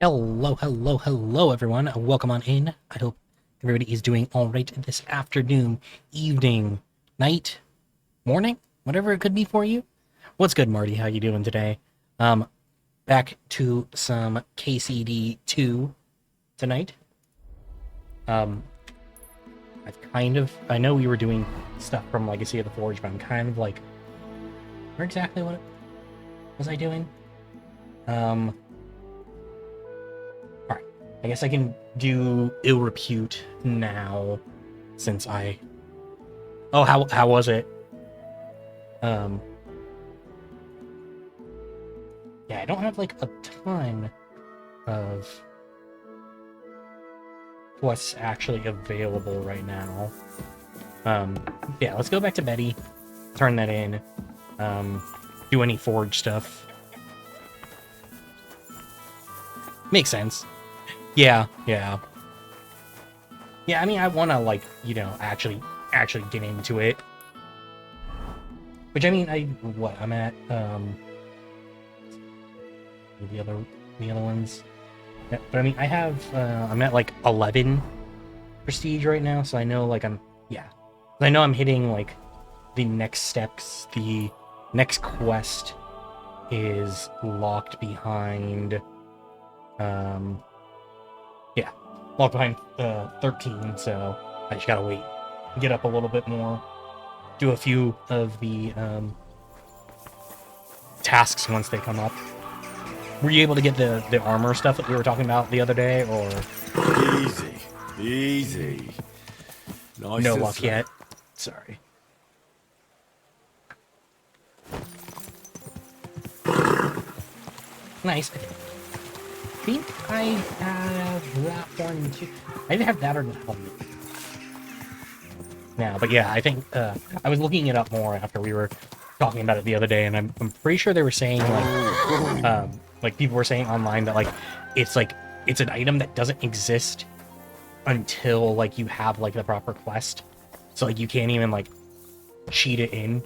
Hello, hello, hello, everyone. Welcome on in. I hope everybody is doing all right this afternoon, evening, night, morning, whatever it could be for you. What's good, Marty? How you doing today? Back to some KCD 2 tonight. I know we were doing stuff from Legacy of the Forge, but I'm kind of like, where exactly what was I doing? Alright. I guess I can do Ill Repute now, since I... Oh, how was it? Yeah, I don't have, like, a ton of what's actually available right now. Yeah, let's go back to Betty, turn that in, do any Forge stuff. Makes sense. Yeah. Yeah, I mean, I want to, like, you know, actually get into it. Which, I mean, I'm at, the other ones. Yeah, but, I mean, I have, I'm at, like, 11 prestige right now, so I know, like, I know I'm hitting, like, the next steps. The next quest is locked behind, yeah, locked behind 13, so I just gotta wait, get up a little bit more, do a few of the tasks once they come up. Were you able to get the armor stuff that we were talking about the other day, or easy? Nice no luck yet? Sorry. Nice. I think I have that one too. I either have that or the helmet. Yeah, but yeah, I think I was looking it up more after we were talking about it the other day, and I'm pretty sure they were saying like people were saying online that it's an item that doesn't exist until like you have like the proper quest, so like you can't even like cheat it in,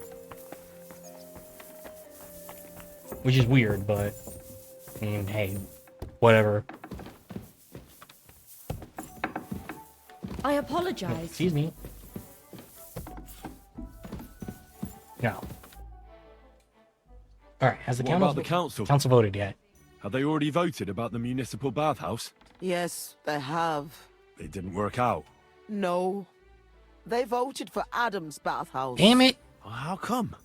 which is weird, but I mean, hey, whatever. I apologize. Excuse me. No. All right. Has the council voted yet? Have they already voted about the municipal bathhouse? Yes, they have. It didn't work out. No. They voted for Adam's bathhouse. Damn it! How come?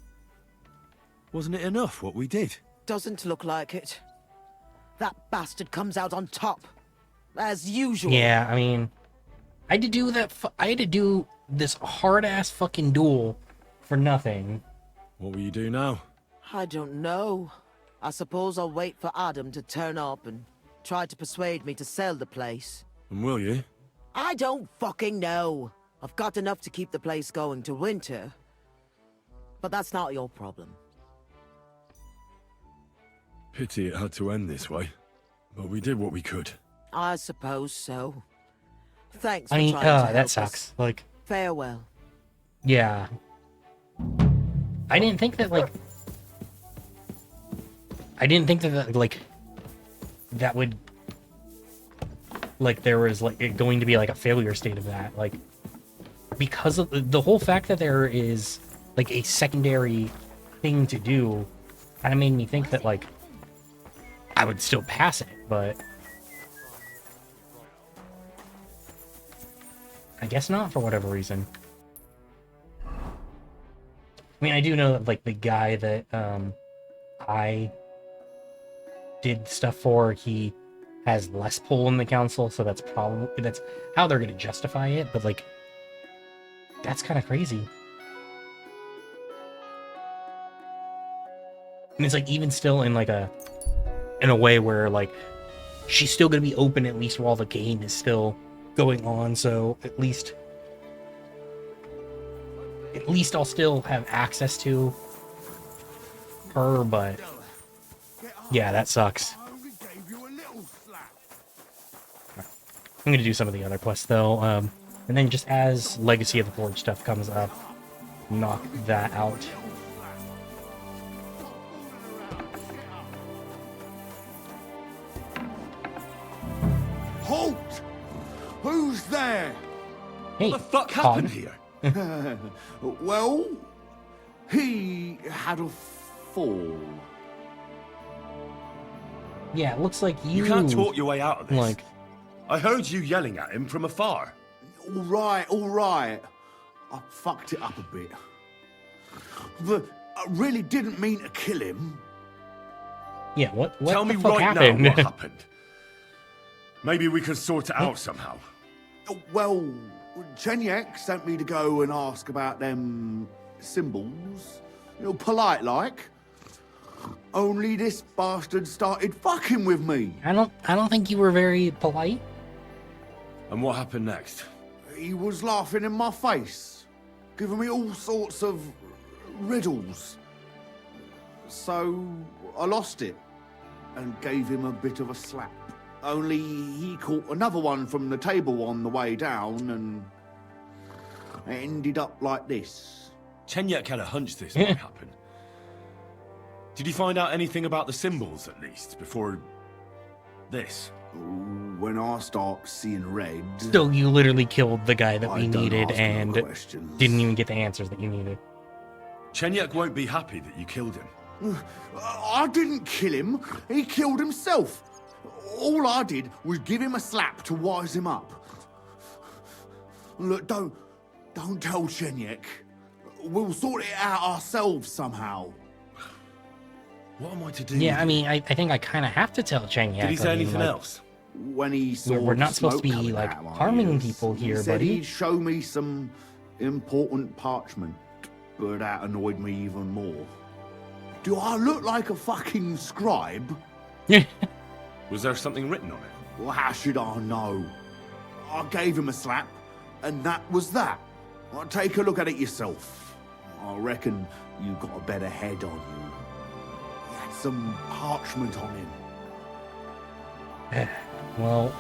Wasn't it enough what we did? Doesn't look like it. That bastard comes out on top. As usual. Yeah, I mean, I had to do that. I had to do this hard-ass fucking duel for nothing. What will you do now? I don't know. I suppose I'll wait for Adam to turn up and try to persuade me to sell the place. And will you? I don't fucking know. I've got enough to keep the place going to winter. But that's not your problem. Pity it had to end this way. But we did what we could. I suppose so. Thanks for I mean, trying to help that us. sucks. Like, Farewell. yeah. I didn't think that, like... that would... Like, there was, like, going to be, like, a failure state of that. Like, because of the whole fact that there is, like, a secondary thing to do, kind of made me think that, like, I would still pass it, but... I guess not, for whatever reason. I mean, I do know that, like, the guy that, I did stuff for, he has less pull in the council, so that's how they're gonna justify it, but, like, that's kind of crazy. And it's, like, even still in, like, in a way where, like, she's still gonna be open at least while the game is still going on, so at least I'll still have access to her, but yeah, that sucks. I'm gonna do some of the other quests though, and then just as Legacy of the Forge stuff comes up, knock that out. Halt! Who's there? Hey, What the fuck Hog. happened here? Well, he had a fall. Yeah, it looks like you. You can't talk your way out of this. Like, I heard you yelling at him from afar. All right. I fucked it up a bit. But I really didn't mean to kill him. yeah, what Tell the me fuck right happened? now what happened. Maybe we can sort it out somehow. Well, Chenyek sent me to go and ask about them symbols. Polite like. Only this bastard started fucking with me. I don't think you were very polite. And what happened next? He was laughing in my face, giving me all sorts of riddles. So I lost it and gave him a bit of a slap. Only he caught another one from the table on the way down, and it ended up like this. Chenyek had a hunch this might happen. Did you find out anything about the symbols, at least, before this? When I start seeing red, So you literally killed the guy that I we don't needed ask no and questions. didn't even get the answers that you needed. Chenyek won't be happy that you killed him. I didn't kill him. He killed himself. All I did was give him a slap to wise him up. Look, don't tell Chenyek. We'll sort it out ourselves somehow. What am I to do? Yeah, I with mean, I think I kind of have to tell Cheng Yak. Did he say I mean, anything like, else? When he saw We're not the supposed to smoke be, coming like, out of my harming ears, people here, he said buddy. he'd show me some important parchment, but that annoyed me even more. Do I look like a fucking scribe? Was there something written on it? Well, how should I know? I gave him a slap, and that was that. Well, take a look at it yourself. I reckon you got a better head on you. He had some parchment on him. Well,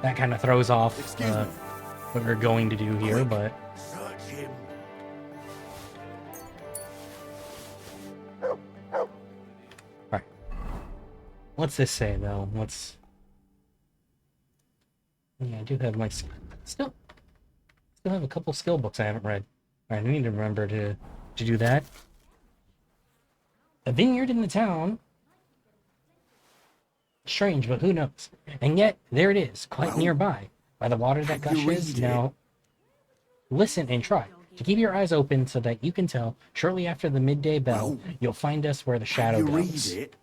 that kind of throws off Excuse me. what we're going to do here, Quick, but search him. alright. What's this say though? Yeah, I do have my still have a couple skill books I haven't read. Alright, I need to remember to do that. A vineyard in the town. Strange, but who knows? And yet, there it is, quite Well, nearby, by the water that have you gushes. read it? Now, listen and try to keep your eyes open so that you can tell. Shortly after the midday bell, Well, you'll find us where the shadow You read goes. it.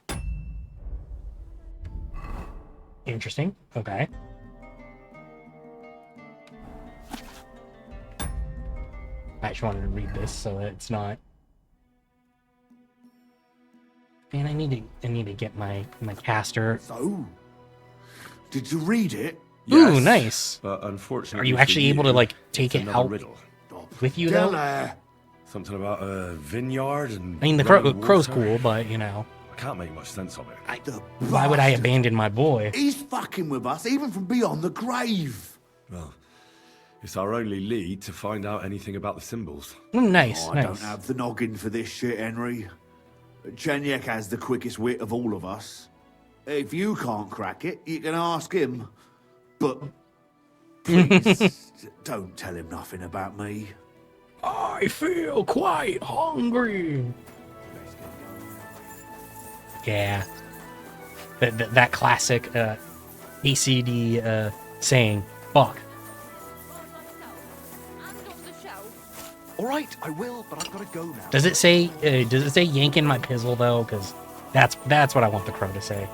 Interesting. Okay. I just wanted to read this so that it's not. Man, I need to get my caster. So, did you read it? Ooh, nice. But unfortunately, Are you for actually able to like it's take it another out riddle. with you Tell though? her. Something about a vineyard and. I mean, the running crow's water. cool, but you know, I can't make much sense of it. The why would I bastard. abandon my boy? He's fucking with us, even from beyond the grave. Well, it's our only lead to find out anything about the symbols. Nice, Oh, I nice. don't have the noggin for this shit, Henry. Chenyek has the quickest wit of all of us. If you can't crack it, you can ask him. But please, don't tell him nothing about me. I feel quite hungry. Yeah, that classic ACD saying, "Fuck." All right, I will, but I've got to go now. Does it say yanking my pizzle though? Because that's what I want the crow to say.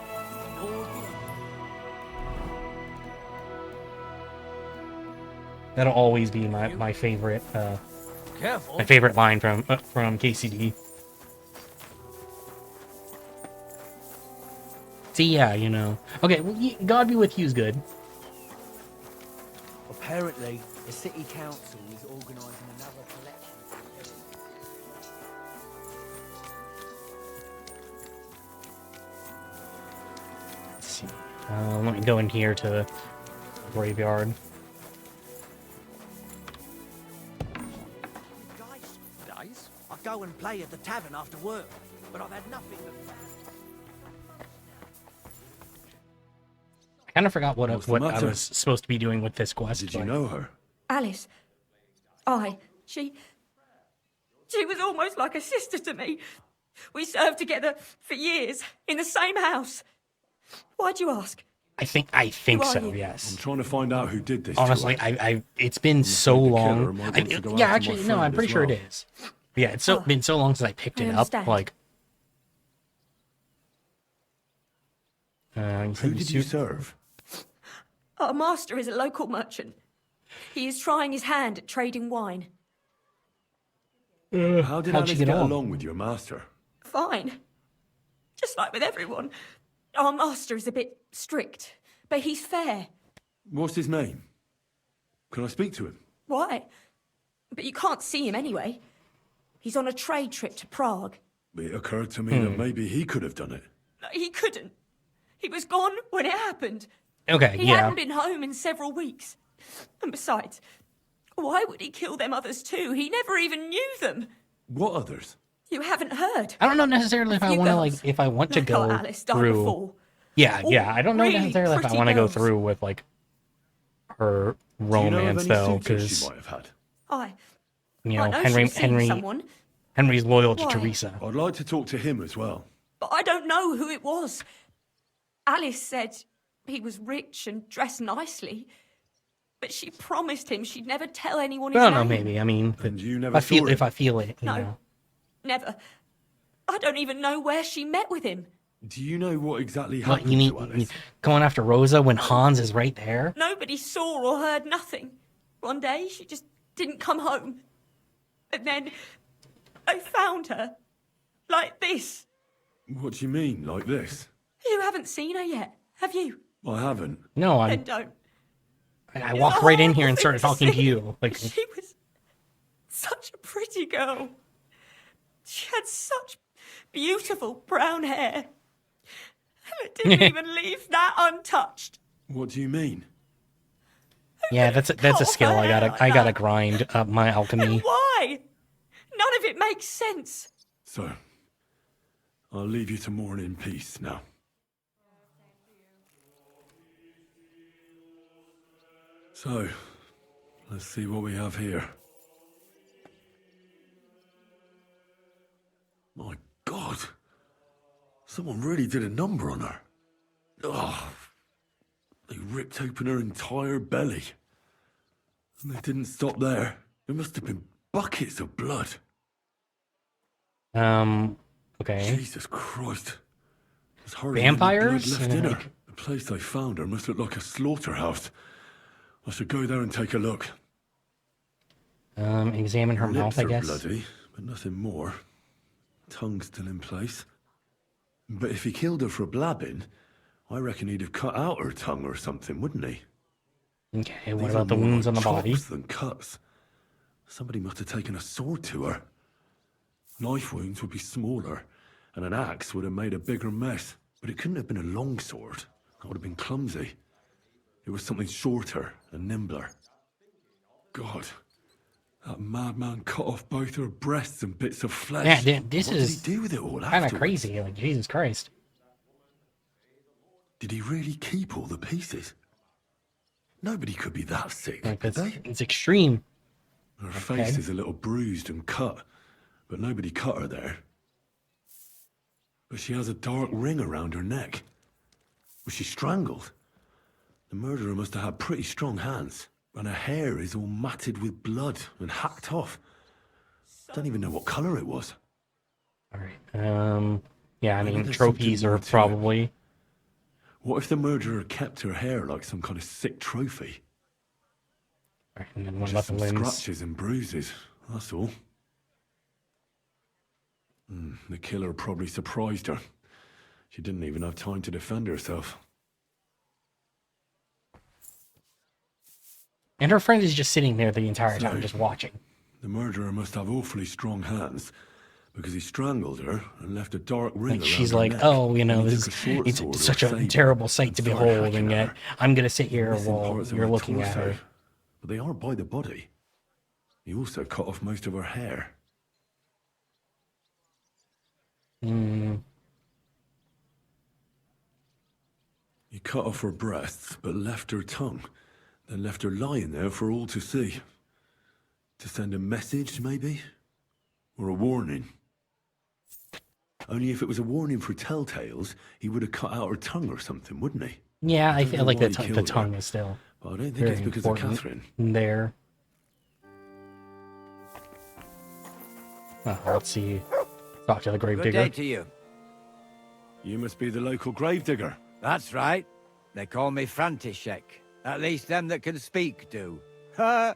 That'll always be my favorite Careful. line from KCD. See, yeah, you know. Okay, well, God be with you's good. Apparently, the city council is organising another collection. Let's see. Let me go in here to the graveyard. Guys, I go and play at the tavern after work, but I've had nothing but... I kind of forgot what What's the what I matter? was supposed to be doing with this quest. Did you but- know her? Alice. She was almost like a sister to me. We served together for years in the same house. Why'd you ask? I think Who are so. you? I'm Yes. trying to find out who did this. Honestly, to her. I it's been so afraid the long. killer might want to go Yeah, after my actually, no, I'm friend pretty as sure it well. is. Yeah, it's Oh, been so long since I picked I it up. understand. Like, you Who said did you serve? Our master is a local merchant. He is trying his hand at trading wine. How did how'd you Alice get get on? along with your master? Fine. Just like with everyone. Our master is a bit strict, but he's fair. What's his name? Can I speak to him? Why? But you can't see him anyway. He's on a trade trip to Prague. It occurred to me that maybe he could have done it. No, he couldn't. He was gone when it happened. Okay, He yeah. hadn't been home in several weeks. And besides, why would he kill them others too? He never even knew them. What others? You haven't heard. I don't know necessarily if I You want to girls. if I want to I thought go Alice died through. before. Yeah, All yeah. I don't know really necessarily if I pretty want to go girls. through with like her Do you know of romance any though, suitors because she might have had? you I know know she's seen someone, Henry's loyal to Why? Teresa. I'd like to talk to him as well. but I don't know who it was. Alice said he was rich and dressed nicely, but she promised him she'd never tell anyone his I don't know. name. Maybe. I mean, And you if never I feel saw if him? I feel it, you No. know. Never. I don't even know where she met with him. Do you know what exactly What happened you mean? to You mean Alice? going after Rosa when Hans is right there? Nobody saw or heard nothing. One day, she just didn't come home. And then I found her. Like this. What do you mean, like this? You haven't seen her yet, have you? I haven't. No, Then don't. I It's walked a right in here horrible and started thing talking to see. you. Like, She was such a pretty girl. She had such beautiful brown hair. And it didn't even leave that untouched. What do you mean? yeah, that's a cut skill. her I hair gotta like I gotta that? grind up my alchemy. Why? None of it makes sense. So, I'll leave you to mourn in peace now. So, let's see what we have here. My God! Someone really did a number on her. Oh, they ripped open her entire belly. And they didn't stop there. There must have been buckets of blood. Okay. Jesus Christ. There's hardly Vampires? any blood left in her. Like- The place they found her must look like a slaughterhouse. I should go there and take a look. Examine her Lips mouth, I are guess. bloody, but nothing more. Tongue still in place. But if he killed her for blabbing, I reckon he'd have cut out her tongue or something, wouldn't he? Okay, what These about are the more wounds like on the body? chops than cuts. Somebody must have taken a sword to her. Knife wounds would be smaller, and an axe would have made a bigger mess. But it couldn't have been a long sword. That would have been clumsy. It was something shorter and nimbler. God, that madman cut off both her breasts and bits of flesh. Yeah, this what is did he do with it all Kind of afterwards? crazy. Like, Jesus Christ. Did he really keep all the pieces? Nobody could be that sick, Like, could it's, they? it's extreme. Her face is a little bruised and cut, but nobody cut her there. But she has a dark ring around her neck. Was she strangled? The murderer must have had pretty strong hands, and her hair is all matted with blood and hacked off. Don't even know what colour it was. All right. Yeah, I Maybe mean, there's trophies something are more to it. probably. What if the murderer kept her hair like some kind of sick trophy? All right, and then what Just about the some limbs? scratches and bruises, that's all. The killer probably surprised her. She didn't even have time to defend herself. And her friend is just sitting there the entire time, Sorry. just watching. The murderer must have awfully strong hands, because he strangled her and left a dark ring Like around she's her like, neck. oh, you know, And he this took a short it's sword or such a saber terrible sight to and started behold, hacking and at yet her, I'm gonna sit here missing while parts of you're her looking at torso. her. But they are by the body. He also cut off most of her hair. He cut off her breasts, but left her tongue. Then left her lying there for all to see. To send a message, maybe? Or a warning? Only if it was a warning for telltales, he would have cut out her tongue or something, wouldn't he? Yeah, I don't feel know like why the, he the killed her. tongue is still But I don't think very it's because of important Catherine. there. Let's see. Talk to the Good gravedigger. day to you. You must be the local gravedigger. That's right. They call me František. At least them that can speak do. Ha!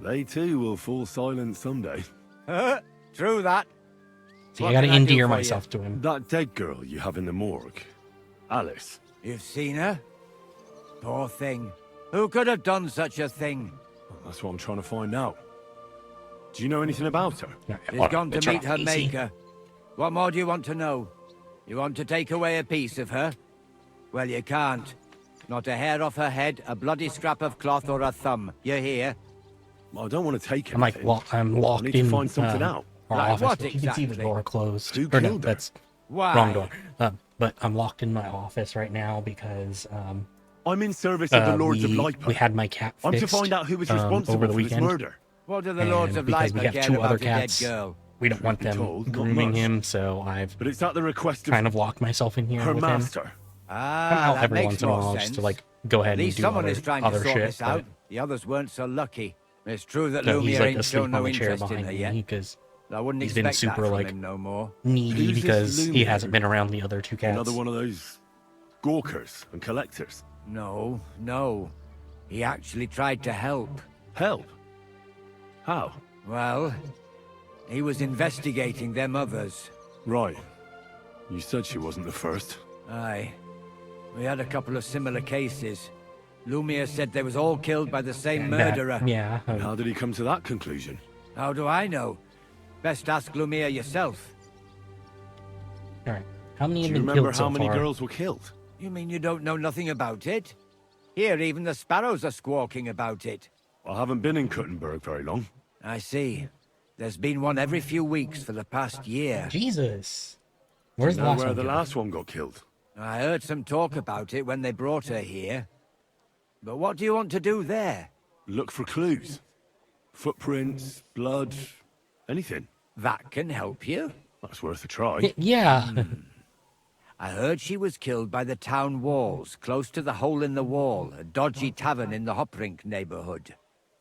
They too will fall silent someday. Ha! True that. See, What I gotta can I do endear for you? myself to him. That dead girl you have in the morgue. Alice. You've seen her? Poor thing. Who could have done such a thing? That's what I'm trying to find out. Do you know anything about her? She's gone to meet her maker. What more do you want to know? You want to take away a piece of her? Well, you can't. Not a hair off her head, a bloody scrap of cloth, or a thumb. You hear? I don't want to take I'm like, anything. I'm locked I need to in find something out. our Like office. what But you can see the exactly? door closed. Who Or no, killed her? that's Why? wrong door. But I'm locked in my office right now because I'm in service of the Lords of we Lipa. had my cat fixed. I'm to find out who was responsible over the for this weekend. murder. What do the And Lords of because we Lipa have care two about other a dead cats, girl? we don't want Truth be them told, not grooming much. him, so I've But it's at the request of kind of locked myself in here her with him. master. I'm Ah, out that every makes once in a more while sense. just to like go ahead At and least do someone other, is trying to other sort shit. this But out. The others weren't so lucky. It's true that so he's Lumiere like ain't asleep shown on no the chair interest in behind her me yet. because I wouldn't he's been expect that super from like him no more. needy Who's this because he Lumiere? hasn't been around the other two cats. Another one of those gawkers and collectors. No, no. He actually tried to help. Help? How? Well, he was investigating them others. Right. You said she wasn't the first. Aye. We had a couple of similar cases. Lumiere said they was all killed by the same And that- murderer. yeah. And how did he come to that conclusion? How do I know? Best ask Lumiere yourself. All right. How many Do have you been remember killed how so many far? girls were killed? You mean you don't know nothing about it? Here, even the sparrows are squawking about it. I haven't been in Kuttenberg very long. I see. There's been one every few weeks for the past year. Jesus. Where's Do the you know last where one? the killed? last one got killed? I heard some talk about it when they brought her here. But what do you want to do there? Look for clues. Footprints, blood, anything. That can help you. That's worth a try. Yeah. I heard she was killed by the town walls, close to the Hole in the Wall, a dodgy tavern in the Hoprink neighborhood.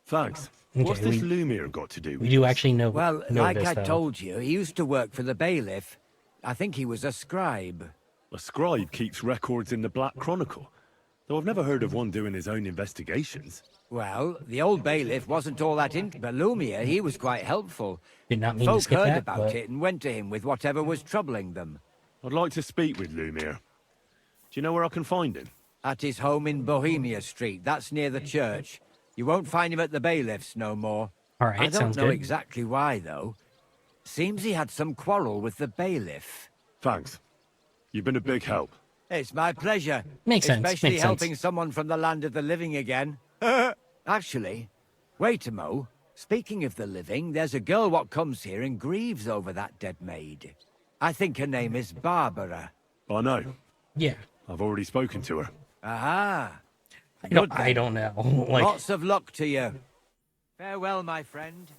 Thanks. Okay, What's this we- Lumiere got to do we with do this? actually know. Well, know like this, I though. told you, he used to work for the bailiff. I think he was a scribe. A scribe keeps records in the Black Chronicle. Though I've never heard of one doing his own investigations. Well, the old bailiff wasn't all that but Lumiere, he was quite helpful. Did not mean to Folk skip heard that, about but it and went to him with whatever was troubling them. I'd like to speak with Lumiere. Do you know where I can find him? At his home in Bohemia Street, that's near the church. You won't find him at the bailiff's no more. all right, I don't sounds know good. exactly why, though. Seems he had some quarrel with the bailiff. Thanks. You've been a big help. It's my pleasure. Makes sense, Especially makes helping sense. someone from the land of the living again. Actually, wait a mo. Speaking of the living, there's a girl what comes here and grieves over that dead maid. I think her name is Barbara. I know. Yeah. I've already spoken to her. Aha. I Good don't then. know. Like, Lots of luck to you. Farewell, my friend.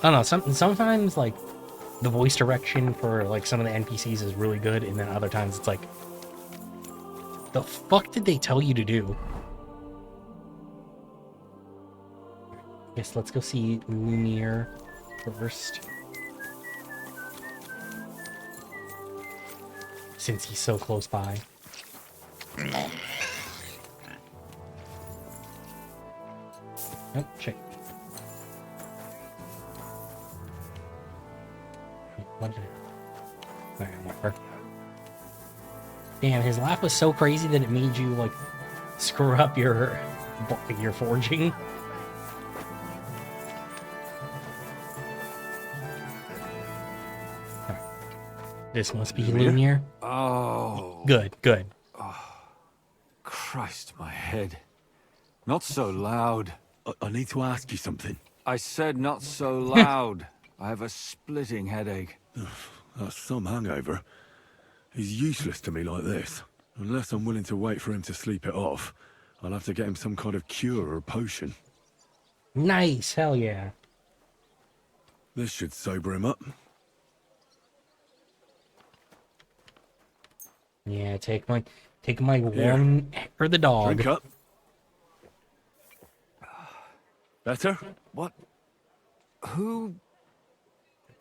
I don't know. Sometimes like the voice direction for like some of the NPCs is really good, and then other times it's like, the fuck did they tell you to do? Yes, let's go see Lumiere first. Since he's so close by. Oh, shit. What did it? Alright, whatever. Damn, his laugh was so crazy that it made you, like, screw up your forging. Alright. This must be Lumiere. Oh, Good, good. Christ, my head. Not so loud. I need to ask you something. I said not so loud. I have a splitting headache. That's some hangover. He's useless to me like this. Unless I'm willing to wait for him to sleep it off, I'll have to get him some kind of cure or potion. Nice, hell yeah. This should sober him up. Yeah, take my warm for the dog. Drink up. Better? What? Who?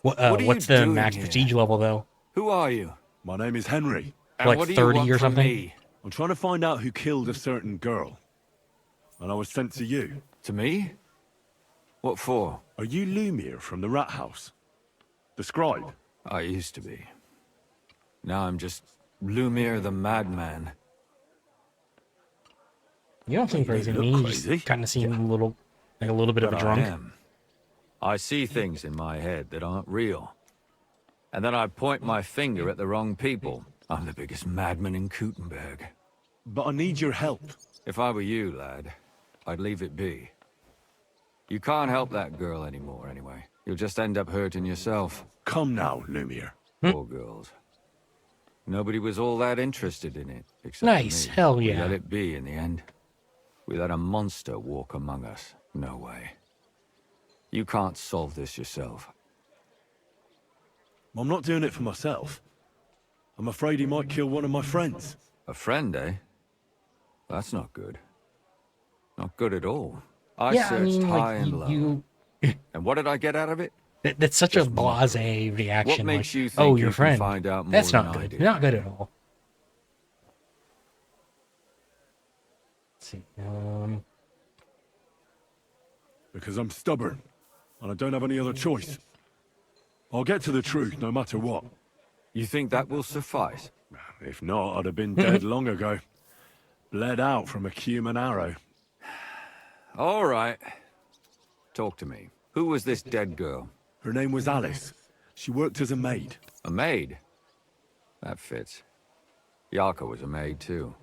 What, What are you what's the doing max here? prestige level though? Who are you? My name is Henry. And Like what do 30 you want or from something? Me? I'm trying to find out who killed a certain girl. And I was sent to you. To me? What for? Are you Lumiere from the Rat House? The scribe? I used to be. Now I'm just Lumiere the Madman. You don't seem crazy to look me. You crazy. just kind of seem a little bit of a But drunk. I am. I see things in my head that aren't real. And then I point my finger at the wrong people. I'm the biggest madman in Kuttenberg. But I need your help. If I were you, lad, I'd leave it be. You can't help that girl anymore, anyway. You'll just end up hurting yourself. Come now, Lumiere. Poor girls. Nobody was all that interested in it, except Nice, me. hell We yeah. let it be in the end. We let a monster walk among us. No way. You can't solve this yourself. I'm not doing it for myself. I'm afraid he might kill one of my friends. A friend, eh? That's not good. Not good at all. I Yeah, I searched mean, high like and low. you. And what did I get out of it? That's such a Just mockery. blasé reaction. What makes like, you think oh, you your can friend. find out more That's than not I good. do? Not good at all. Let's see. Because I'm stubborn. And I don't have any other choice. I'll get to the truth no matter what. You think that will suffice? If not, I'd have been dead long ago. Bled out from a human arrow. All right. Talk to me. Who was this dead girl? Her name was Alice. She worked as a maid. A maid? That fits. Yarka was a maid, too.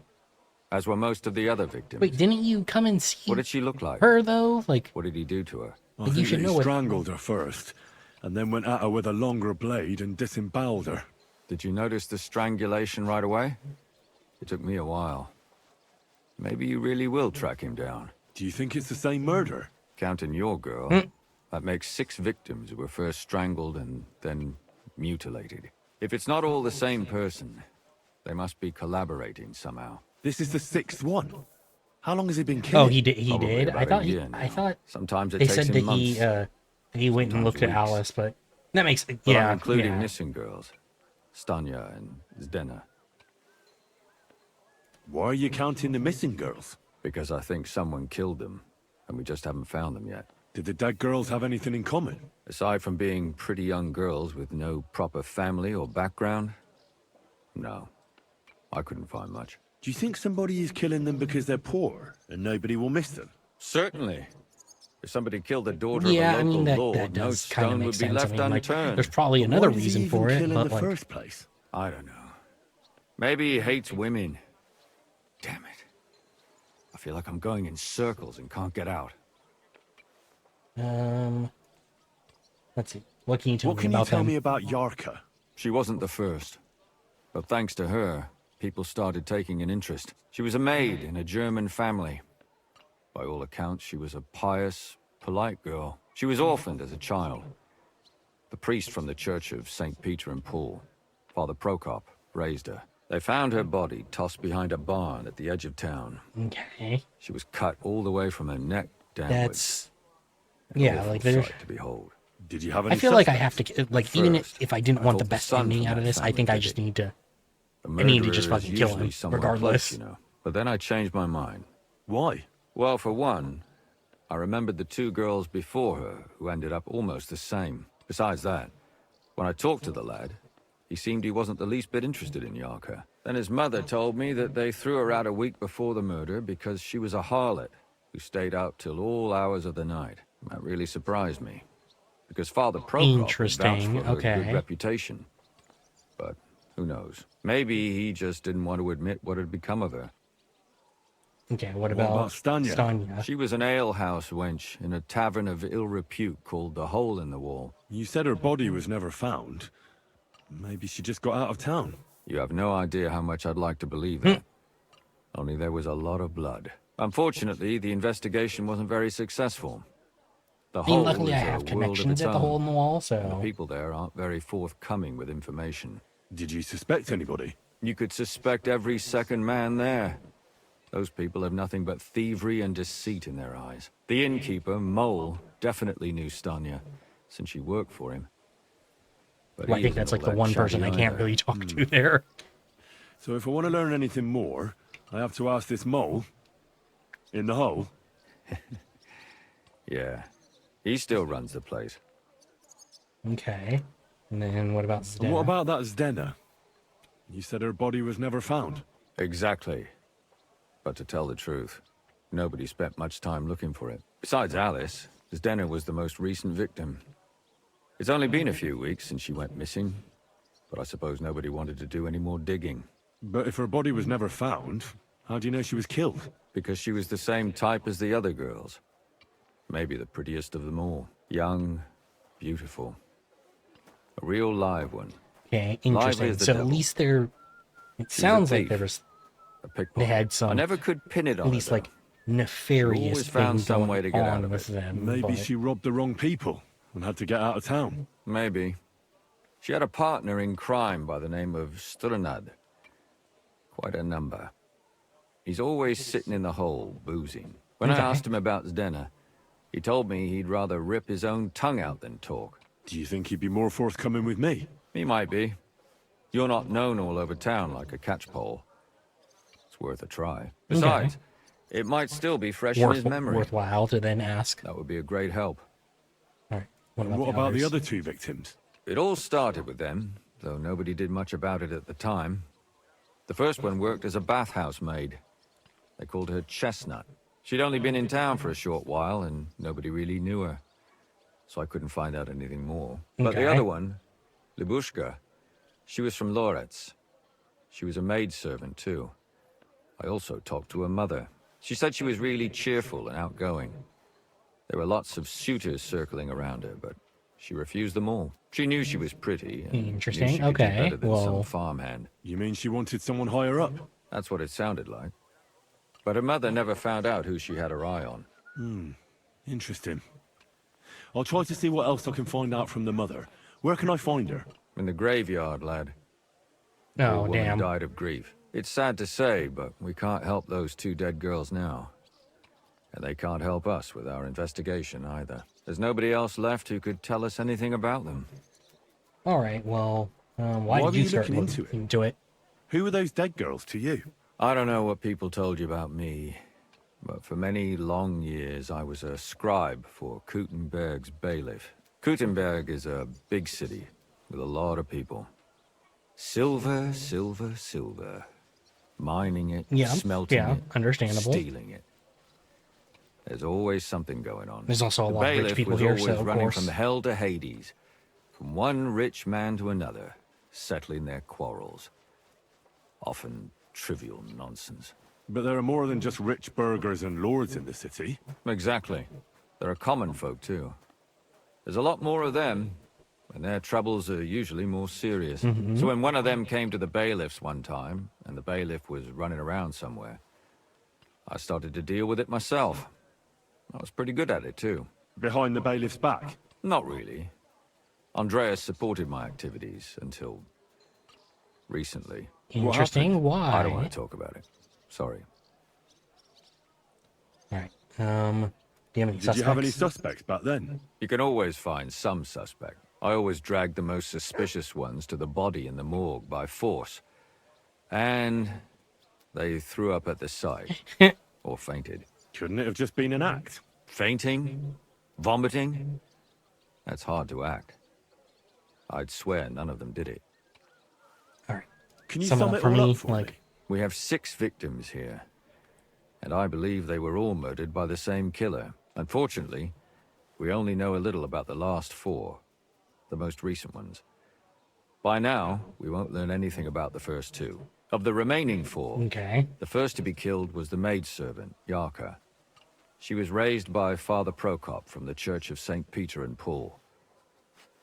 As were most of the other victims. Wait, didn't you come and see What did she look like? her though? Like, What did he do to her? I You think should that know he it. strangled her first, and then went at her with a longer blade and disemboweled her. Did you notice the strangulation right away? It took me a while. Maybe you really will track him down. Do you think it's the same murder? Counting your girl, Hmm. that makes 6 victims who were first strangled and then mutilated. If it's not all the same person, they must be collaborating somehow. This is the 6th one. How long has he been killing? oh, he did. He Probably did. about I a thought. year I now. thought Sometimes it they takes said him that months. he went and sometimes looked at weeks. Alice, but that makes But yeah. I'm including yeah. missing girls. Stanya and Zdena. Why are you counting the missing girls? Because I think someone killed them, and we just haven't found them yet. Did the dead girls have anything in common? Aside from being pretty young girls with no proper family or background, no. I couldn't find much. Do you think somebody is killing them because they're poor and nobody will miss them? Certainly. If somebody killed the daughter Yeah, of I a local mean that, lord, that no does kind of stone make would be sense. left I mean, like, unturned. there's probably But another why does he reason even for it, kill in but the like, first place? I don't know. Maybe he hates women. Damn it. I feel like I'm going in circles and can't get out. let's see. What can you tell What me can you about tell them? me about Yarka? She wasn't the first. But thanks to her, people started taking an interest. She was a maid in a German family. By all accounts, she was a pious, polite girl. She was orphaned as a child. The priest from the Church of St. Peter and Paul, Father Prokop, raised her. They found her body tossed behind a barn at the edge of town. Okay, She was cut all the way from her neck downwards. that's An yeah. awful Like there's. sight to behold. Did you have any I feel like I suspects? have to like even First, if I didn't I want the thought the best son ending from out of that this, I family think I did just it. need to. A I need to murderer just is fucking kill usually him, someone regardless. close, But then I changed my mind. Why? Well, for one, I remembered the 2 girls before her who ended up almost the same. Besides that, when I talked to the lad, he seemed he wasn't the least bit interested in Yarka. Then his mother told me that they threw her out a week before the murder because she was a harlot who stayed out till all hours of the night. That really surprised me, because Father Prokop had vouched Interesting, for her okay. good reputation. But who knows? Maybe he just didn't want to admit what had become of her. Okay, what What about about Stanya? Stanya? She was an alehouse wench in a tavern of ill repute called the Hole in the Wall. You said her body was never found. Maybe she just got out of town. You have no idea how much I'd like to believe that. Only there was a lot of blood. Unfortunately, the investigation wasn't very successful. The I mean, Hole luckily I is a have world of connections its at the own. hole in the wall, The so people there aren't very forthcoming with information. Did you suspect anybody? You could suspect every second man there. Those people have nothing but thievery and deceit in their eyes. The innkeeper, Mole, definitely knew Stanya, since she worked for him. But well, I he think isn't that's all like the that one person I chatty can't either. really talk to there. So if I want to learn anything more, I have to ask this mole in the hole. Yeah. He still runs the place. Okay. And then what about And what Stena? about that Zdena? You said her body was never found. Exactly. But to tell the truth, nobody spent much time looking for it. Besides Alice, Zdena was the most recent victim. It's only been a few weeks since she went missing, but I suppose nobody wanted to do any more digging. But if her body was never found, how do you know she was killed? Because she was the same type as the other girls. Maybe the prettiest of them all. Young, beautiful. A real live one. Okay, Lively interesting. as the So at devil. least there, it She's a sounds like thief. there was A pickpocket. they had some I never could pin it on at least her, though. like nefarious always thing found some going way to get out on of with it. them. Maybe but- she robbed the wrong people and had to get out of town. Maybe. She had a partner in crime by the name of Strunad. Quite a number. He's always sitting in the hole, boozing. When Okay. I asked him about Zdena, he told me he'd rather rip his own tongue out than talk. Do you think he'd be more forthcoming with me? He might be. You're not known all over town like a catchpole. It's worth a try. Besides, it might still be fresh in his memory. worthwhile to then ask. That would be a great help. All right. What And about, what about the others? other two victims? It all started with them, though nobody did much about it at the time. The first one worked as a bathhouse maid. They called her Chestnut. She'd only been in town for a short while, and nobody really knew her. So I couldn't find out anything more. But the Okay. other one, Libushka, she was from Loretz. She was a maidservant, too. I also talked to her mother. She said she was really cheerful and outgoing. There were lots of suitors circling around her, but she refused them all. She knew she was pretty. And knew Interesting, she could do okay, better than well- some farmhand. You mean she wanted someone higher up? That's what it sounded like. But her mother never found out who she had her eye on. Interesting. I'll try to see what else I can find out from the mother. Where can I find her? In the graveyard, lad. Poor Oh, woman damn. died of grief. It's sad to say, but we can't help those two dead girls now. And they can't help us with our investigation either. There's nobody else left who could tell us anything about them. All right. Well, why Why did were you you start looking looking into it? into it? Who were those dead girls to you? I don't know what people told you about me, but for many long years I was a scribe for Kuttenberg's bailiff. Kuttenberg is a big city with a lot of people. Silver, silver, silver. Mining it, Yeah, smelting yeah, it, understandable. stealing it. There's always something going on. There's also a The lot of rich bailiff people was here, always so of running course. from hell to Hades, from one rich man to another, settling their quarrels. Often trivial nonsense. But there are more than just rich burghers and lords in the city. Exactly. There are common folk, too. There's a lot more of them, and their troubles are usually more serious. So when one of them came to the bailiff's one time, and the bailiff was running around somewhere, I started to deal with it myself. I was pretty good at it, too. Behind the bailiff's back. Not really. Andreas supported my activities until recently. Interesting. Why? I don't want to talk about it. Sorry. All right. Do you have any Did suspects? you have any suspects back then? You can always find some suspect. I always dragged the most suspicious ones to the body in the morgue by force. And they threw up at the sight. Or fainted. Couldn't it have just been an act? Fainting? Vomiting? That's hard to act. I'd swear none of them did it. All right. Can you Sum it sum up it for all me, up for like- me? We have 6 victims here. And I believe they were all murdered by the same killer. Unfortunately, we only know a little about the last 4. The most recent ones. By now, we won't learn anything about the first two. Of the remaining four, Okay. the first to be killed was the maidservant, Yarka. She was raised by Father Prokop from the Church of St. Peter and Paul.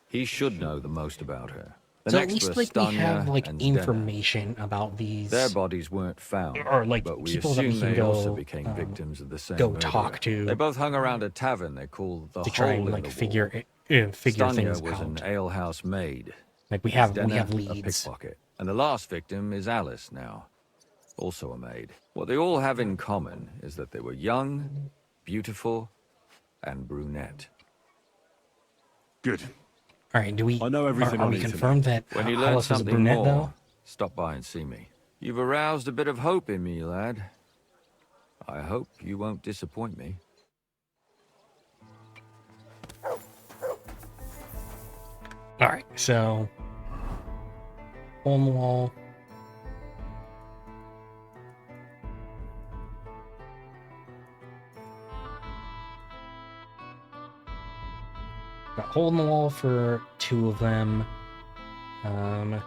He should know the most about her. The So at next least were like we Stanya have like and Zdena. information about these. Their bodies weren't found, Or, like, but we people that we assume can they also go, became victims of the same go murderer. talk to They both hung around a tavern they called the to try Hole and in like the figure Wall. figure Stanya things was an out. alehouse maid. Like we have Zdena, a leads. pickpocket. And the last victim is Alice now, also a maid. What they all have in common is that they were young, beautiful, and brunette. Good. All right, do we? I know everything Are I we need to know. confirmed that When you learn Alice is a something brunette more, though? stop by and see me. You've aroused a bit of hope in me, lad. I hope you won't disappoint me. All right, so hole in the wall. Got hole in the wall for 2 of them. I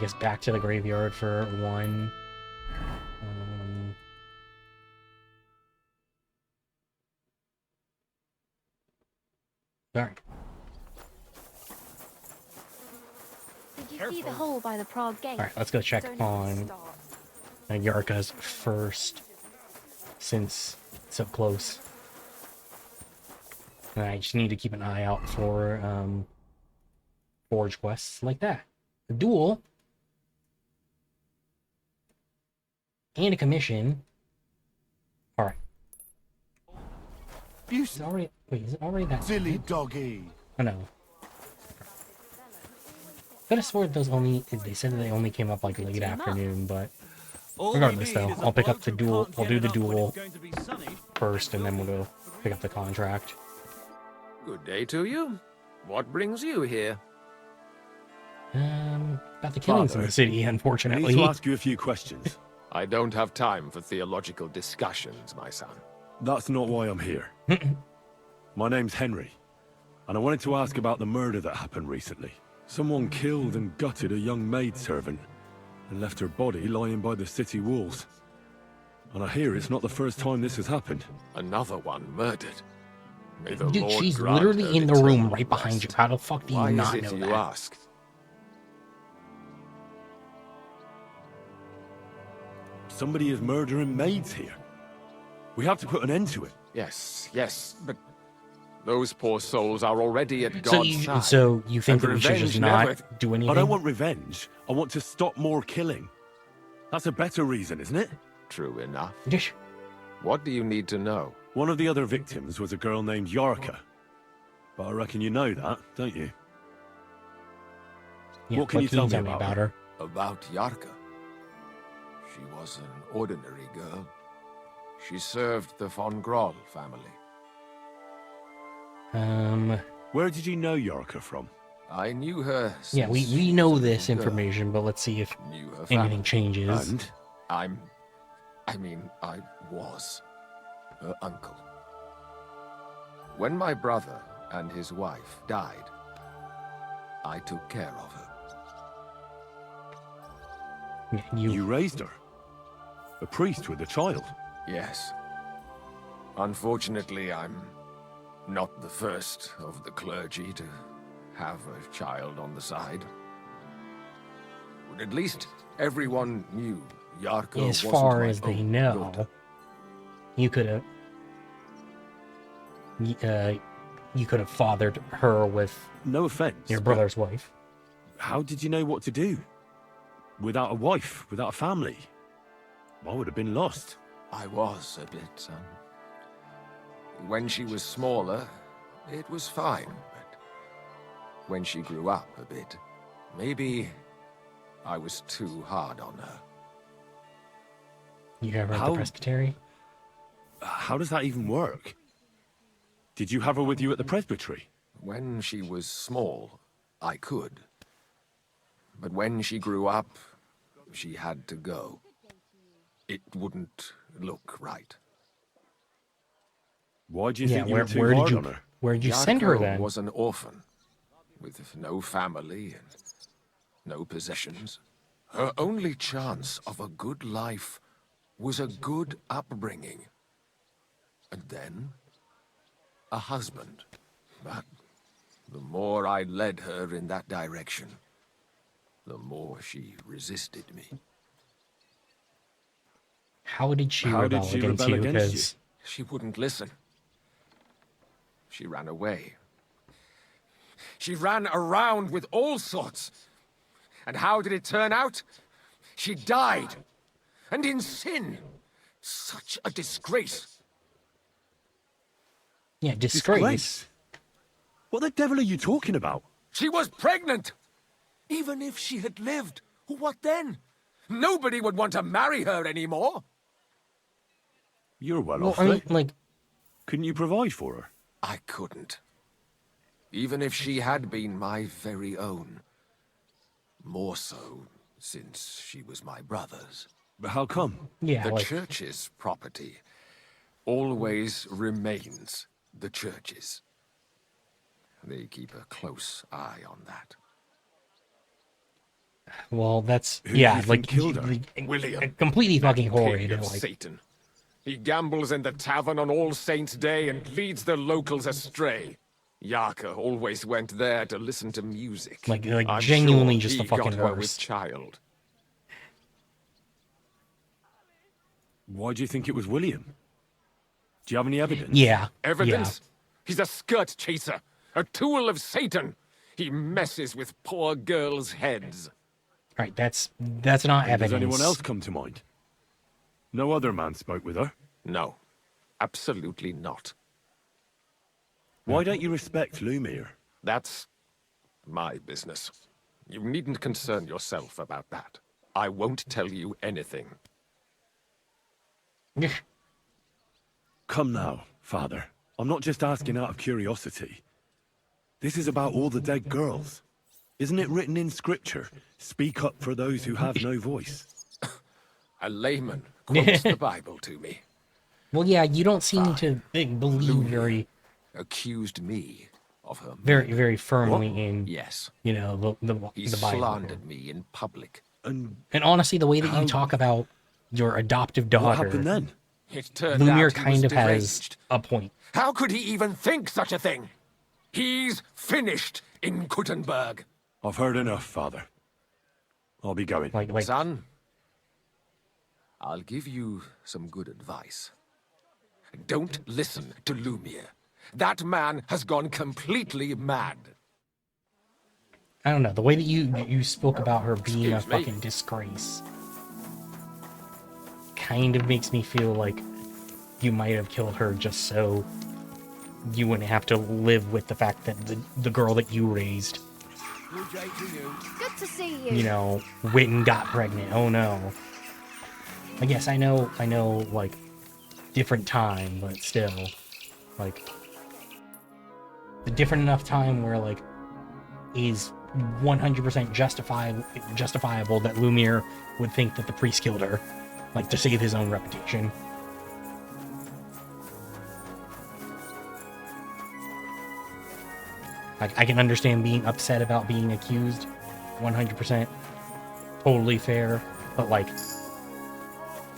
guess back to the graveyard for 1. All right. Did you see the hole by the Prague gate? All right, let's go check Don't even on start. Yarka's first, since it's so close. And I just need to keep an eye out for forge quests like that. A duel and a commission. All right. Is it already? Wait, is it already that? Silly doggy. Oh no. Could have sworn those only. They said that they only came up like late afternoon, but regardless, though, I'll pick up the duel. I'll do the duel first, and then we'll go pick up the contract. Good day to you. What brings you here? About the killings in Father, the city, I need unfortunately. to ask you a few questions. I don't have time for theological discussions, my son. That's not why I'm here. My name's Henry, and I wanted to ask about the murder that happened recently. Someone killed and gutted a young maidservant and left her body lying by the city walls. And I hear it's not the first time this has happened. Another one murdered. May the Dude, Lord she's grant literally her in the room eternal right behind you. rest. How the fuck do you Why not is know it you that? ask? Somebody is murdering maids here. We have to put an end to it. Yes, but those poor souls are already at So God's you, side. so you think And that we should just revenge not never- do anything? I don't want revenge. I want to stop more killing. That's a better reason, isn't it? True enough. Dish. What do you need to know? One of the other victims was a girl named Yarka. But I reckon you know that, don't you? Yeah, What can you tell me me about her? About Yarka. She was an ordinary girl. She served the von Groll family. Where did you know Yarka from? I knew her since Yeah, we she know was a this little girl. information, but let's see if Knew her anything family. changes. And? I was her uncle. When my brother and his wife died, I took care of her. You raised her? A priest with a child? Yes. Unfortunately, I'm not the first of the clergy to have a child on the side. But at least everyone knew Yarka As wasn't far my as they own know, daughter. you could have. You could have fathered her with No offense. your but brother's wife. How did you know what to do? Without a wife, without a family? I would have been lost. I was a bit, when she was smaller, it was fine, but when she grew up a bit, maybe I was too hard on her. You ever at the How- presbytery? How does that even work? Did you have her with you at the presbytery? When she was small, I could. But when she grew up, she had to go. It wouldn't look right. Why do you Yeah, think you where were too did hard you on her? where did you send her Yarko then? was an orphan. with no family and no possessions. Her only chance of a good life was a good upbringing. And then, a husband. But the more I led her in that direction, the more she resisted me. How did she rebel against you? Because She wouldn't listen. She ran away. She ran around with all sorts. And how did it turn out? She died. And in sin. Such a disgrace. yeah, disgrace. What the devil are you talking about? She was pregnant. Even if she had lived, what then? Nobody would want to marry her anymore. You're well Well, off, I though. mean, like, Couldn't you provide for her? I couldn't. Even if she had been my very own. More so, since she was my brother's. But how come? yeah, The like, church's property always remains the church's. They keep a close eye on that. well, that's Who do yeah, you think like killed her? William. completely fucking Pig horrid. of Like, Satan. He gambles in the tavern on All Saints' Day and leads the locals astray. Yaka always went there to listen to music. Like I'm genuinely sure just the he got fucking her with worst. child. Why do you think it was William? Do you have any evidence? yeah, Evidence? He's a skirt chaser, a tool of Satan. He messes with poor girls' heads. yeah. Right, that's not evidence. Does anyone else come to mind? No other man spoke with her. No, absolutely not. Why don't you respect Lumiere? That's my business. You needn't concern yourself about that. I won't tell you anything. Come now, Father. I'm not just asking out of curiosity. This is about all the dead girls. Isn't it written in scripture? Speak up for those who have no voice. A layman quotes the Bible to me. Well, yeah, you don't seem to believe Accused me of her very firmly in Yes. you know the He Bible. slandered me in public. And And honestly, the way that you talk about your adoptive what daughter, happened then? It turned Lumiere out he kind was of has deranged. a point. How could he even think such a thing? He's finished in Kuttenberg. I've heard enough, Father. I'll be going. Like Son, I'll give you some good advice. Don't listen to Lumiere. That man has gone completely mad. I don't know, the way that you spoke about her being Excuse a me? fucking disgrace kind of makes me feel like you might have killed her just so you wouldn't have to live with the fact that the girl that you raised, Good to see you. you know, went and got pregnant. Oh no. I guess I know, like, different time, but still, like, the different enough time where, like, is 100% justifiable that Lumiere would think that the priest killed her, like, to save his own reputation. Like, I can understand being upset about being accused, 100%, totally fair, but, like,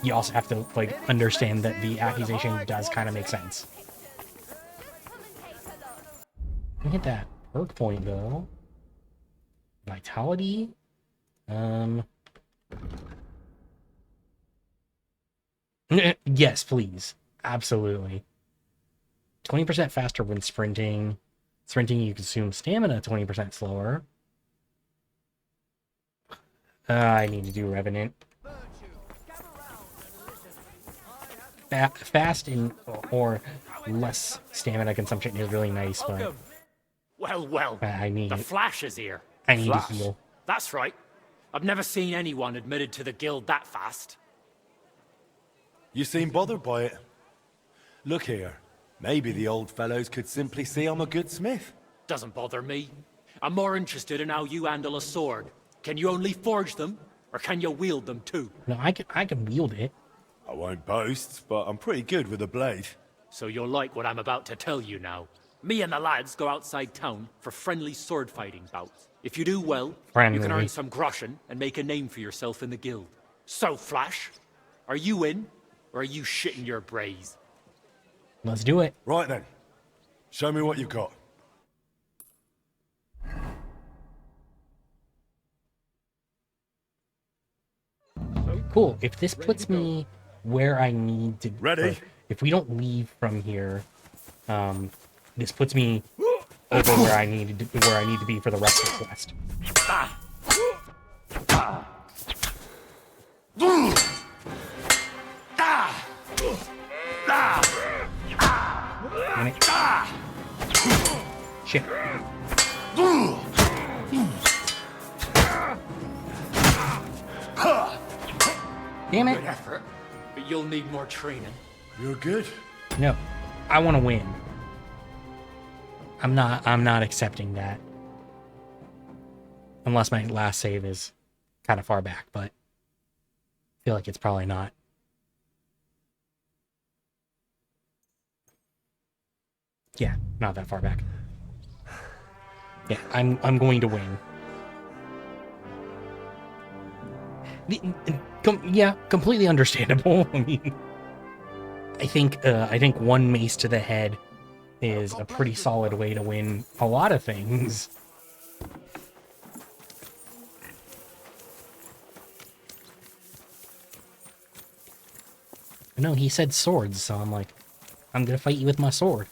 you also have to, like, understand that the accusation does kind of make sense. Let me hit that perk point, though. Vitality? Yes, please. Absolutely. 20% faster when sprinting. Sprinting, you consume stamina 20% slower. I need to do Revenant. Fast or less stamina consumption is really nice, but Well, I need the Flash is here. I need to Flash? heal. That's right. I've never seen anyone admitted to the guild that fast. You seem bothered by it. Look here. Maybe the old fellows could simply see I'm a good smith. Doesn't bother me. I'm more interested in how you handle a sword. Can you only forge them, or can you wield them too? No, I can wield it. I won't boast, but I'm pretty good with a blade. So you'll like what I'm about to tell you now. Me and the lads go outside town for friendly sword fighting bouts. If you do well, you Friendly. can earn some groschen and make a name for yourself in the guild. So, Flash, are you in, or are you shitting your brays? Let's do it. Right then. Show me what you've got. Cool. If this puts me where I need to, Ready? if we don't leave from here, this puts me over where I need to be for the rest of the quest. Damn it. Shit. Damn it. Good effort, but you'll need more training. You're good. No. I want to win. I'm not accepting that. Unless my last save is kind of far back, but I feel like it's probably not. Yeah, not that far back. Yeah, I'm going to win. Yeah, completely understandable. I mean, I think one mace to the head is a pretty solid way to win a lot of things. No, he said swords, so I'm like, I'm gonna fight you with my sword.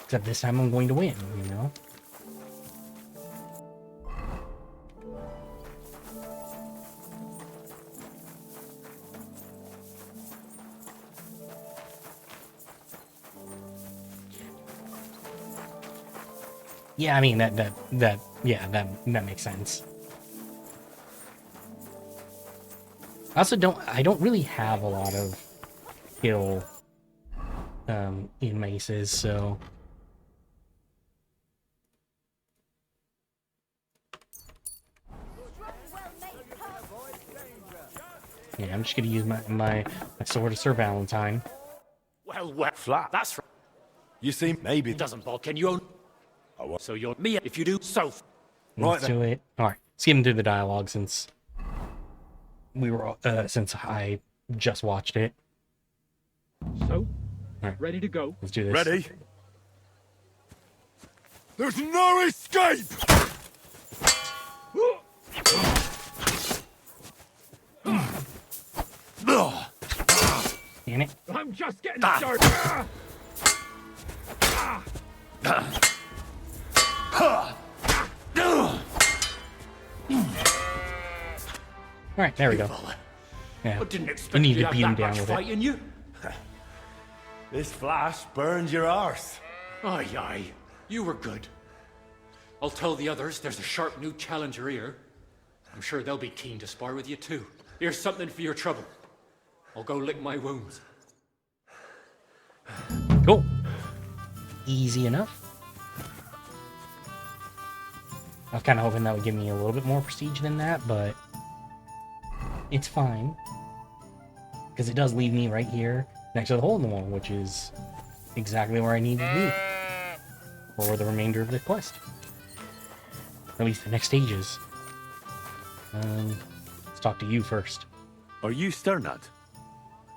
Except this time I'm going to win, you know? Yeah, I mean, that makes sense. I don't really have a lot of skill in maces, so yeah, I'm just gonna use my sword of Sir Valentine. Well, Flat. that's right. You see, maybe It doesn't ball. Can you own? So you're me. If you do, so. Let's do it. All right, skim through the dialogue since since I just watched it. So, right. Ready to go. Let's do this. Ready? There's no escape! Damn it. I'm just getting started. All right, there we go. Yeah, I didn't we expect need you to to have beat him that down much with fight it. in you. This flash burned your arse. Aye, aye. You were good. I'll tell the others there's a sharp new challenger here. I'm sure they'll be keen to spar with you too. Here's something for your trouble. I'll go lick my wounds. Cool. Easy enough. I was kind of hoping that would give me a little bit more prestige than that, but it's fine. Because it does leave me right here next to the hole in the wall, which is exactly where I need to be for the remainder of the quest. At least the next stages. Let's talk to you first. Are you Sternad?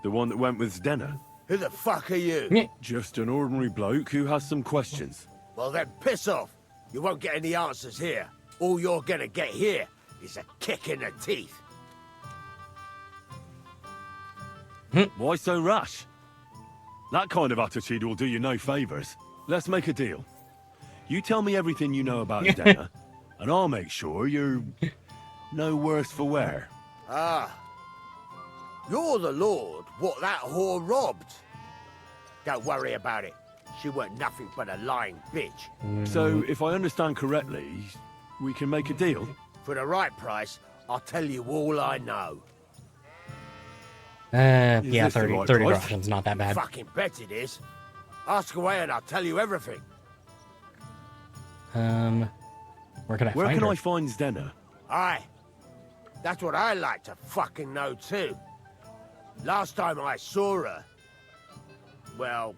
The one that went with Zdenna? Who the fuck are you? Yeah. Just an ordinary bloke who has some questions. Well then, piss off. You won't get any answers here. All you're gonna get here is a kick in the teeth. Why so rash? That kind of attitude will do you no favours. Let's make a deal. You tell me everything you know about Zdenna, and I'll make sure you're no worse for wear. Ah. You're the lord what that whore robbed. Don't worry about it. She weren't nothing but a lying bitch. So, if I understand correctly, we can make a deal? For the right price, I'll tell you all I know. Yeah, this the 30 right 30 price? groschen's not that bad. Fucking bet it is. Ask away and I'll tell you everything. Where can I Where find can her? I find Zdenna? Aye. That's what I like to fucking know too. Last time I saw her, well,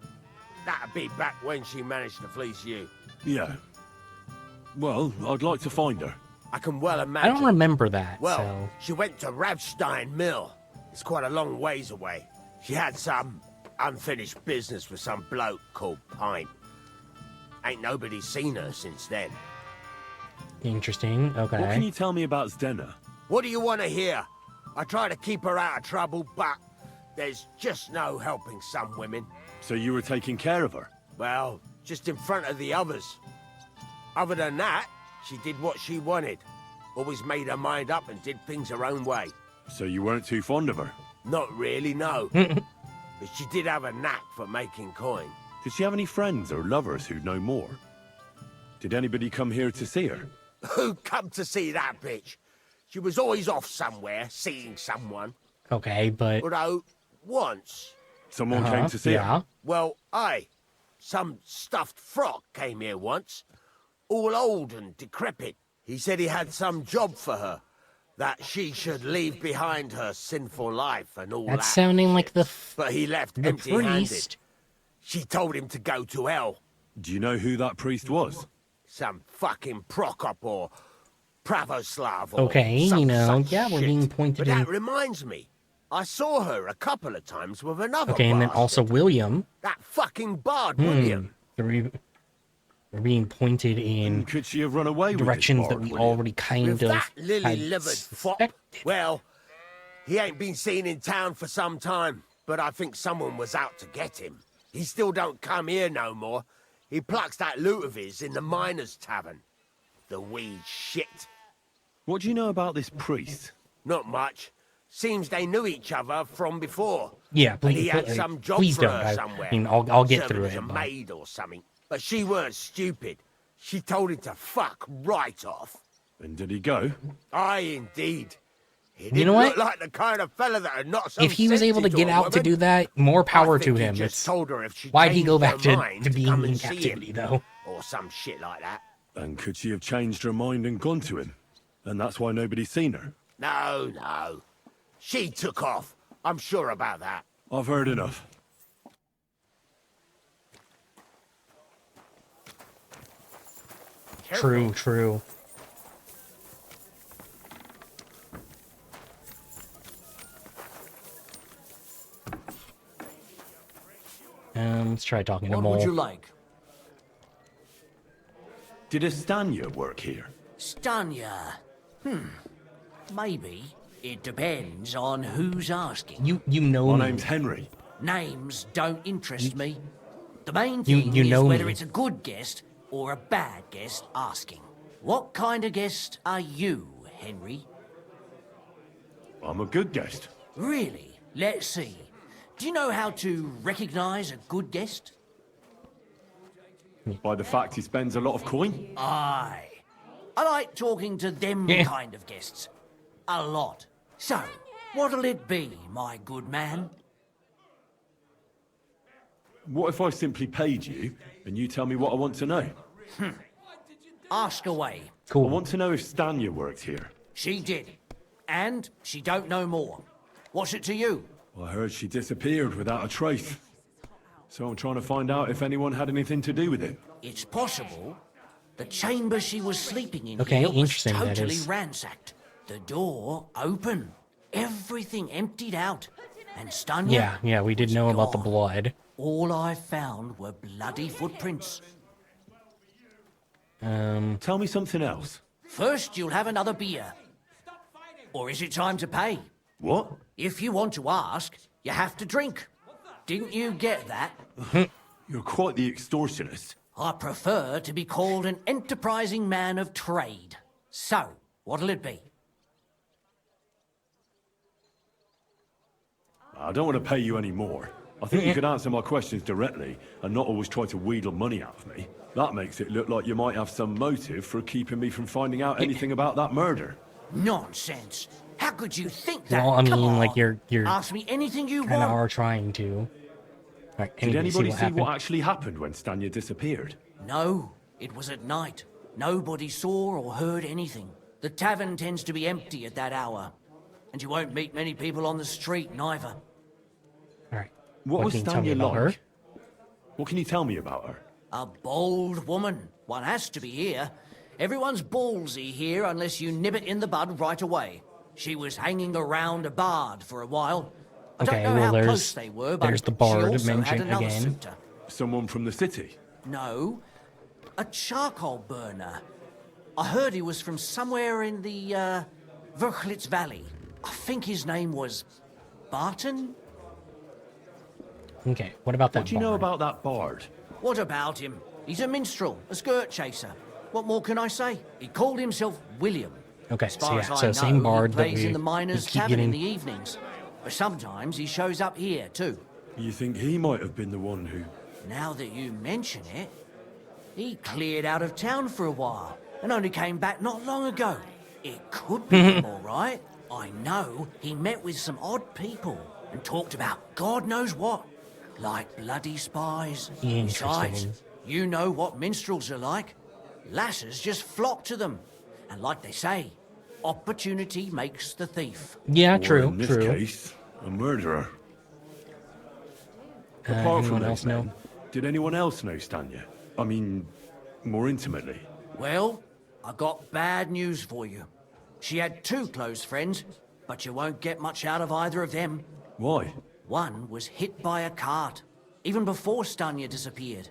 That'd be back when she managed to fleece you. Yeah. Well, I'd like to find her. I can well I imagine. don't remember that. Well, So she went to Ravstein Mill. It's quite a long ways away. She had some unfinished business with some bloke called Pint. Ain't nobody seen her since then. interesting. Okay. What can you tell me about Zdenna? What do you want to hear? I try to keep her out of trouble, but there's just no helping some women. So you were taking care of her? Well, just in front of the others. Other than that, she did what she wanted. Always made her mind up and did things her own way. So you weren't too fond of her? Not really, no. But she did have a knack for making coin. Did she have any friends or lovers who'd know more? Did anybody come here to see her? Who come to see that bitch? She was always off somewhere, seeing someone. Okay, but Although, once... Someone came to see her? Well, aye. Some stuffed frock came here once. All old and decrepit. He said he had some job for her. That she should leave behind her sinful life and all that. that's sounding like the But he left the empty-handed. priest. She told him to go to hell. Do you know who that priest was? Some fucking Prokop or Pravoslav or Okay, some you know, such yeah, we're shit. being pointed But in. that reminds me. I saw her a couple of times with another Okay, and then bastard. also William. That fucking bard, William. We're being pointed in Could she have run away with directions this that bard, we William? already kind With of that had lily-livered fop. suspected. Well, he ain't been seen in town for some time, but I think someone was out to get him. He still don't come here no more. He plucks that loot of his in the miners' tavern. The weed shit. What do you know about this priest? Not much. Seems they knew each other from before. Yeah, And please, he had some job please for don't. her I somewhere. mean, I'll get Serving through as it. a but- maid or something. But she weren't stupid. She told him to fuck right off. And did he go? Aye, indeed. He didn't You know what? look like the kind of fella that had not some If he was sense able to into get a out to woman. do that, more power I to think he him. just It's told her if she why'd he go changed back her mind to to being come in and see captivity, him. though? Or some shit like that. And could she have changed her mind and gone to him? And that's why nobody's seen her? No, no. She took off. I'm sure about that. I've heard enough. True, true. Let's try talking to What Mole. would you like? Did Estanya work here? Stanya. Maybe. It depends on who's asking. You know My me. name's Henry. Names don't interest me. The main You- thing you is know whether me. it's a good guest or a bad guest asking. What kind of guest are you, Henry? I'm a good guest. Really? Let's see. Do you know how to recognize a good guest? By the fact he spends a lot of coin? Aye. I like talking to them Yeah. kind of guests. A lot. So, what'll it be, my good man? What if I simply paid you and you tell me what I want to know? Ask away. I want to know if Stanya worked here. She did. And she don't know more. What's it to you? I heard she disappeared without a trace. So I'm trying to find out if anyone had anything to do with it. It's possible the chamber she was sleeping in Okay, here was interesting, that totally is. ransacked. The door open. Everything emptied out. And Stanya... Yeah, we did know about the blood. All I found were bloody footprints. Tell me something else. First, you'll have another beer. Or is it time to pay? What? If you want to ask, you have to drink. Didn't you get that? You're quite the extortionist. I prefer to be called an enterprising man of trade. So, what'll it be? I don't want to pay you any more. I think you could answer my questions directly and not always try to wheedle money out of me. That makes it look like you might have some motive for keeping me from finding out anything about that murder. Nonsense. How could you think that? Well, I Come mean, like on. you're Ask me anything you kind of want. are trying to. Right, Did anybody see happened? what actually happened when Stanya disappeared? No, it was at night. Nobody saw or heard anything. The tavern tends to be empty at that hour. And you won't meet many people on the street, neither. All right. What was can you tell me Stanya about her? like? What can you tell me about her? A bold woman. One has to be here. Everyone's ballsy here unless you nib it in the bud right away. She was hanging around a bard for a while. I Okay, don't know well, how there's- close they were, but there's the she bard also had mentioned another again. suitor. Someone from the city? No, a charcoal burner. I heard he was from somewhere in the Verchlitz Valley. I think his name was Barton? Okay, what about that What do you know bard? about that bard? What about him? He's a minstrel, a skirt chaser. What more can I say? He called himself William. Okay, As so far yeah, as I so know, same bard he that plays in the we miners' keep tavern in getting. the evenings. But sometimes he shows up here too. You think he might have been the one who... Now that you mention it, he cleared out of town for a while and only came back not long ago. It could be him, all right. I know he met with some odd people and talked about God knows what, like bloody spies. Besides, Interesting. you know what minstrels are like. Lasses just flock to them. And like they say, opportunity makes the thief. Yeah, Or true, in this true. case, a murderer. Apart anyone from else those know? men, did anyone else know Stanya? I mean, more intimately. Well, I got bad news for you. She had two close friends, but you won't get much out of either of them. Why? One was hit by a cart, even before Stanya disappeared.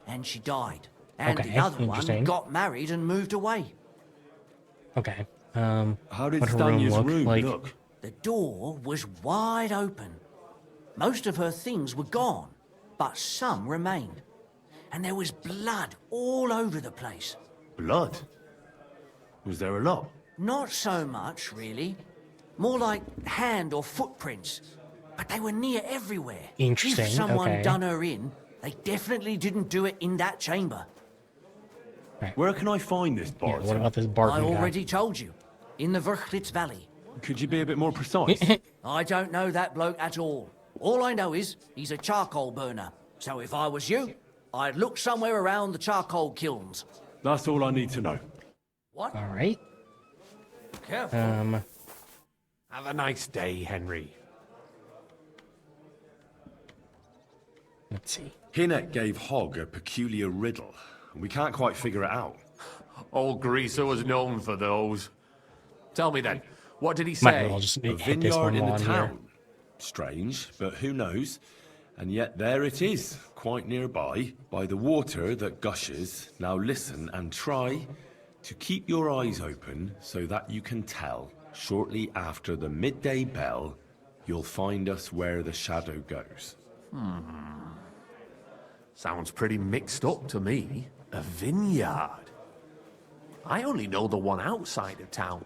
And she died. And Okay, the other one interesting. got married and moved away. Okay. How did what her room Stanya's look room like? look? The door was wide open. Most of her things were gone, but some remained. And there was blood all over the place. Blood? Was there a lot? Not so much, really. More like hand or footprints. But they were near everywhere. Interesting, If someone okay. done her in, they definitely didn't do it in that chamber. Where can I find this Yeah, bard? what about this I Barton guy? already told you. In the Verchlitz Valley. Could you be a bit more precise? I don't know that bloke at all. All I know is he's a charcoal burner. So if I was you, I'd look somewhere around the charcoal kilns. That's all I need to know. What? All right. Careful. Have a nice day, Henry. Let's see. Hinnet gave Hogg a peculiar riddle, and we can't quite figure it out. Old Greaser was known for those. Tell me then, what did he Might say? as well just A hit this vineyard one in while the I'm here. town. Strange, but who knows? And yet there it is, quite nearby, by the water that gushes. Now listen and try to keep your eyes open so that you can tell. Shortly after the midday bell, you'll find us where the shadow goes. Sounds pretty mixed up to me. A vineyard. I only know the one outside of town,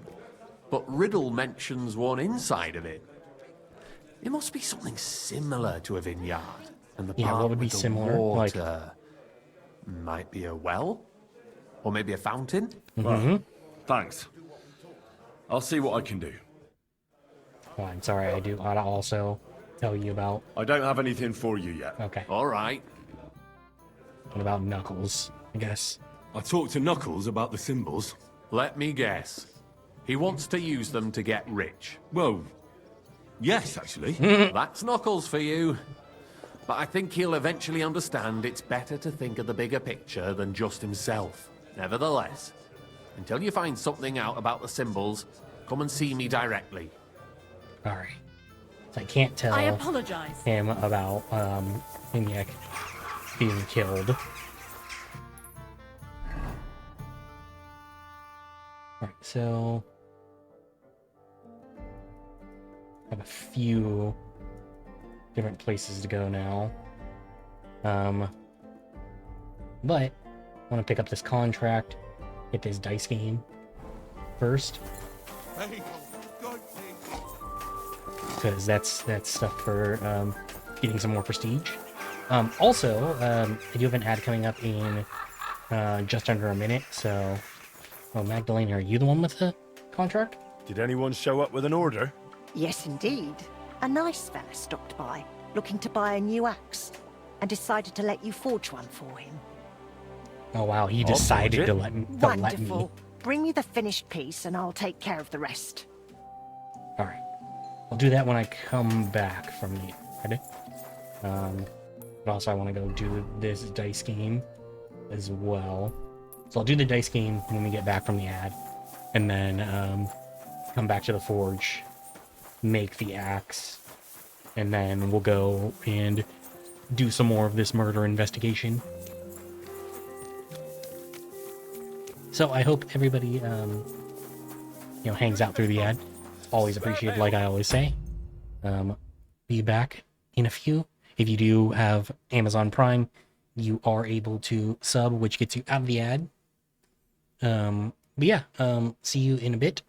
but Riddle mentions one inside of it. It must be something similar to a vineyard. And the Yeah, part what would be with the similar? Like- water might be a well? Or maybe a fountain? Thanks. I'll see what I can do. Oh, I'm sorry, I do ought to also tell you about. I don't have anything for you yet. Okay. All right. What about Knuckles? I guess. I talked to Knuckles about the symbols. Let me guess. He wants to use them to get rich. Well, yes, actually. That's Knuckles for you. But I think he'll eventually understand it's better to think of the bigger picture than just himself. Nevertheless, until you find something out about the symbols, come and see me directly. All right. So I can't tell I apologize. him about Inyak being killed. Alright, so I have a few different places to go now. But I want to pick up this contract, get this dice game first. Because that's stuff for getting some more prestige. Also, I do have an ad coming up in just under a minute, so... Oh, Magdalena, are you the one with the contract? Did anyone show up with an order? Yes, indeed. A nice fella stopped by, looking to buy a new axe, and decided to let you forge one for him. Oh wow, he I'll decided forge to it. let me. Wonderful. Bring me the finished piece, and I'll take care of the rest. Alright. I'll do that when I come back from the... Ready? But also I want to go do this dice game as well. So I'll do the dice game when we get back from the ad. And then come back to the forge, make the axe, and then we'll go and do some more of this murder investigation. So I hope everybody, hangs out through the ad. Always appreciated, like I always say. Be back in a few. If you do have Amazon Prime, you are able to sub, which gets you out of the ad. But yeah, see you in a bit.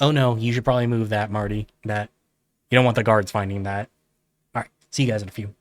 Oh no, you should probably move that, Marty. That you don't want the guards finding that. All right, see you guys in a few.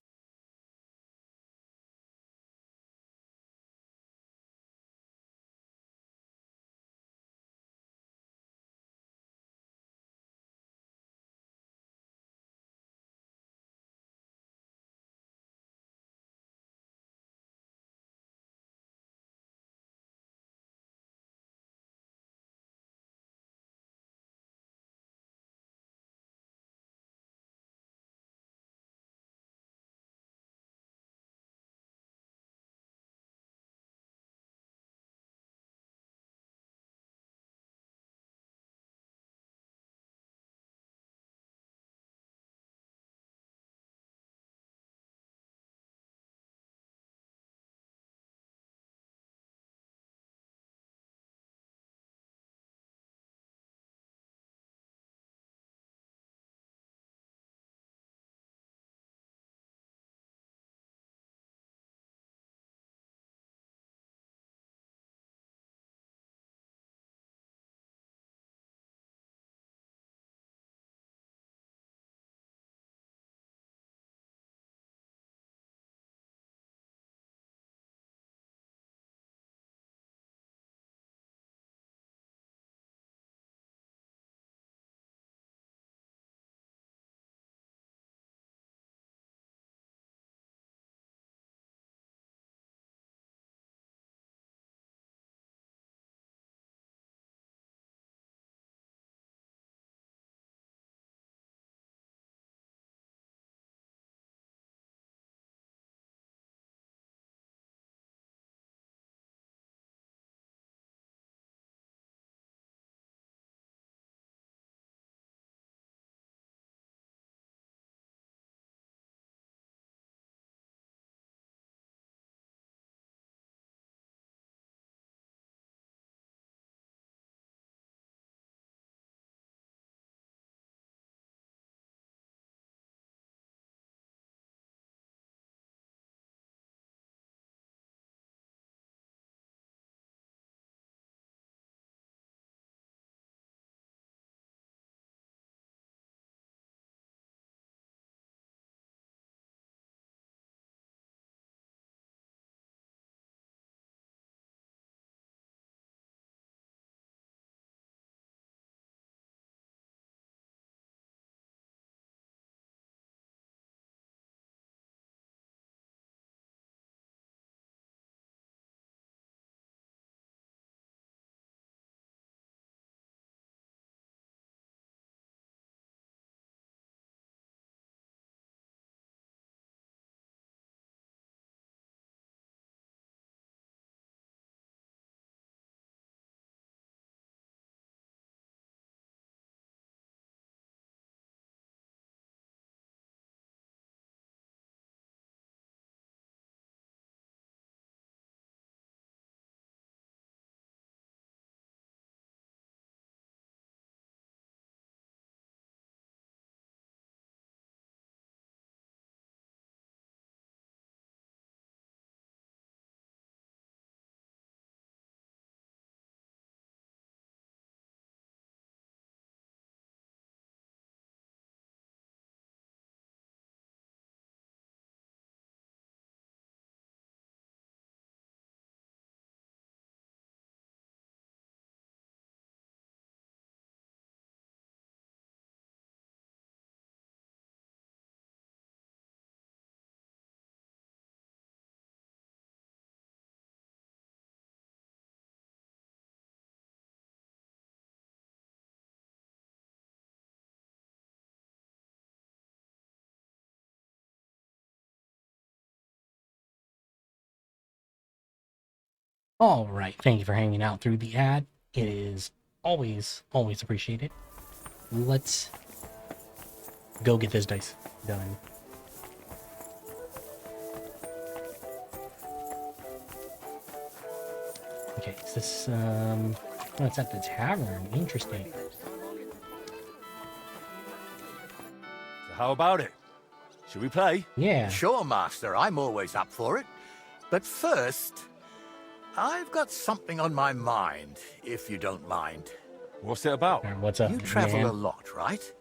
All right, thank you for hanging out through the ad. It is always appreciated. Let's go get this dice done. Okay, is this, oh, it's at the tavern. Interesting. So how about it? Should we play? Yeah. Sure, Master. I'm always up for it. But first, I've got something on my mind, if you don't mind. What's it about? What's up, You travel man? a lot, right?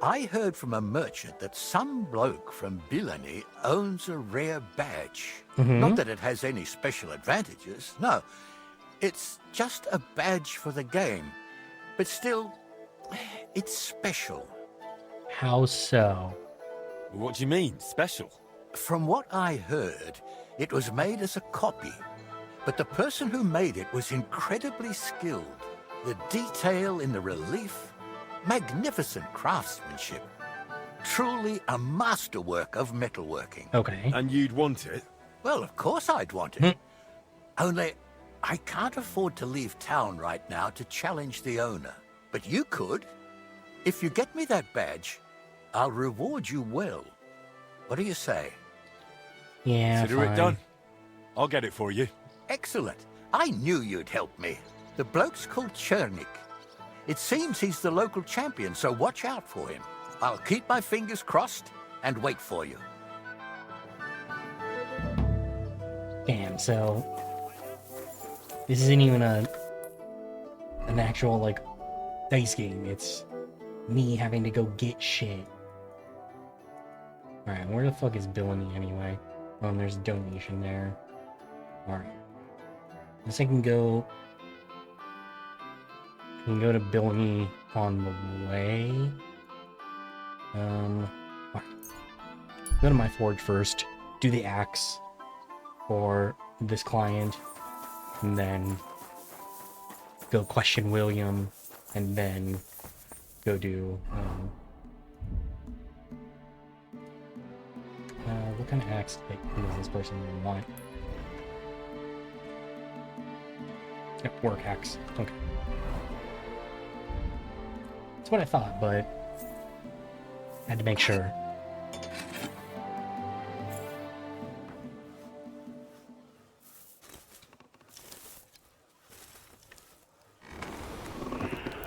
I heard from a merchant that some bloke from Bilani owns a rare badge. Not that it has any special advantages, no. It's just a badge for the game. But still, it's special. How so? What do you mean, special? From what I heard, it was made as a copy. But the person who made it was incredibly skilled. The detail in the relief, magnificent craftsmanship. Truly a masterwork of metalworking. Okay. And you'd want it? Well, of course I'd want it. Only, I can't afford to leave town right now to challenge the owner. But you could. If you get me that badge, I'll reward you well. What do you say? Yeah, Consider fine. it done. I'll get it for you. Excellent. I knew you'd help me. The bloke's called Chernik. It seems he's the local champion, so watch out for him. I'll keep my fingers crossed and wait for you. Damn, so this isn't even an actual, like, dice game. It's me having to go get shit. Alright, where the fuck is Billany anyway? Oh, there's a donation there. Alright. Guess I can go to Billany on the way. Alright. Go to my forge first, do the axe for this client, and then go question William, and then go do what kind of axe does this person want? Yep, work axe. Okay. That's what I thought, but had to make sure.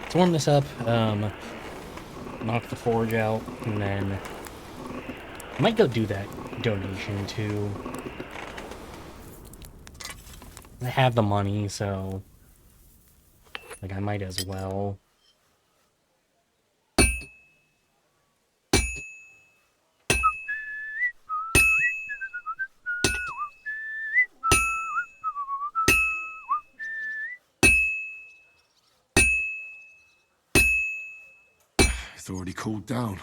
Let's warm this up, knock the forge out, and then I might go do that donation too. I have the money, so like I might as well. It's already cooled down.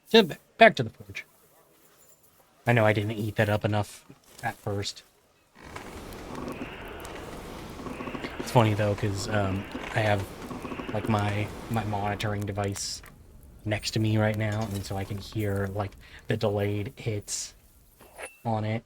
So back to the forge. I know I didn't eat that up enough at first. It's funny though, because I have like my monitoring device next to me right now, and so I can hear like the delayed hits on it.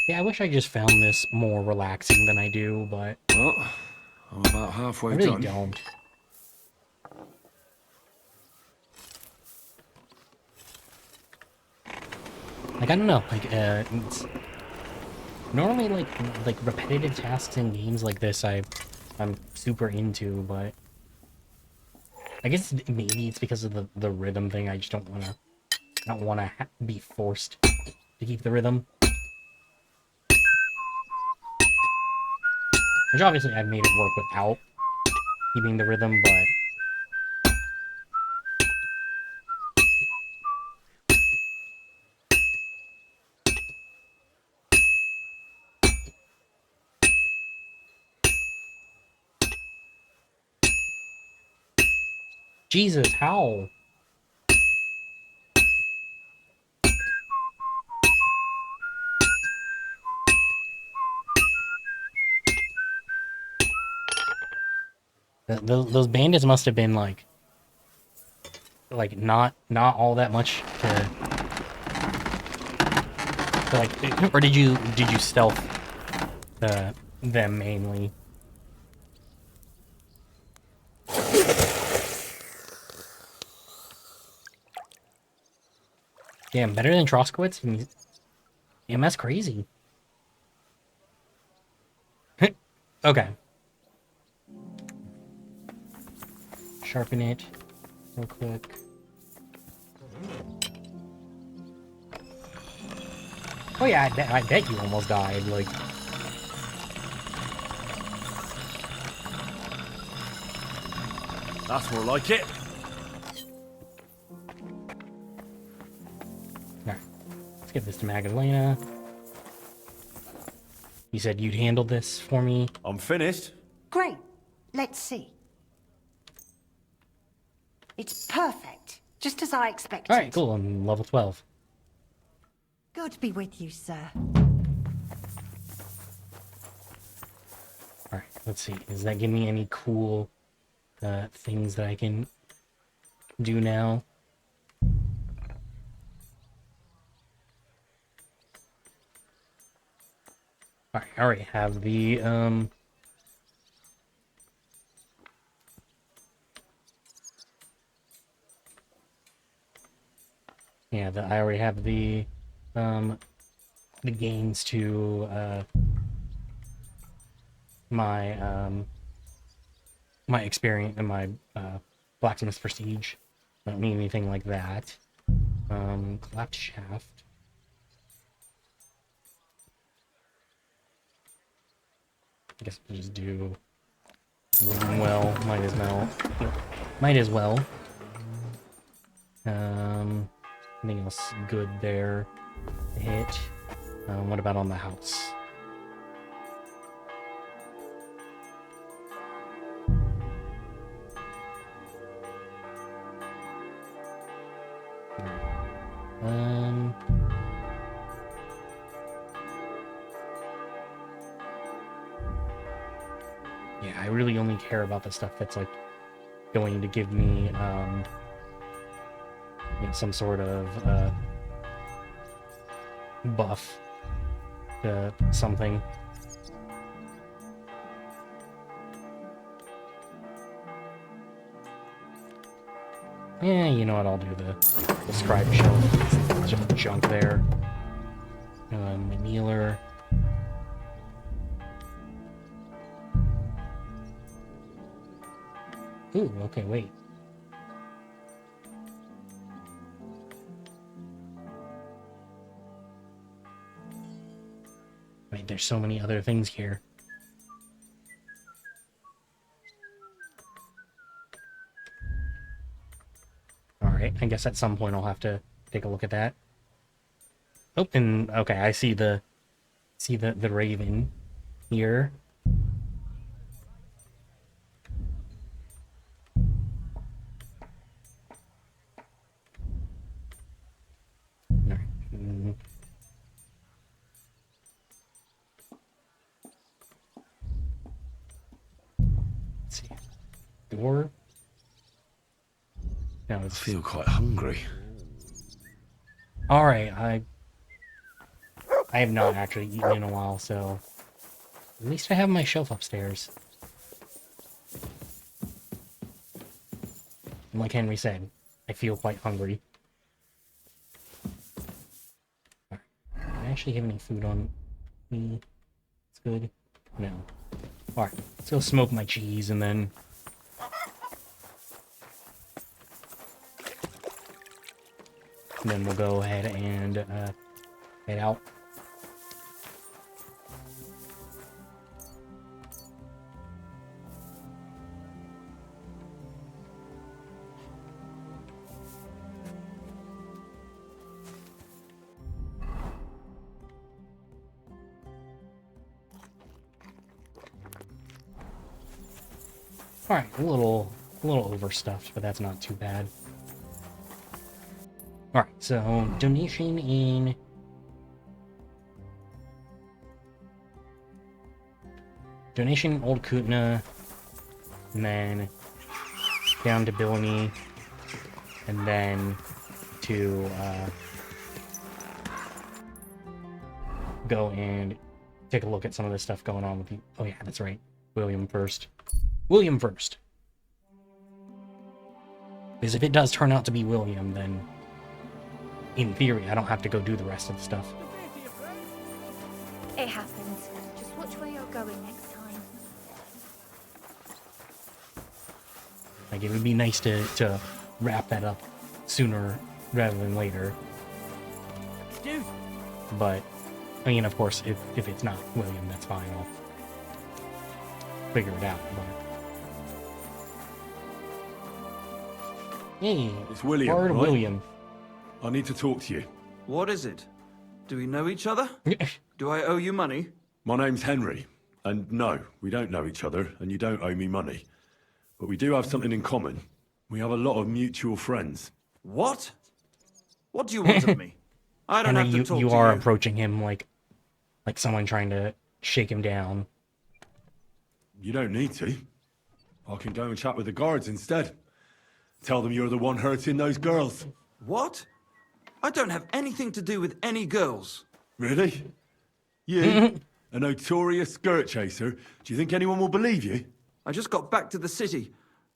Yeah, I wish I just found this more relaxing than I do, but Well, I'm about halfway I really done. don't. Like, I don't know, like, it's normally like repetitive tasks in games like this I'm super into, but I guess maybe it's because of the rhythm thing. I just don't wanna be forced to keep the rhythm. Which obviously I've made it work without keeping the rhythm, but Jesus, how? Those bandits must have been like not all that much to like, or did you stealth them mainly? Damn, better than Troskowitz? Damn, that's crazy. Okay. Sharpen it real quick. Oh yeah, I bet you almost died, like... That's more like it. Alright, let's give this to Magdalena. You said you'd handle this for me? I'm finished. Great. Let's see. It's perfect. Just as I expected. Alright, cool. I'm level 12. Good to be with you, sir. Alright, let's see. Does that give me any cool things that I can do now? Alright, I already have the yeah, I already have the gains to my my experience and my blacksmith's prestige. I don't need anything like that. Clapped shaft. I guess we'll just do well. Might as well. Anything else good there to hit? What about on the house? Yeah, I really only care about the stuff that's like going to give me you know, some sort of buff to something. Yeah, you know what, I'll do the scribe shelf. It's just junk there. Kneeler. Ooh, okay, wait. Wait, there's so many other things here. Alright, I guess at some point I'll have to take a look at that. Oh, and okay, I see the raven here. Let's see. Door. No, I feel quite hungry. Alright, I have not actually eaten in a while, so at least I have my shelf upstairs. And like Henry said, I feel quite hungry. Right. Do I actually have any food on me? It's good. No. Alright, let's go smoke my cheese and then... then we'll go ahead and head out. Alright, a little A little overstuffed, but that's not too bad. Alright, so donation in... Donation in Old Kutna, and then down to Billany, and then to go and take a look at some of the stuff going on with you. Oh yeah, that's right. William first. William first. Because if it does turn out to be William, then in theory, I don't have to go do the rest of the stuff. It happens. Just watch where you're going next time. Like, it would be nice to wrap that up sooner rather than later. Dude. But, I mean, of course, if it's not William, that's fine. I'll figure it out. But... Hey, it's William. Bard right? William. I need to talk to you. What is it? Do we know each other? Do I owe you money? My name's Henry, and no, we don't know each other, and you don't owe me money. But we do have something in common. We have a lot of mutual friends. What? What do you want of me? I don't have to talk to you. You are approaching him like someone trying to shake him down. You don't need to. I can go and chat with the guards instead. Tell them you're the one hurting those girls. What? I don't have anything to do with any girls. Really? You? A notorious skirt chaser? Do you think anyone will believe you? I just got back to the city.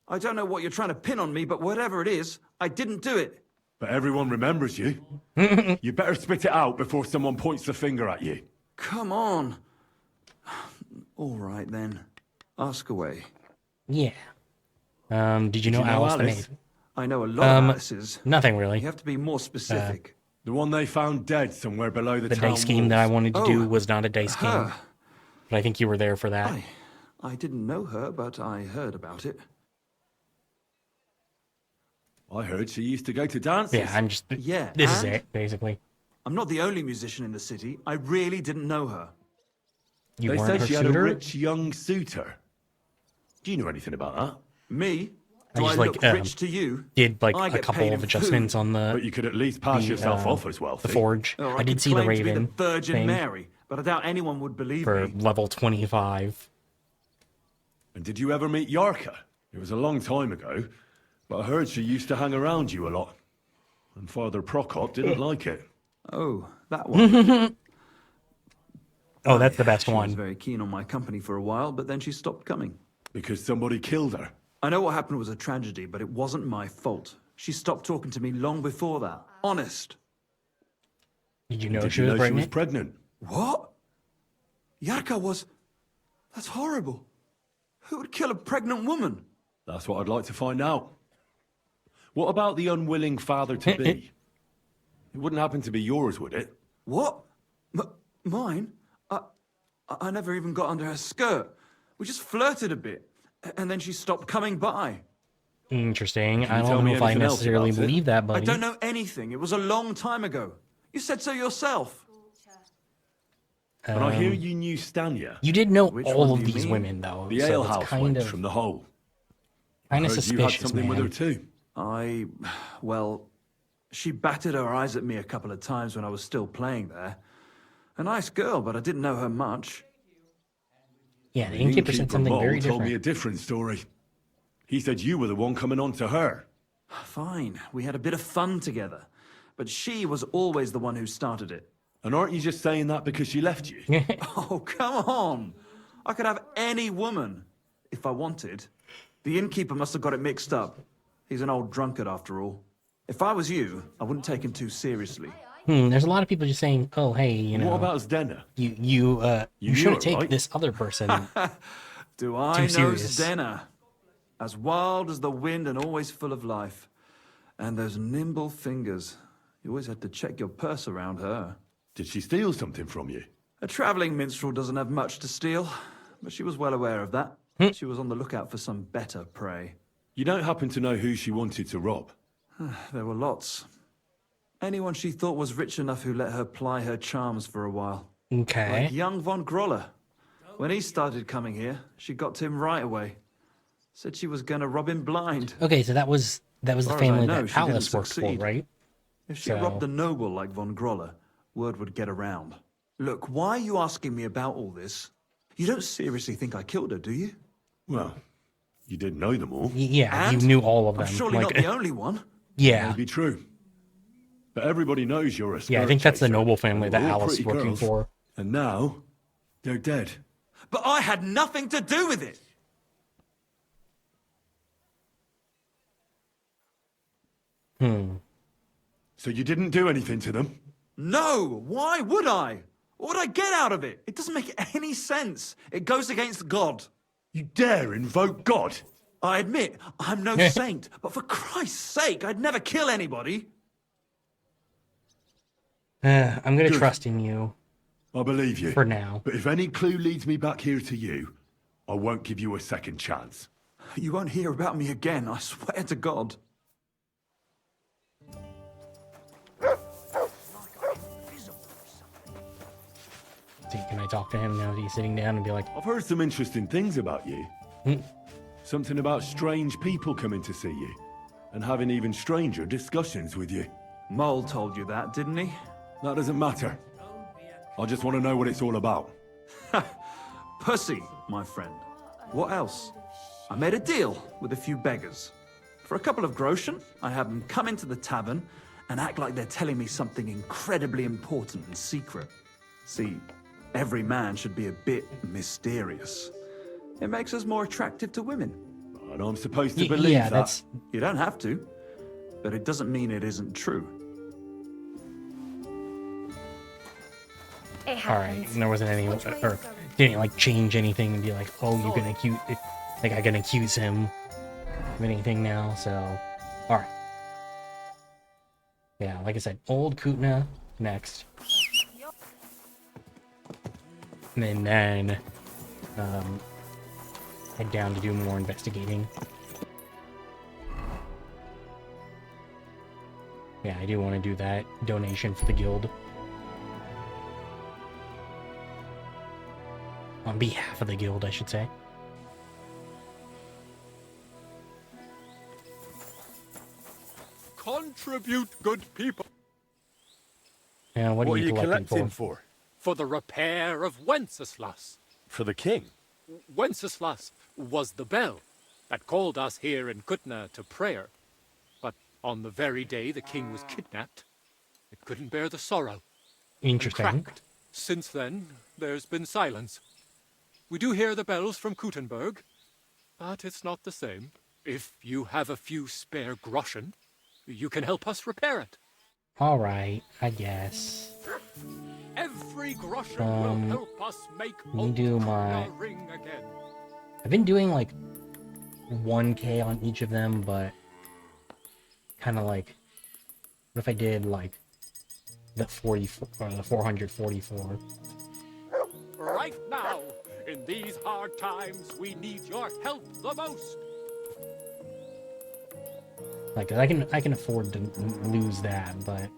I don't know what you're trying to pin on me, but whatever it is, I didn't do it. But everyone remembers you. You better spit it out before someone points the finger at you. Come on. All right, then. Ask away. Yeah. Did you know Alice the Maid? I know a lot of Alice's. Nothing really. You have to be more specific. The one they found dead somewhere below the town dice game walls. that I wanted to do was not a dice game. But I think you were there for that. I didn't know her, but I heard about it. I heard she used to go to dances. Yeah, I'm just... Yeah, This is it, basically. I'm not the only musician in the city. I really didn't know her. You they weren't said her she had a suitor? rich young suitor. Do you know anything about that? Me? I Do I just, look like, rich to you? Did, like, I a get couple paid of in adjustments food. on the... But you could at least pass yourself off as wealthy. The Forge. Or I did could see the claim to be Raven the Virgin thing Mary, but I doubt anyone would believe for me. level 25. And did you ever meet Yarka? It was a long time ago, but I heard she used to hang around you a lot. And Father Prokop didn't like it. Oh, that one. Oh, that's the best She one. was very keen on my company for a while, but then she stopped coming. Because somebody killed her. I know what happened was a tragedy, but it wasn't my fault. She stopped talking to me long before that. Honest. Did you know Did she you was know she was pregnant? pregnant? What? Yarka was... That's horrible. Who would kill a pregnant woman? That's what I'd like to find out. What about the unwilling father-to-be? It wouldn't happen to be yours, would it? What? Mine? I never even got under her skirt. We just flirted a bit, and then she stopped coming by. Interesting. Can you I tell don't me know if I anything else necessarily about it? believe that, buddy. I don't know anything. It was a long time ago. You said so yourself. But I hear you knew Stanya. You did know Which all one of do you these mean? women, though. The so alehouse it's kind wench of, from the hole. kind of Heard you had suspicious, something with man. her too. Well, she batted her eyes at me a couple of times when I was still playing there. A nice girl, but I didn't know her much. Yeah, the innkeeper said something Mole very told me different. a different story. He said you were the one coming on to her. Fine, we had a bit of fun together. But she was always the one who started it. And aren't you just saying that because she left you? Oh, come on. I could have any woman, if I wanted. The innkeeper must have got it mixed up. He's an old drunkard, after all. If I was you, I wouldn't take him too seriously. There's a lot of people just saying, "Oh, hey, you know." What about Zdena? You knew shouldn't her, take right? this other person Do I too know serious. Zdena? As wild as the wind and always full of life. And those nimble fingers. You always had to check your purse around her. Did she steal something from you? A travelling minstrel doesn't have much to steal, but she was well aware of that. She was on the lookout for some better prey. You don't happen to know who she wanted to rob? There were lots. Anyone she thought was rich enough who let her ply her charms for a while. Okay. Like young von Groller. When he started coming here, she got to him right away. Said she was gonna rob him blind. Okay, so that was the As far as I family know, that she didn't Alice worked for, succeed. right? If she So- robbed a noble like von Groller, word would get around. Look, why are you asking me about all this? You don't seriously think I killed her, do you? Well, you did know them all. Yeah, And you knew all of them. I'm surely not the only one. Yeah. Maybe true. But everybody knows you're a Yeah, I spirit think that's the chaser, noble family and that they're all Alice is pretty working girls. for. And now, they're dead. But I had nothing to do with it. So you didn't do anything to them? No, why would I? What would I get out of it? It doesn't make any sense. It goes against God. You dare invoke God? I admit, I'm no saint, but for Christ's sake, I'd never kill anybody. I'm gonna Good. trust in you. I believe you. For now. But if any clue leads me back here to you, I won't give you a second chance. You won't hear about me again, I swear to God. See, can I talk to him now that he's sitting down and be like, I've heard some interesting things about you. Hmm. Something about strange people coming to see you, and having even stranger discussions with you. Mole told you that, didn't he? That doesn't matter. I just want to know what it's all about. Pussy, my friend. What else? I made a deal with a few beggars. For a couple of groschen, I have them come into the tavern and act like they're telling me something incredibly important and secret. See, every man should be a bit mysterious. It makes us more attractive to women. And I'm supposed to believe that. You don't have to, but it doesn't mean it isn't true. It all right, happens. and there wasn't any, or didn't like change anything and be like, oh, you can accuse, like I can accuse him of anything now. So, all right. Yeah, like I said, Old Kutna next, and then head down to do more investigating. Yeah, I do want to do that donation for the guild. On behalf of the guild, I should say. Contribute, good people. Yeah, what are you collecting for? For the repair of Wenceslas. For the king? Wenceslas was the bell that called us here in Kutna to prayer. But on the very day the king was kidnapped, it couldn't bear the sorrow. Interesting. And cracked. Since then, there's been silence. We do hear the bells from Kutenberg, but it's not the same. If you have a few spare groschen, you can help us repair it. All right, I guess. Every groschen will help us make Let me do my. Kutna ring again. I've been doing like 1K on each of them, but kind of like, what if I did like the 44 or the 444? Right now, in these hard times, we need your help the most. Like I can afford to lose that, but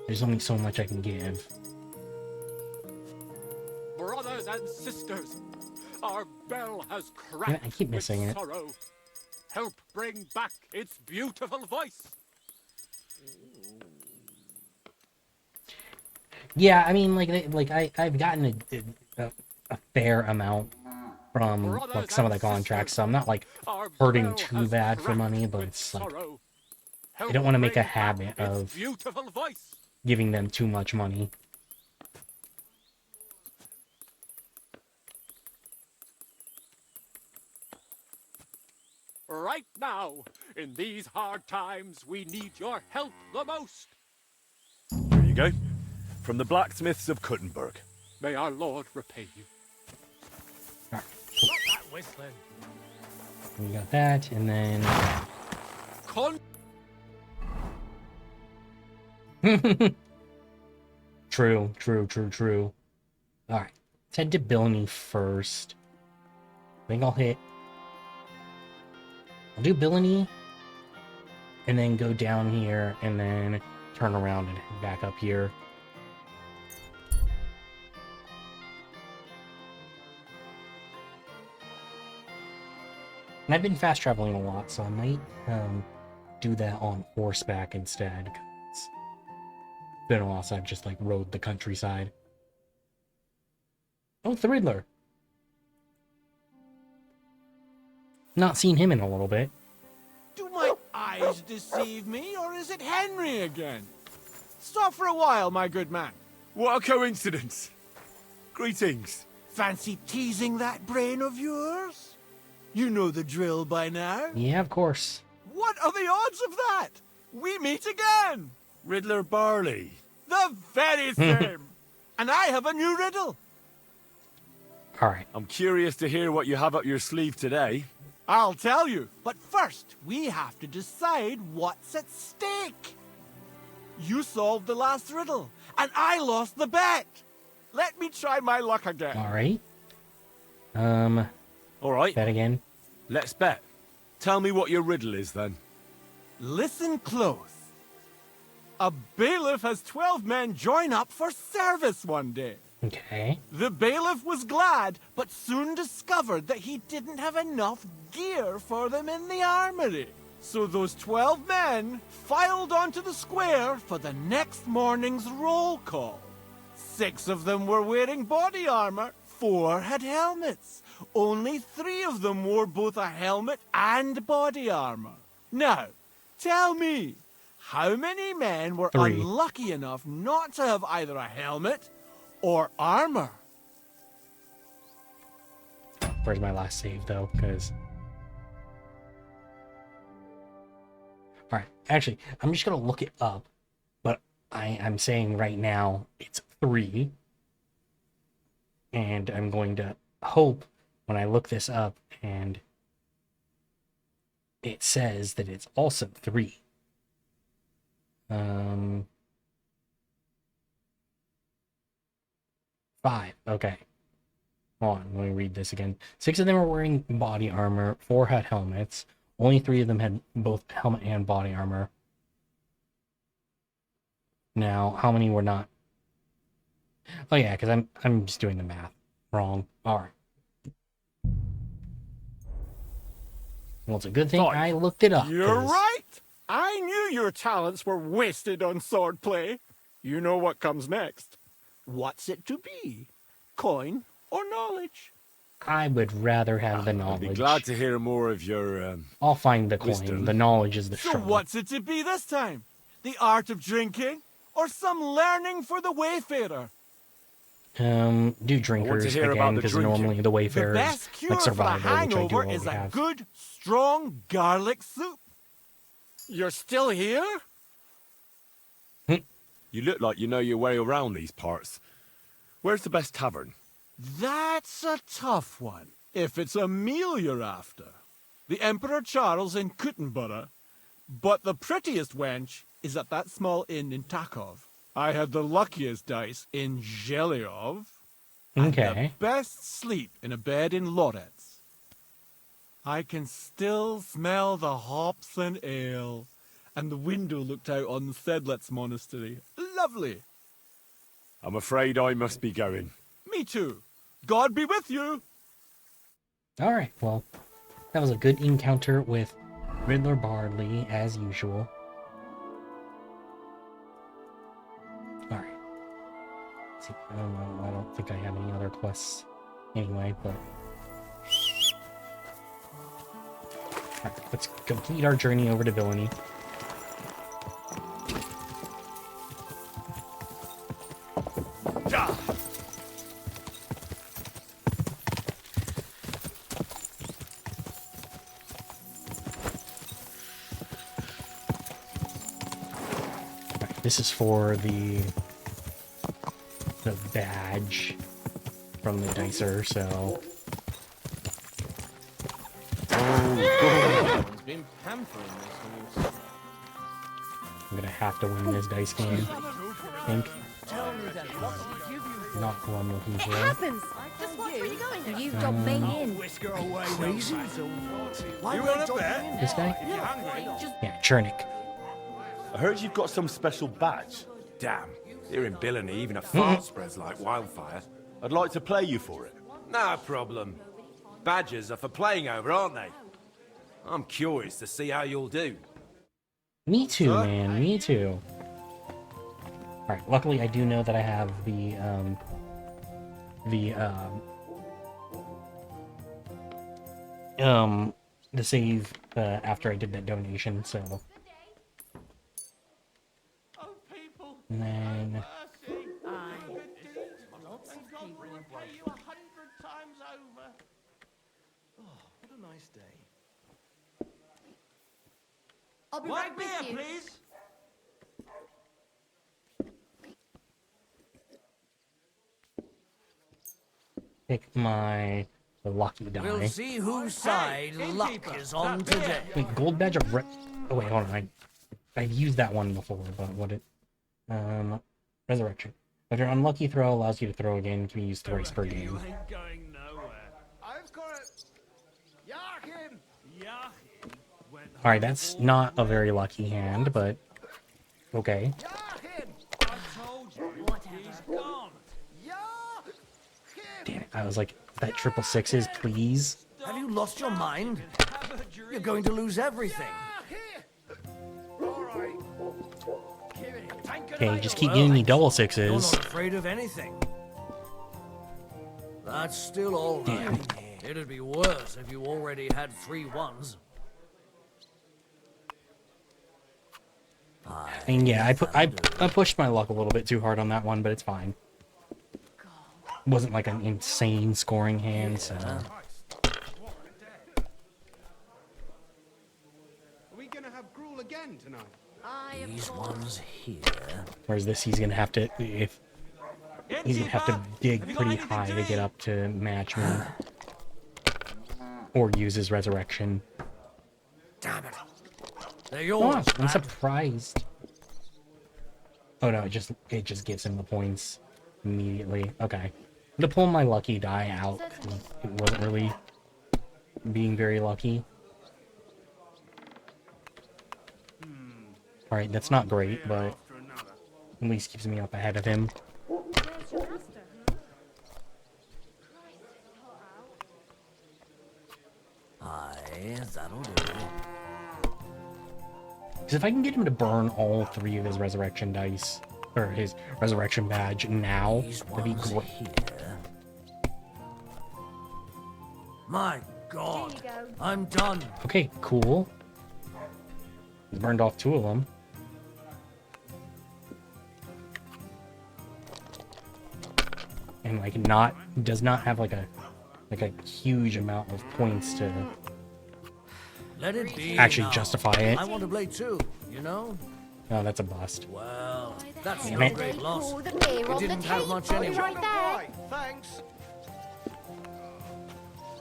there's only so much I can give. Brothers and sisters, our bell has Yeah, cracked I keep missing with it. sorrow. Help bring back its beautiful voice. Yeah, I mean, like I've gotten a fair amount from like some of the contracts, so I'm not like hurting too bad for money, but it's like I don't want to make a habit of Beautiful voice. giving them too much money. Right now, in these hard times, we need your help the most. Here you go. From the blacksmiths of Kuttenberg. May our Lord repay you. Alright, Stop that whistling. we got that, and then true. All right, let's head to Bilney first. I think I'll do Bilney, and then go down here, and then turn around and head back up here. And I've been fast traveling a lot, so I might do that on horseback instead. 'Cause it's been a while since I've just like rode the countryside. Oh, it's the Riddler. Not seen him in a little bit. Do my eyes deceive me, or is it Henry again? Stop for a while, my good man. What a coincidence. Greetings. Fancy teasing that brain of yours? You know the drill by now. Yeah, of course. What are the odds of that? We meet again. Riddler Barley. The very same. And I have a new riddle. All right. I'm curious to hear what you have up your sleeve today. I'll tell you. But first, we have to decide what's at stake. You solved the last riddle, and I lost the bet. Let me try my luck again. All right. All right. Bet again. Let's bet. Tell me what your riddle is, then. Listen close. A bailiff has 12 men join up for service one day. Okay. The bailiff was glad, but soon discovered that he didn't have enough gear for them in the armory. So those 12 men filed onto the square for the next morning's roll call. 6 of them were wearing body armor, 4 had helmets. Only 3 of them wore both a helmet and body armor. Now, tell me, how many men were 3. unlucky enough not to have either a helmet or armor? Where's my last save, though? Because... Alright, actually, I'm just going to look it up. But I'm saying right now it's 3. And I'm going to hope when I look this up and it says that it's also 3. 5. Okay. Hold on, let me read this again. 6 of them were wearing body armor. 4 had helmets. Only 3 of them had both helmet and body armor. Now, how many were not? Oh yeah, because I'm just doing the math wrong. All right. Well, it's a good thing I looked it up. You're right. I knew your talents were wasted on swordplay. You know what comes next. What's it to be? Coin or knowledge? I would rather have the knowledge. I'd be glad to hear more of your, I'll find the coin. wisdom. The knowledge is the So struggle. what's it to be this time? The art of drinking? Or some learning for the wayfarer? Do drinkers hear about again, the because drinking. normally the The wayfarers best cure like for a survival, which I do hangover already is a have. good, strong garlic soup. You're still here? You look like you know your way around these parts. Where's the best tavern? That's a tough one. If it's a meal you're after. The Emperor Charles in Kuttenborough. But the prettiest wench is at that small inn in Takov. I had the luckiest dice in Zhelyov. And the Okay. best sleep in a bed in Lorets. I can still smell the hops and ale. And the window looked out on the Sedlets Monastery. Lovely. I'm afraid I must be going. Me too. God be with you. All right. Well, that was a good encounter with Riddler Barley, as usual. All right. Let's see, I don't know. I don't think I have any other quests anyway, but... All right, let's complete our journey over to Villainy. This is for the badge from the dicer, so Everyone's been pampering this horse. I'm gonna have to win this dice game. I think. Not who I'm looking It for. happens. Just watch where you're going. You've got me in. Whisker away. Crazy? You want a bet? This guy? Yeah, Chernik. I heard you've got some special badge. Damn. Here in Billany, even a fart spreads like wildfire. I'd like to play you for it. No problem. Badges are for playing over, aren't they? I'm curious to see how you'll do. Me too, man. Me too. Alright, luckily I do know that I have the save after I did that donation, so. And then What a nice day. I'll be right with you. Please. pick my lucky die. We'll see whose side luck is on today. Wait, gold badge of oh wait, hold on. I've used that one before, but what it resurrection. If your unlucky throw allows you to throw again, can be used thrice per game. I've got it. Yarkin! Alright, that's not a very lucky hand, but okay. Damn it, I was like, that 666s, please. Have you lost your mind? You're going to lose everything. Okay, just keep giving me double sixes. You're not afraid of anything. That's still all right. Damn. It'd be worse if you already had 3 1s. And yeah, I pushed my luck a little bit too hard on that one, but it's fine. It wasn't like an insane scoring hand, so. Are we gonna have gruel again tonight? These ones here. Whereas this, he's gonna have to dig pretty high to get up to match me, or use his resurrection. Damn it! They're yours. Oh, I'm surprised. Oh no, it just gives him the points immediately. Okay, I'm gonna pull my lucky die out. It wasn't really being very lucky. All right, that's not great, but at least keeps me up ahead of him. Aye, that'll do. Because if I can get him to burn all 3 of his resurrection dice, or his resurrection badge now, that'd be great. My God, I'm done. Okay, cool. He's burned off 2 of them. And like does not have like a huge amount of points to Let it be actually now. justify it. I want to play too, you know? Oh, that's a bust. Well, that's Damn no it. great loss. the beer We on the didn't have table, much anyway. right there. Thanks.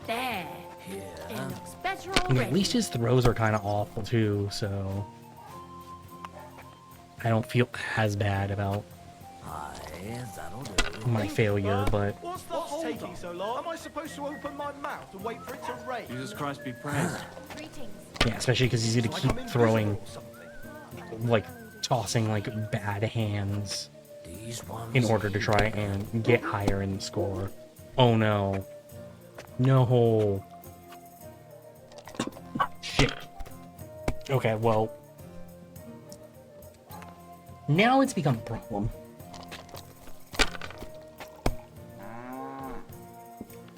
There. It looks better Yeah, already. at least his throws are kind of awful too, so I don't feel as bad about Aye, that'll do. my failure, but What's taking so long? Am I supposed to open my mouth and wait for it to rain? Jesus Christ be praised. Greetings. yeah, especially because he's gonna keep throwing, like tossing like bad hands These ones in order to try and get higher in the score. Oh no. No. Shit. Okay, well. Now it's become a problem.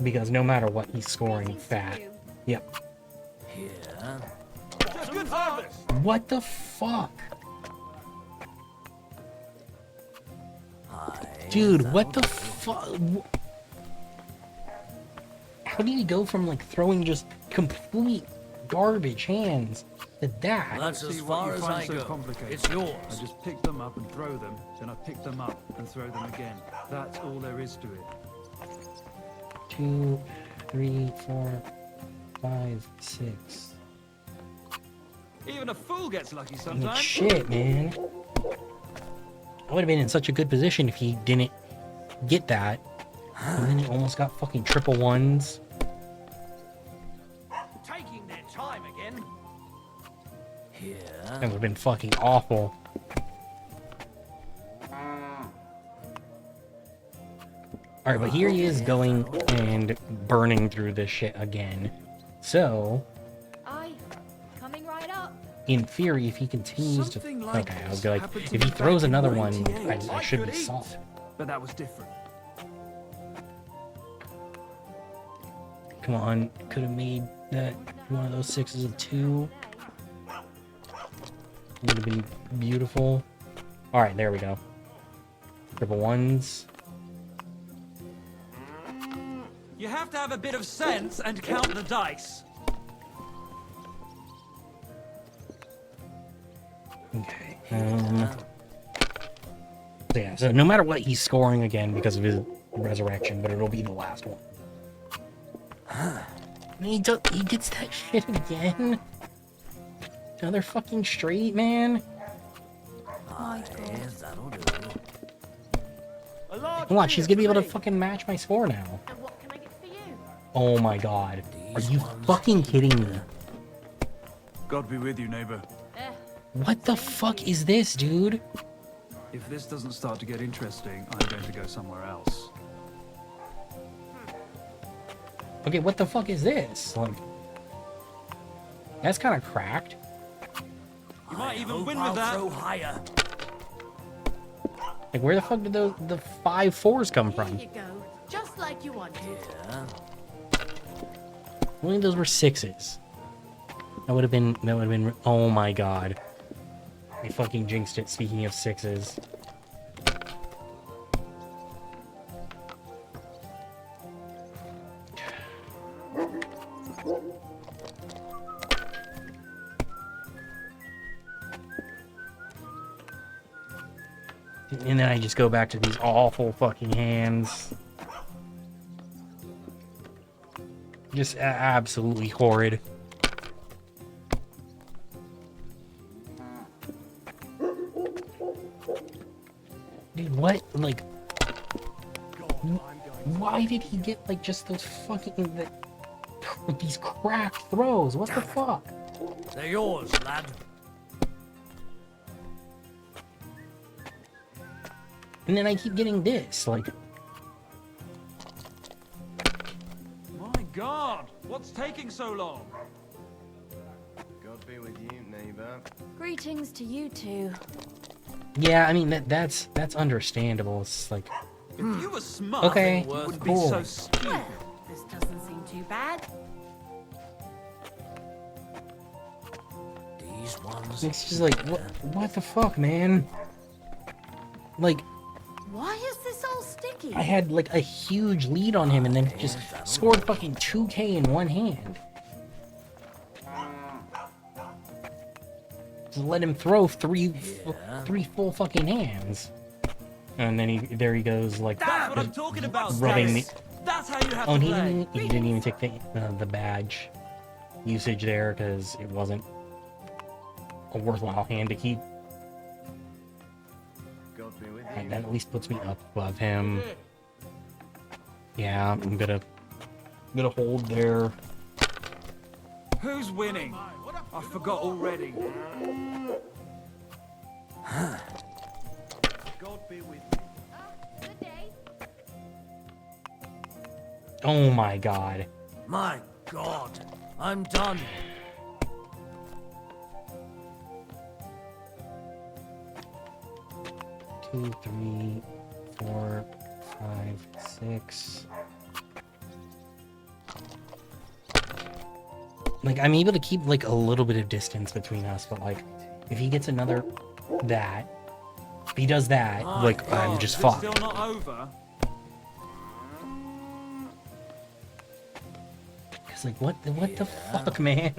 Because no matter what, he's scoring fat. Yep. here. Good harvest. What the fuck? Aye, Dude, what the fuck? How do you go from like throwing just complete garbage hands to that? That's as See what far you as find I so go. complicated. It's yours. I just pick them up and throw them, then I pick them up and throw them again. That's all there is to it. 2, 3, 4, 5, 6. Even a fool gets lucky I mean, sometimes. shit, man. I would have been in such a good position if he didn't get that. And then he almost got fucking triple ones. Taking their time again. Here. That would have been fucking awful. Alright, but here he is going and burning through this shit again. So, I in theory, if he continues to... Okay, I was like, if he throws another one, I should be soft. But that was different. Come on, could have made that one of those 6s a 2. Would have been beautiful. All right, there we go. Triple 1s. You have to have a bit of sense and count the dice. Okay. So yeah, so no matter what, he's scoring again because of his resurrection, but it'll be the last one. And he gets that shit again. Another fucking straight, man. Watch, he's gonna be able to fucking match my score now. Oh my god. Are you fucking kidding me? God be with you, neighbor. What the fuck is this, dude? If this doesn't start to get interesting, I'm going to go somewhere else. Okay, what the fuck is this? Like, that's kind of cracked. You might even win with that. Higher. Like, where the fuck did the 5 4s come from? Here you go, just like you wanted. Only those were 6s. That would have been. Oh my god. I fucking jinxed it. Speaking of 6s. And then I just go back to these awful fucking hands. Just absolutely horrid. Dude, what? Like, why did he get, like, just those fucking, these cracked throws? What the fuck? They're yours, lad. And then I keep getting this, like... My God, what's taking so long? God be with you, neighbor. Greetings to you two. Yeah, I mean, that's understandable. It's like... If you were smart, okay, it would cool. be so stupid. Well, this doesn't seem too bad. These ones. It's just like, what the fuck, man? Like... Why is this all sticky? I had, like, a huge lead on him and then just scored fucking 2K in one hand. Just let him throw three full fucking hands. And then there he goes, like, That's what I'm talking about, rubbing me. That's how you have Oh, to and play. he didn't even take the badge usage there because it wasn't a worthwhile hand to keep. And that at least puts me up above him. Yeah, I'm gonna hold there. Who's winning? I forgot already. God be with you. Oh my god. My God, I'm done. Two, 3, 4, 5, 6. Like, I'm able to keep, like, a little bit of distance between us, but, like, if he gets another that, if he does that, like, I'm just fucked. Still not over. Cause, like, what the fuck, man?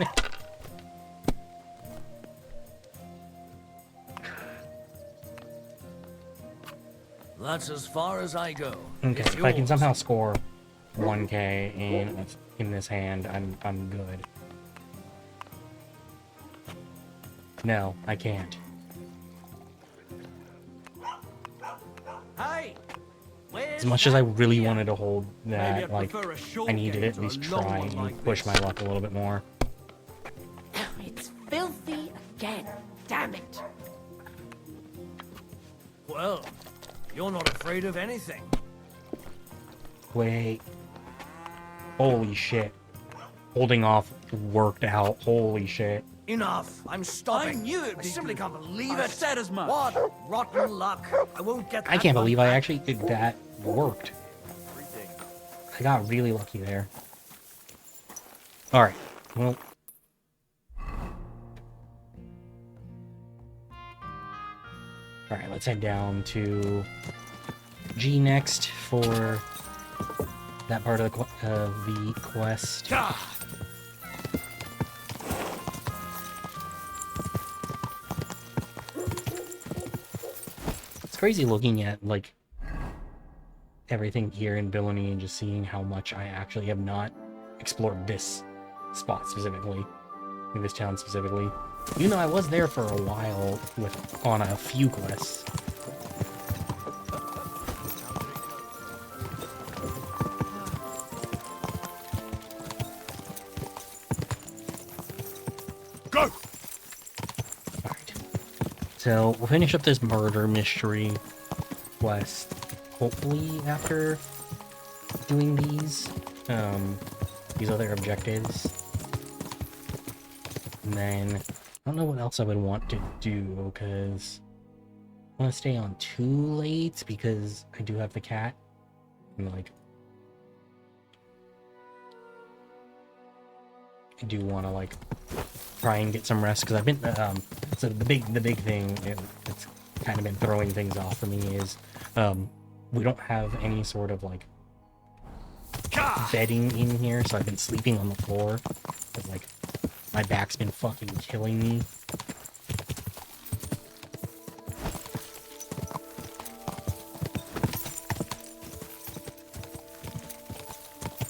That's as far as I go. Okay, It's if I can yours. somehow score 1K in this hand, I'm good. No, I can't. Hey, As much as I really wanted to hold Maybe that, I'd like, prefer a short I need to game at to a least long try one and like push my luck a little bit more. It's filthy again. Damn it. Well, you're not afraid of anything. Wait. Holy shit. Holding off worked out. Holy shit. Enough. I'm stopping. I knew it'd be simply good. can't believe I it. said as much. What rotten luck. I won't get that I can't one believe I back. actually did that worked. I got really lucky there. Alright, well. Alright, let's head down to G next for that part of the quest. It's crazy looking at, like, everything here in Billany and just seeing how much I actually have not explored this spot specifically, in this town specifically. Even though I was there for a while on a few quests. Go! Alright. So, we'll finish up this murder mystery quest, hopefully after doing these other objectives. And then, I don't know what else I would want to do, because I want to stay on too late, because I do have the cat. And, like, I do want to, like, try and get some rest, because I've been, so the big thing that's kind of been throwing things off for me is, we don't have any sort of, like, bedding in here, so I've been sleeping on the floor, but, like, my back's been fucking killing me.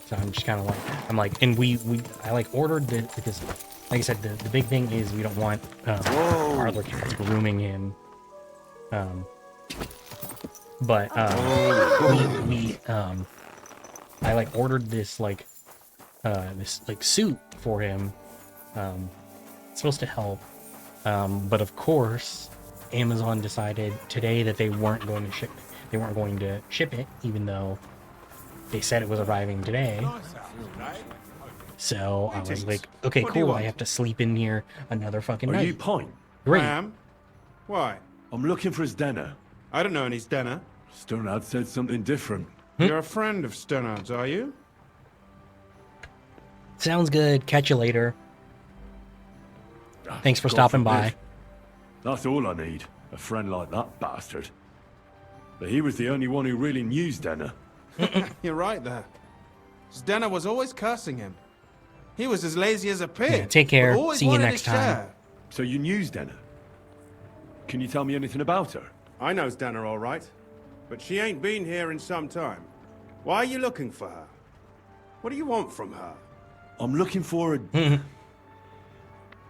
So I'm just kind of like, and I like ordered the, because, like I said, the big thing is we don't want our other cats grooming him. I like ordered this like suit for him. It's supposed to help, but of course, Amazon decided today that they weren't going to ship it, even though they said it was arriving today. So I was like, okay, cool. I have to sleep in here another fucking night. Are you Pine? Great. I am. Why? I'm looking for his Denner. I don't know any Stenner. Sternad said something different. You're a friend of Sternard's, are you? Sounds good. Catch you later. Thanks for God stopping forbid. by. That's all I need. A friend like that bastard. But he was the only one who really knew Denner. You're right there. Stenner was always cursing him. He was as lazy as a pig. Yeah, take care. but always See you wanted next his time. share. So you knew Denner? Can you tell me anything about her? I know Stenner all right, but she ain't been here in some time. Why are you looking for her? What do you want from her? I'm looking for a...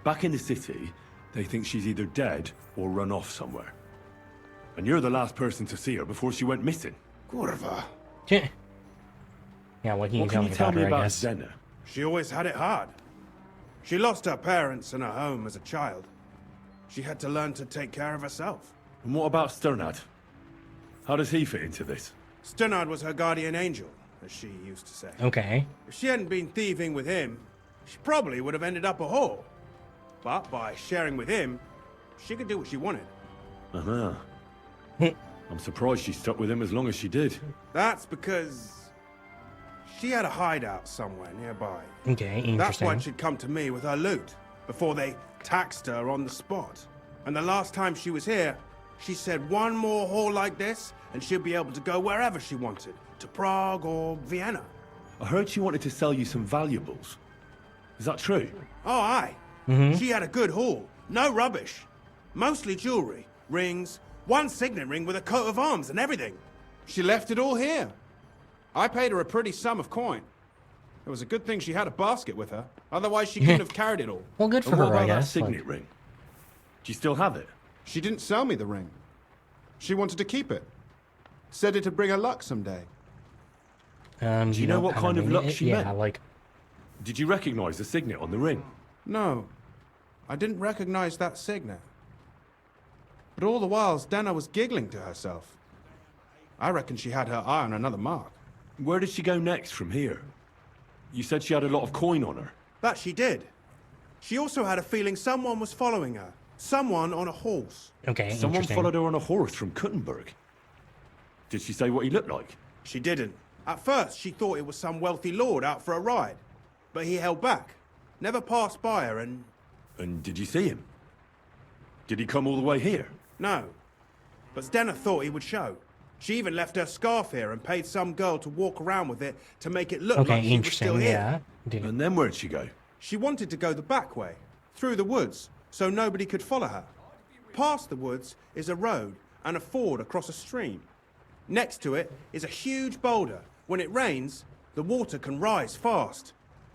Back in the city, they think she's either dead or run off somewhere. And you're the last person to see her before she went missing. Kurva. Yeah, what can you tell me about her, I guess? Denner? She always had it hard. She lost her parents and her home as a child. She had to learn to take care of herself. And what about Sternad? How does he fit into this? Sternard was her guardian angel, as she used to say. Okay. If she hadn't been thieving with him, she probably would have ended up a whore. But by sharing with him, she could do what she wanted. Uh-huh. I'm surprised she stuck with him as long as she did. That's because she had a hideout somewhere nearby. Okay, interesting. That's why she'd come to me with her loot, before they taxed her on the spot. And the last time she was here, she said one more haul like this, and she'd be able to go wherever she wanted, to Prague or Vienna. I heard she wanted to sell you some valuables. Is that true? Oh, aye. Mm-hmm. She had a good haul. No rubbish. Mostly jewelry, rings, one signet ring with a coat of arms and everything. She left it all here. I paid her a pretty sum of coin. It was a good thing she had a basket with her. Otherwise, she couldn't have carried it all. Well, good for And what her, I about that guess. signet ring? Do you still have it? She didn't sell me the ring. She wanted to keep it. Said it'd bring her luck someday. Do you know what kind of luck she yeah, meant? like... Did you recognize the signet on the ring? No, I didn't recognize that signet. But all the while, Dana was giggling to herself. I reckon she had her eye on another mark. Where did she go next from here? You said she had a lot of coin on her. That she did. She also had a feeling someone was following her. Someone on a horse. Okay, Someone interesting. followed her on a horse from Kuttenberg. Did she say what he looked like? She didn't. At first, she thought it was some wealthy lord out for a ride. But he held back. Never passed by her and... And did you see him? Did he come all the way here? No. But Stenna thought he would show. She even left her scarf here and paid some girl to walk around with it to make it look Okay, like she was interesting, still here. yeah. And then where'd she go? She wanted to go the back way, through the woods, so nobody could follow her. Past the woods is a road and a ford across a stream. Next to it is a huge boulder. When it rains, the water can rise fast.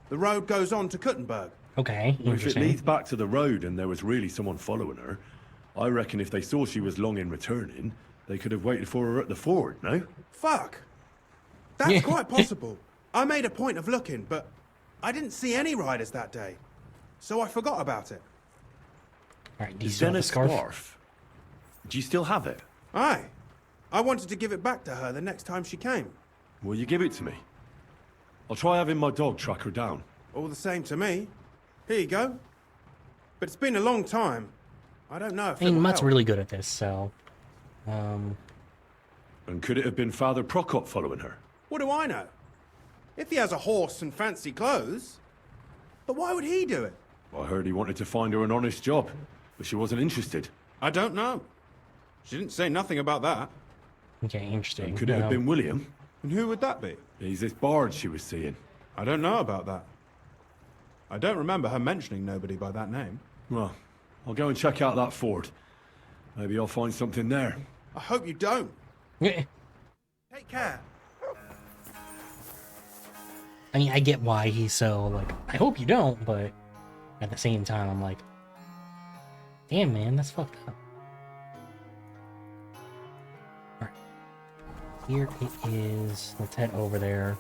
The road goes on to Kuttenberg. Okay, Well, if it interesting. leads back to the road and there was really someone following her, I reckon if they saw she was long in returning, they could have waited for her at the ford, no? Fuck! That's quite possible. I made a point of looking, but I didn't see any riders that day. So I forgot about it. Alright, Is then a scarf? Do you still have it? Aye. I wanted to give it back to her the next time she came. Will you give it to me? I'll try having my dog track her down. All the same to me. Here you go. But it's been a long time. I don't know if I mean, it'll Mutt's help. really good at this, so... And could it have been Father Prokop following her? What do I know? If he has a horse and fancy clothes. But why would he do it? I heard he wanted to find her an honest job, but she wasn't interested. I don't know. She didn't say nothing about that. Okay, interesting. And could it have been William? And who would that be? He's this bard she was seeing. I don't know about that. I don't remember her mentioning nobody by that name. Well, I'll go and check out that ford. Maybe I'll find something there. I hope you don't. Yeah. Take care. I mean, I get why he's so, like, I hope you don't, but at the same time, I'm like, damn, man, that's fucked up. Alright. Here it is. Let's head over there.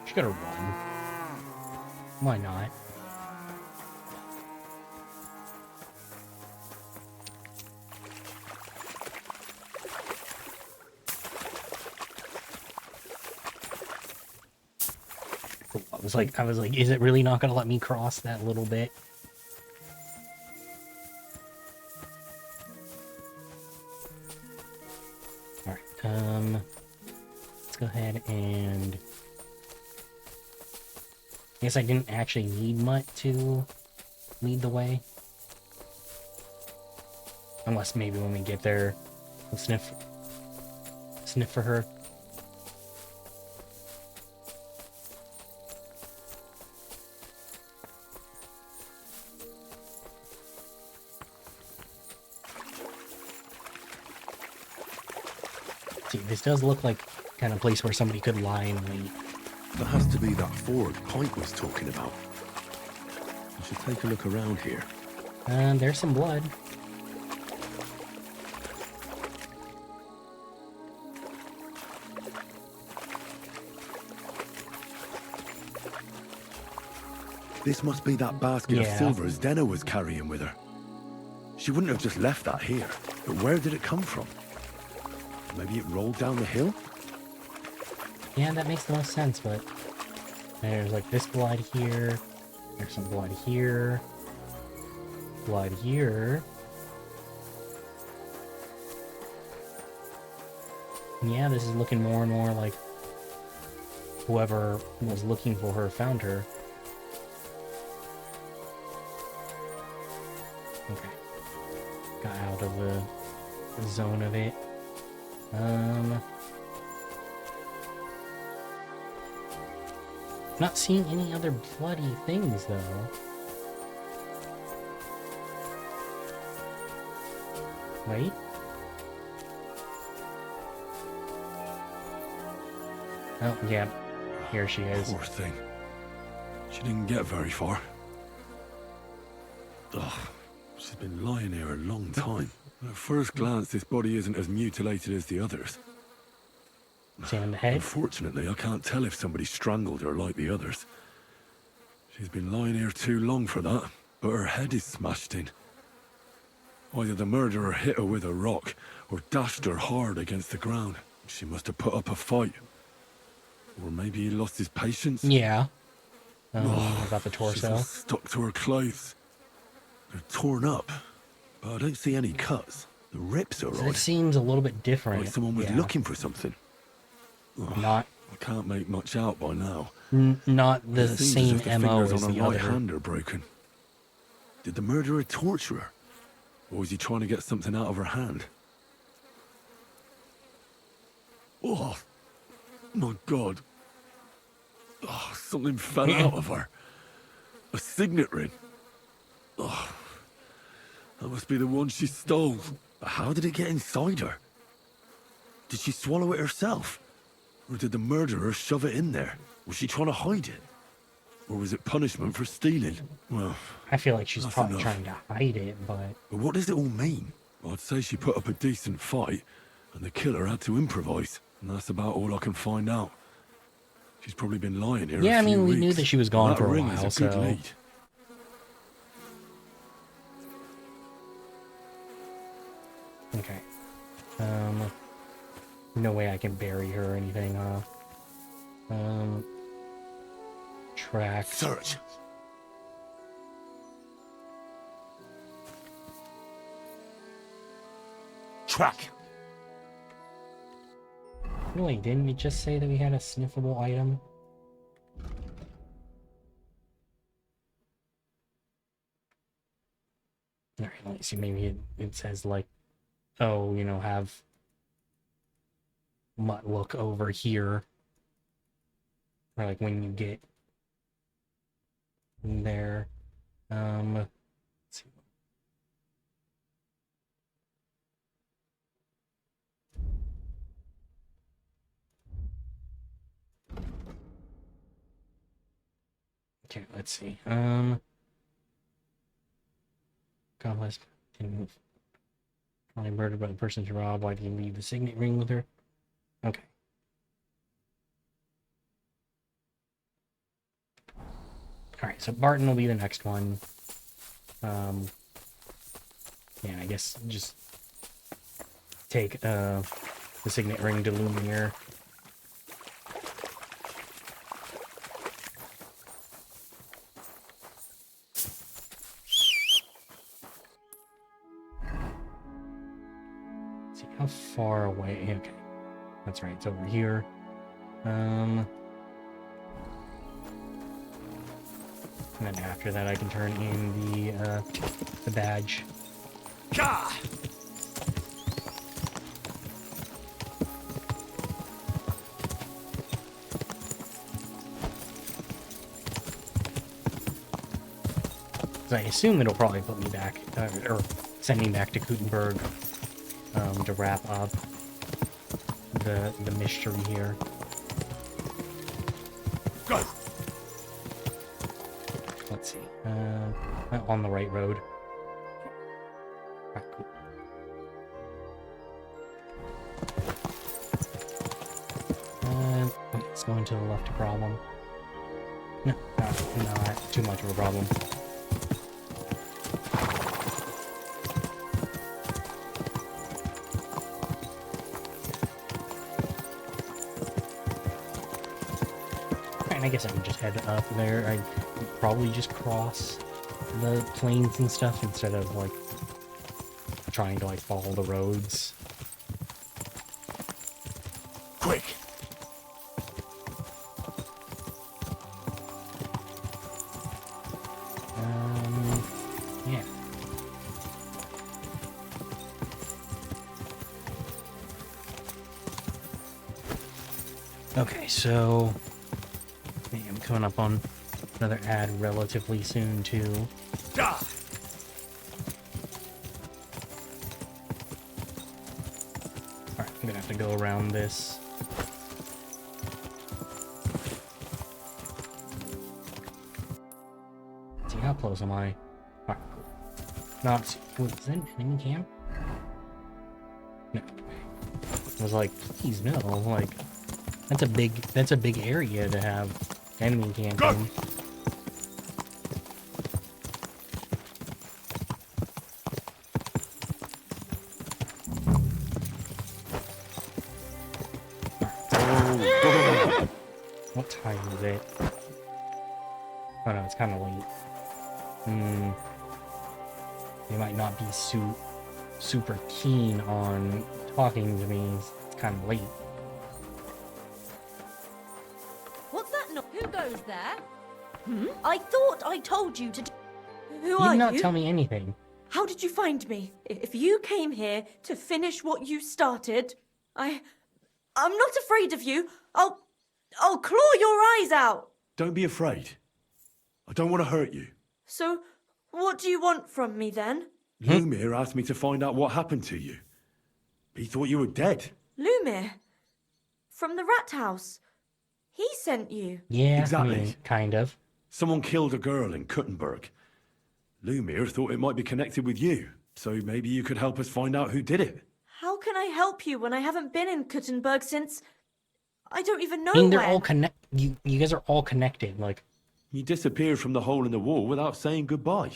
Just gotta run. Why not? I was like, is it really not gonna let me cross that little bit? Alright, let's go ahead and... I guess I didn't actually need Mutt to lead the way. Unless maybe when we get there, we'll sniff for her. See, this does look like kind of place where somebody could lie and wait. That has to be that ford Pint was talking about. I should take a look around here. There's some blood. This must be that basket of Yeah. silver Stenna was carrying with her. She wouldn't have just left that here. But where did it come from? Maybe it rolled down the hill? Yeah, that makes the most sense, but there's like this blood here. There's some blood here. Blood here. And yeah, this is looking more and more like whoever was looking for her found her. Okay. Got out of the zone of it. Not seeing any other bloody things though. Wait. Oh, yeah. Here she is. Poor thing. She didn't get very far. Ugh. She's been lying here a long time. At first glance, this body isn't as mutilated as the others. Same in the head? Unfortunately, I can't tell if somebody strangled her like the others. She's been lying here too long for that, but her head is smashed in. Either the murderer hit her with a rock, or dashed her hard against the ground. She must have put up a fight. Or maybe he lost his patience. Yeah. about the She's torso. all stuck to her clothes. They're torn up, but I don't see any cuts. The rips are So odd. it seems a little bit different. Like someone was yeah. looking for something. Ugh, Not I can't make much out by now. not the It seems same as if the MO fingers as on the her right other. hand are broken. Did the murderer torture her? Or was he trying to get something out of her hand? Oh, my God. Oh, something fell out of her. A signet ring. Oh, that must be the one she stole. But how did it get inside her? Did she swallow it herself? Or did the murderer shove it in there? Was she trying to hide it? Or was it punishment for stealing? Well, I feel like she's that's probably enough. trying to hide it, but But what does it all mean? I'd say she put up a decent fight, and the killer had to improvise. And that's about all I can find out. She's probably been lying here. yeah, a I mean, few we knew weeks. that she was gone That for a ring while, is a good so lead. okay. No way I can bury her or anything, huh? Track. Search. Track. Really, didn't you just say that we had a sniffable item? Alright, let me see, maybe it says like, oh, you know, have Mutt look over here. Or like when you get in there. Let's see. Okay, let's see. Complex didn't probably murdered by the person she robbed. Why did he leave the signet ring with her? Okay. Alright, so Barton will be the next one. Yeah, I guess just take the signet ring to Lumiere. See how far away. Okay, that's right. It's over here. And then after that, I can turn in the badge. Gah! So I assume it'll probably put me back, or send me back to Gutenberg to wrap up the mystery here. Go. Let's see. On the right road. It's going to the left a problem. No, not too much of a problem. And I guess I can just head up there. I'd probably just cross the plains and stuff instead of like trying to like follow the roads. Quick. Yeah. Okay, so I'm coming up on another ad relatively soon too. Die. Alright, I'm gonna have to go around this. See, how close am I? Alright, cool. Not, is that an enemy camp? No. I was like, please no, like, that's a big area to have enemy camp in. What time is it? Oh no, it's kind of late. They might not be super keen on talking to me. It's kind of late. What's that? Who goes there? I thought I told you to do... Who You are did not you? tell me anything. How did you find me? If you came here to finish what you started, I'm not afraid of you. I'll claw your eyes out. Don't be afraid. I don't want to hurt you. So, what do you want from me then? Lumir asked me to find out what happened to you. He thought you were dead. Lumir? From the rat house? He sent you? Yeah, Exactly. I mean, kind of. Someone killed a girl in Kuttenberg. Lumir thought it might be connected with you, so maybe you could help us find out who did it. How can I help you when I haven't been in Kuttenberg since... I don't even know I mean, they're when. all you guys are all connected. Like, You disappeared from the hole in the wall without saying goodbye.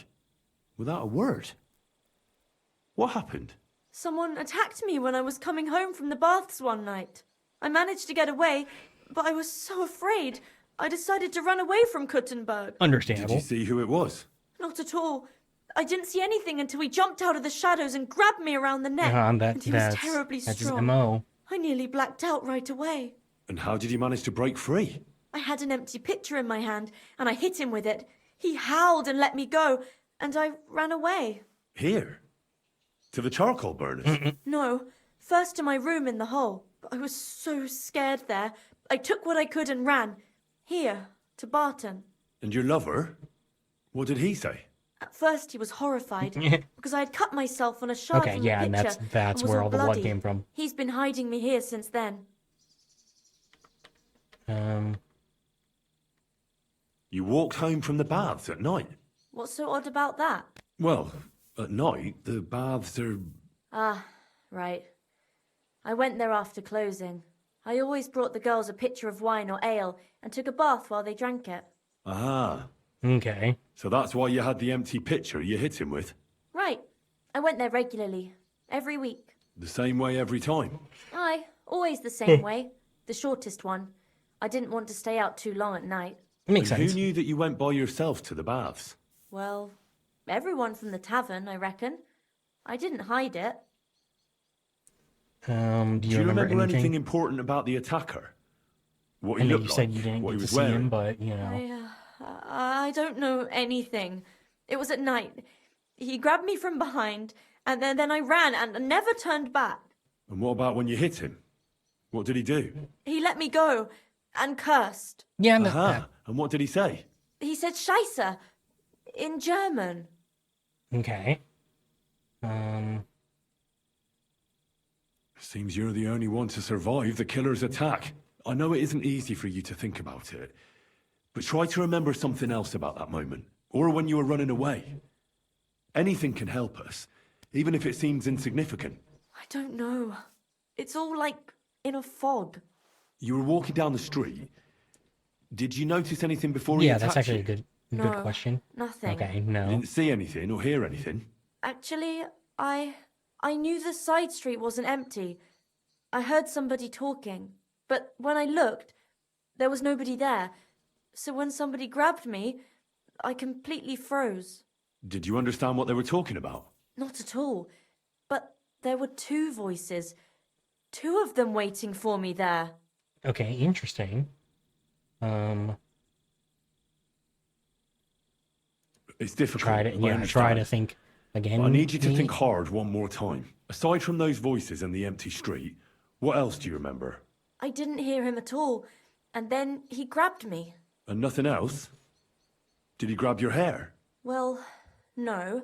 Without a word. What happened? Someone attacked me when I was coming home from the baths one night. I managed to get away, but I was so afraid. I decided to run away from Kuttenberg. understandable. Did you see who it was? Not at all. I didn't see anything until he jumped out of the shadows and grabbed me around the neck. and he was terribly that's his strong. MO. I nearly blacked out right away. And how did you manage to break free? I had an empty pitcher in my hand, and I hit him with it. He howled and let me go, and I ran away. Here? To the charcoal burners? No, first to my room in the hole. I was so scared there. I took what I could and ran. Here, to Barton. And your lover? What did he say? At first he was horrified, because I had cut myself on a shard Okay, from yeah, the and pitcher that's and was where all all the blood bloody. came from. He's been hiding me here since then. You walked home from the baths at night? What's so odd about that? Well, at night, the baths are... Ah, right. I went there after closing. I always brought the girls a pitcher of wine or ale and took a bath while they drank it. Ah. Okay. So that's why you had the empty pitcher you hit him with? Right. I went there regularly. Every week. The same way every time? Aye, always the same way. The shortest one. I didn't want to stay out too long at night. And who knew that you went by yourself to the baths? Well, everyone from the tavern, I reckon. I didn't hide it. Do you remember remember anything important about the attacker? What I he know looked you said like, you didn't what get he to was see wearing? him, but, you know. I don't know anything. It was at night. He grabbed me from behind, and then I ran and never turned back. And what about when you hit him? What did he do? He let me go and cursed. Yeah, Aha. And what did he say? He said Scheisse in German. Okay. Seems you're the only one to survive the killer's attack. I know it isn't easy for you to think about it, but try to remember something else about that moment, or when you were running away. Anything can help us, even if it seems insignificant. I don't know. It's all like in a fog. You were walking down the street. Did you notice anything before he Yeah, attacked that's actually you? a good No, question. nothing. Okay, no. You didn't see anything or hear anything? Actually, I knew the side street wasn't empty. I heard somebody talking, but when I looked, there was nobody there. So when somebody grabbed me, I completely froze. Did you understand what they were talking about? Not at all. But there were two voices. Two of them waiting for me there. Okay, interesting. It's difficult. Try to, I yeah, try understand. to think again. I need you to maybe? think hard one more time. Aside from those voices and the empty street, what else do you remember? I didn't hear him at all. And then he grabbed me. And nothing else? Did he grab your hair? Well, no.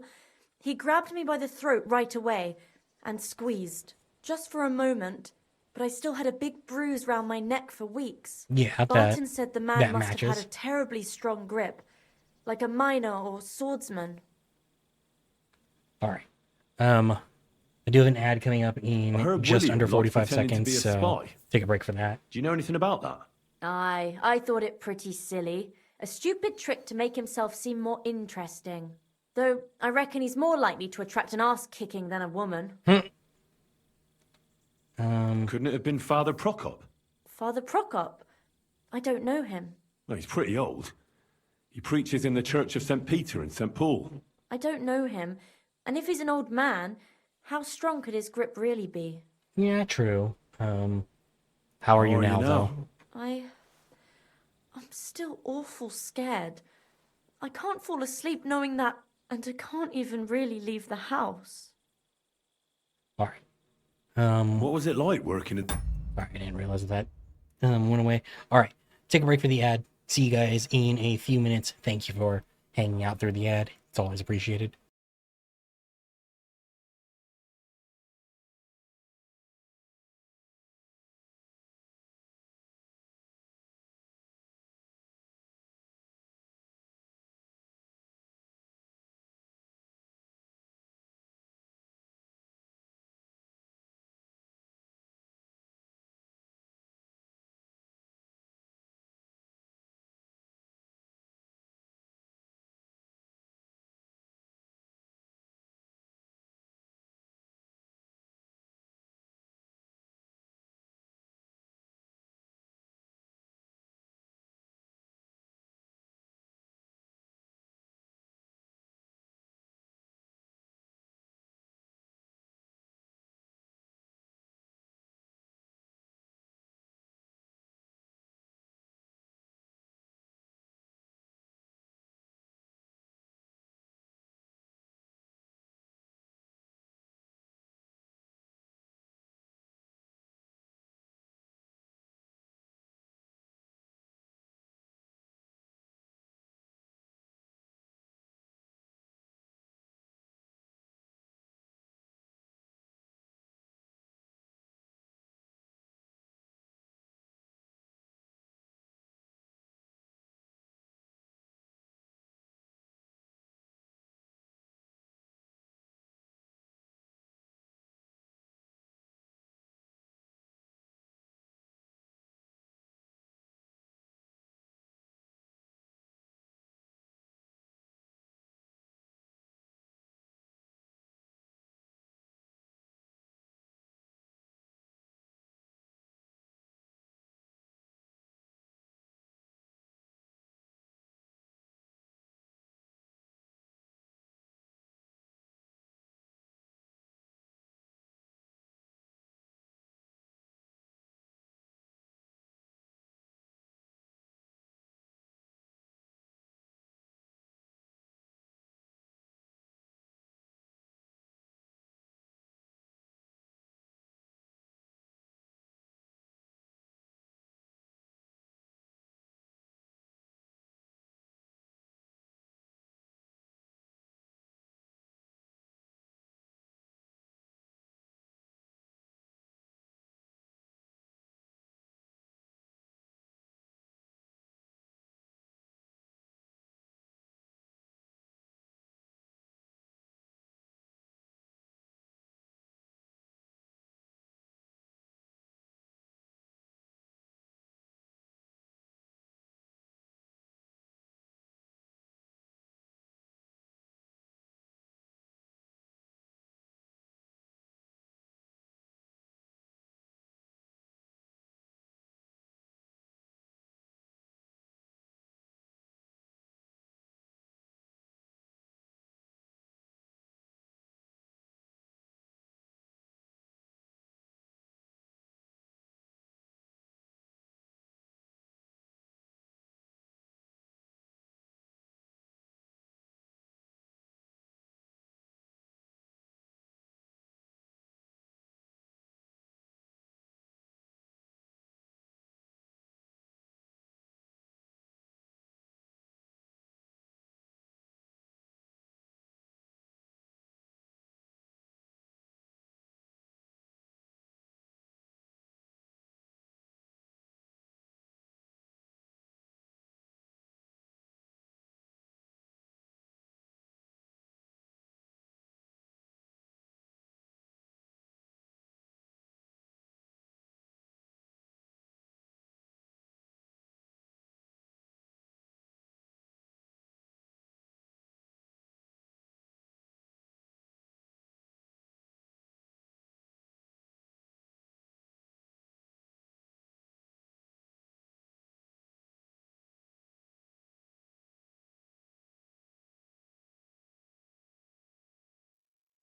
He grabbed me by the throat right away and squeezed. Just for a moment. But I still had a big bruise round my neck for weeks. Yeah, Barton said the man that must have had matches. a terribly strong grip. Like a miner or swordsman. All right. I do have an ad coming up I in heard just William under liked 45 pretending to seconds, be a so spy. take a break for that. Do you know anything about that? Aye, I thought it pretty silly. A stupid trick to make himself seem more interesting. Though, I reckon he's more likely to attract an ass-kicking than a woman. Couldn't it have been Father Prokop? Father Prokop? I don't know him. Well, he's pretty old. He preaches in the Church of St. Peter and St. Paul. I don't know him, and if he's an old man, how strong could his grip really be? Yeah, true. How are you now, though? I'm still awful scared. I can't fall asleep knowing that, and I can't even really leave the house. All right. What was it like working at... Sorry, I didn't realize that went away. All right. Take a break for the ad. See you guys in a few minutes. Thank you for hanging out through the ad. It's always appreciated.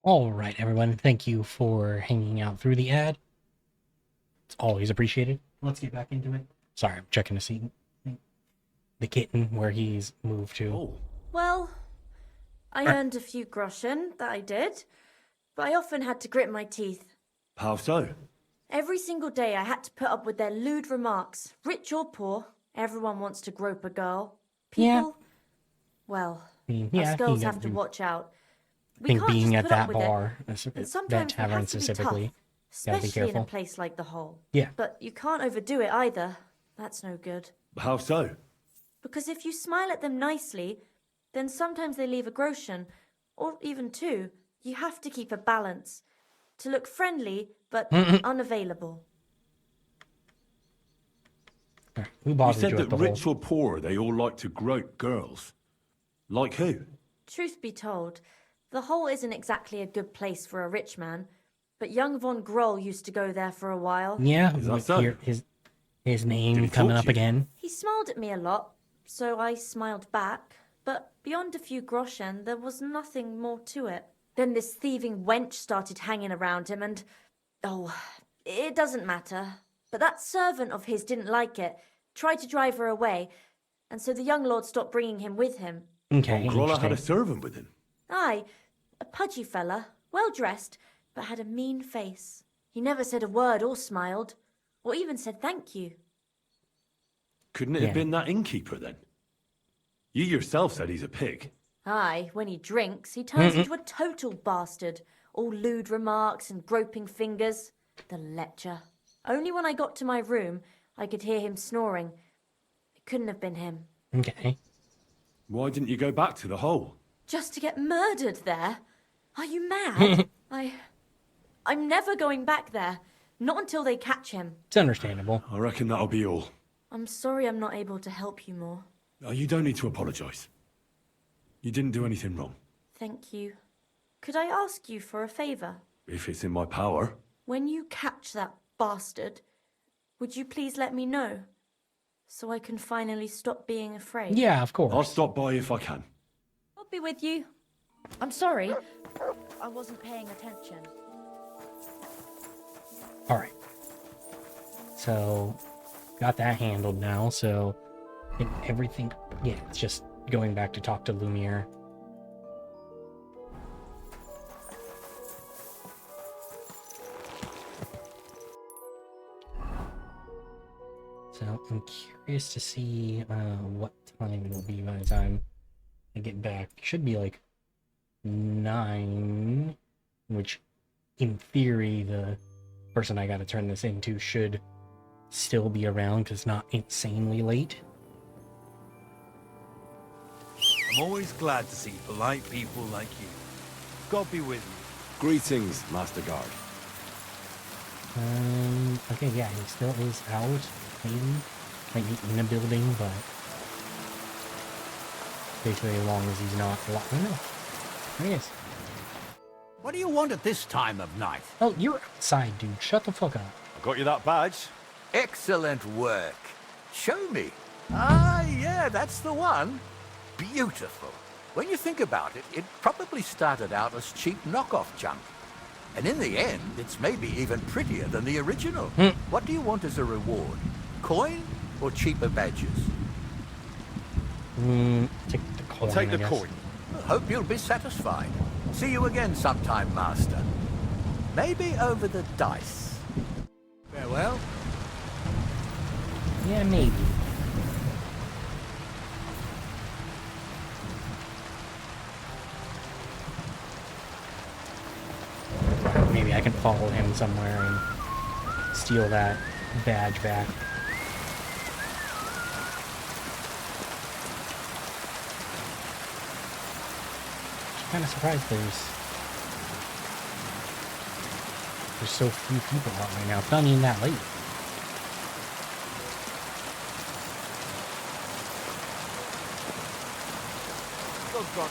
All right, everyone. Thank you for hanging out through the ad. It's always appreciated. Let's get back into it. Sorry, I'm checking to see the kitten where he's moved to. Oh. Well, I earned a few groschen, that I did, but I often had to grit my teeth. How so? Every single day I had to put up with their lewd remarks. Rich or poor, everyone wants to grope a girl. People, Yeah. well, Yeah, us girls you have got to to- watch out. I We think can't being just at put up that with it. bar, And that sometimes we tavern have to be specifically, tough, gotta be especially in a careful. place like the Hole. Yeah. But you can't overdo it either. That's no good. How so? Because if you smile at them nicely, then sometimes they leave a groschen, or even two. You have to keep a balance. To look friendly, but unavailable. Who You bothered said you that at the rich hole? or poor, they all like to grope girls. Like who? Truth be told, the Hole isn't exactly a good place for a rich man, but young von Groll used to go there for a while. Yeah, Is that with so? his name he coming talk up to you? again. He smiled at me a lot, so I smiled back, but beyond a few groschen, there was nothing more to it. Then this thieving wench started hanging around him, and oh, it doesn't matter. But that servant of his didn't like it, tried to drive her away, and so the young lord stopped bringing him with him. Okay, Grolla had a interesting. servant with him. Aye, a pudgy fella, well dressed, but had a mean face. He never said a word or smiled, or even said thank you. Couldn't it Yeah. have been that innkeeper then? You yourself said he's a pig. Aye, when he drinks, he turns into a total bastard. All lewd remarks and groping fingers. The lecher. Only when I got to my room, I could hear him snoring. It couldn't have been him. Okay. Why didn't you go back to the hole? Just to get murdered there? Are you mad? I'm never going back there. Not until they catch him. It's understandable. I reckon that'll be all. I'm sorry I'm not able to help you more. Oh, you don't need to apologise. You didn't do anything wrong. Thank you. Could I ask you for a favour? If it's in my power. When you catch that bastard, would you please let me know? So I can finally stop being afraid. Yeah, of course. I'll stop by if I can. I'll be with you. I'm sorry. I wasn't paying attention. All right. So, got that handled now. So, everything. Yeah, it's just going back to talk to Lumiere. So, I'm curious to see what time it'll be by the time I get back. Should be like 9, which in theory the person I gotta turn this into should still be around because it's not insanely late. I'm always glad to see polite people like you. God be with you. Greetings, Master Guard. Okay, yeah, he still is out, maybe. Might be in a building, but basically as long as he's not locked. Oh, no. There he is. What do you want at this time of night? Oh, you're outside, dude. Shut the fuck up. I got you that badge. Excellent work. Show me. Ah, yeah, that's the one. Beautiful. When you think about it, it probably started out as cheap knockoff junk. And in the end, it's maybe even prettier than the original. What do you want as a reward? Coin or cheaper badges? Take the coin, I'll take I the guess. coin. Hope you'll be satisfied. See you again sometime, Master. Maybe over the dice. Farewell. Yeah, maybe. Maybe I can follow him somewhere and steal that badge back. I'm kind of surprised there's so few people out right now. It's not even that late. Oh, God.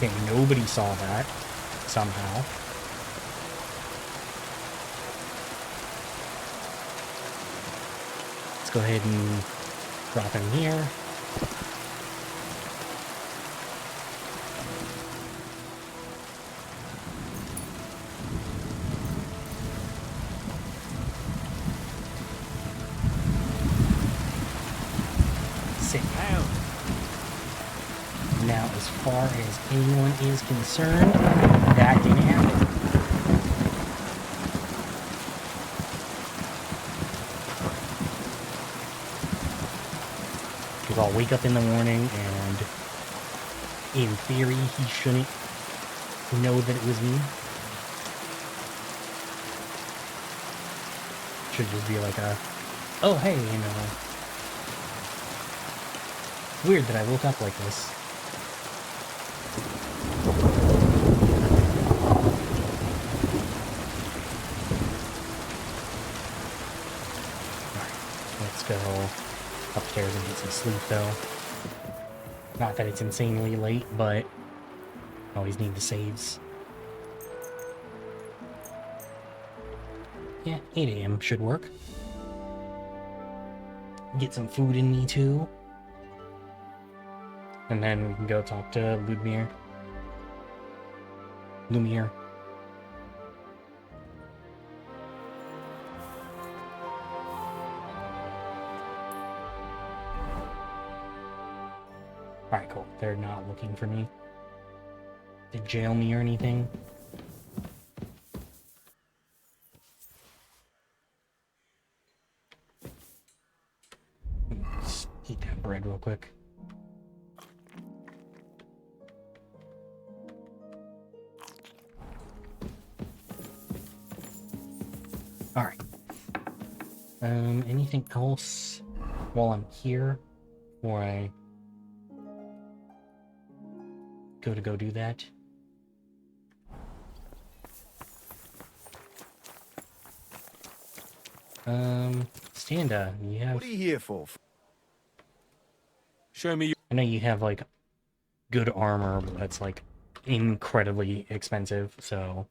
Okay, nobody saw that somehow. Let's go ahead and drop in here. Sit down. Now, as far as anyone is concerned, that didn't happen. Because I'll wake up in the morning and, in theory, he shouldn't know that it was me. Should just be like a, oh hey, you know. Weird that I woke up like this. Let's go upstairs and get some sleep, though. Not that it's insanely late, but always need the saves. Yeah, 8 a.m. should work. Get some food in me, too. And then we can go talk to Lumiere. Alright, cool. They're not looking for me. They jail me or anything. Let's eat that bread real quick. Alright. Anything else while I'm here before I go do that? Standa, you have... What are you here for? Show me. I know you have, like, good armor, but that's, like, incredibly expensive, so...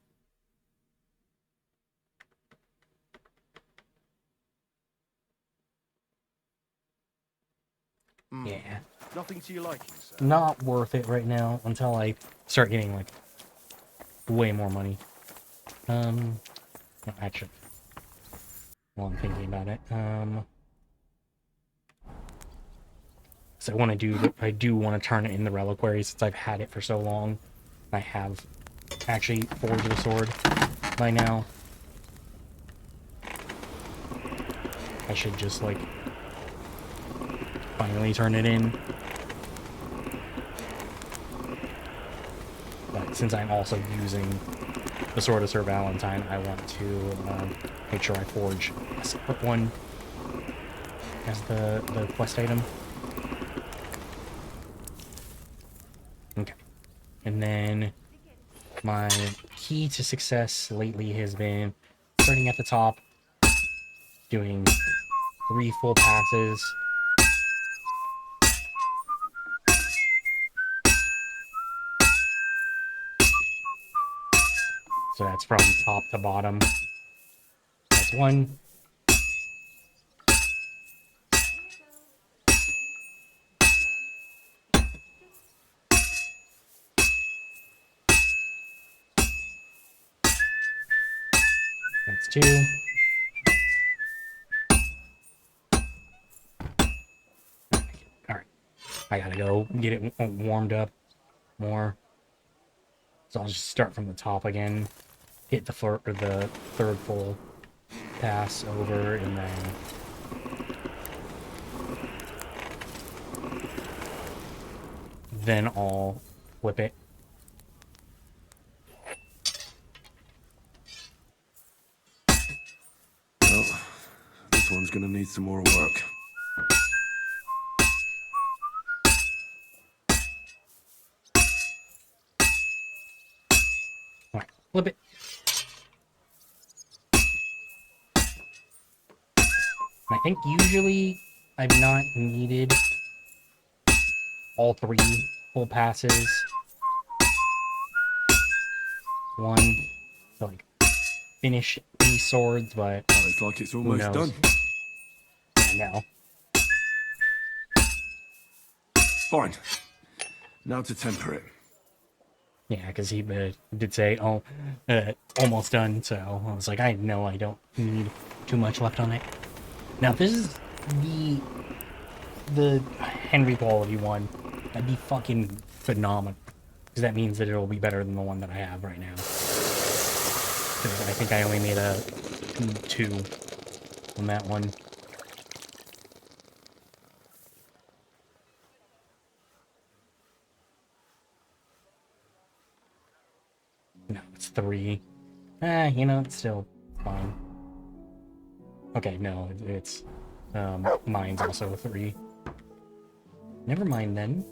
Yeah. Nothing to your liking, sir. Not worth it right now until I start getting, like, way more money. Well, actually, while I'm thinking about it, so I do want to turn it in the reliquary since I've had it for so long. I have actually forged a sword by now. I should just, like, finally turn it in. But since I'm also using the Sword of Sir Valentine, I want to make sure I forge a separate one as the quest item. Okay. And then my key to success lately has been starting at the top, doing 3 full passes. So that's from top to bottom. That's 1. That's 2. Alright. I gotta go get it warmed up more. So I'll just start from the top again. Hit the third full pass over, and then I'll flip it. Well, this one's gonna need some more work. Alright, flip it. I think usually I've not needed all 3 full passes one to like finish these swords, but It's like it's almost knows? done. No. Fine. Now to temper it. Yeah, because he did say, almost done, so I was like, I know I don't need too much left on it. Now, if this is the Henry quality one, that'd be fucking phenomenal. Because that means that it'll be better than the one that I have right now. 'Cause I think I only made a 2 on that one. No, it's 3. You know, it's still fine. Okay, no, it's mine's also 3. Never mind then.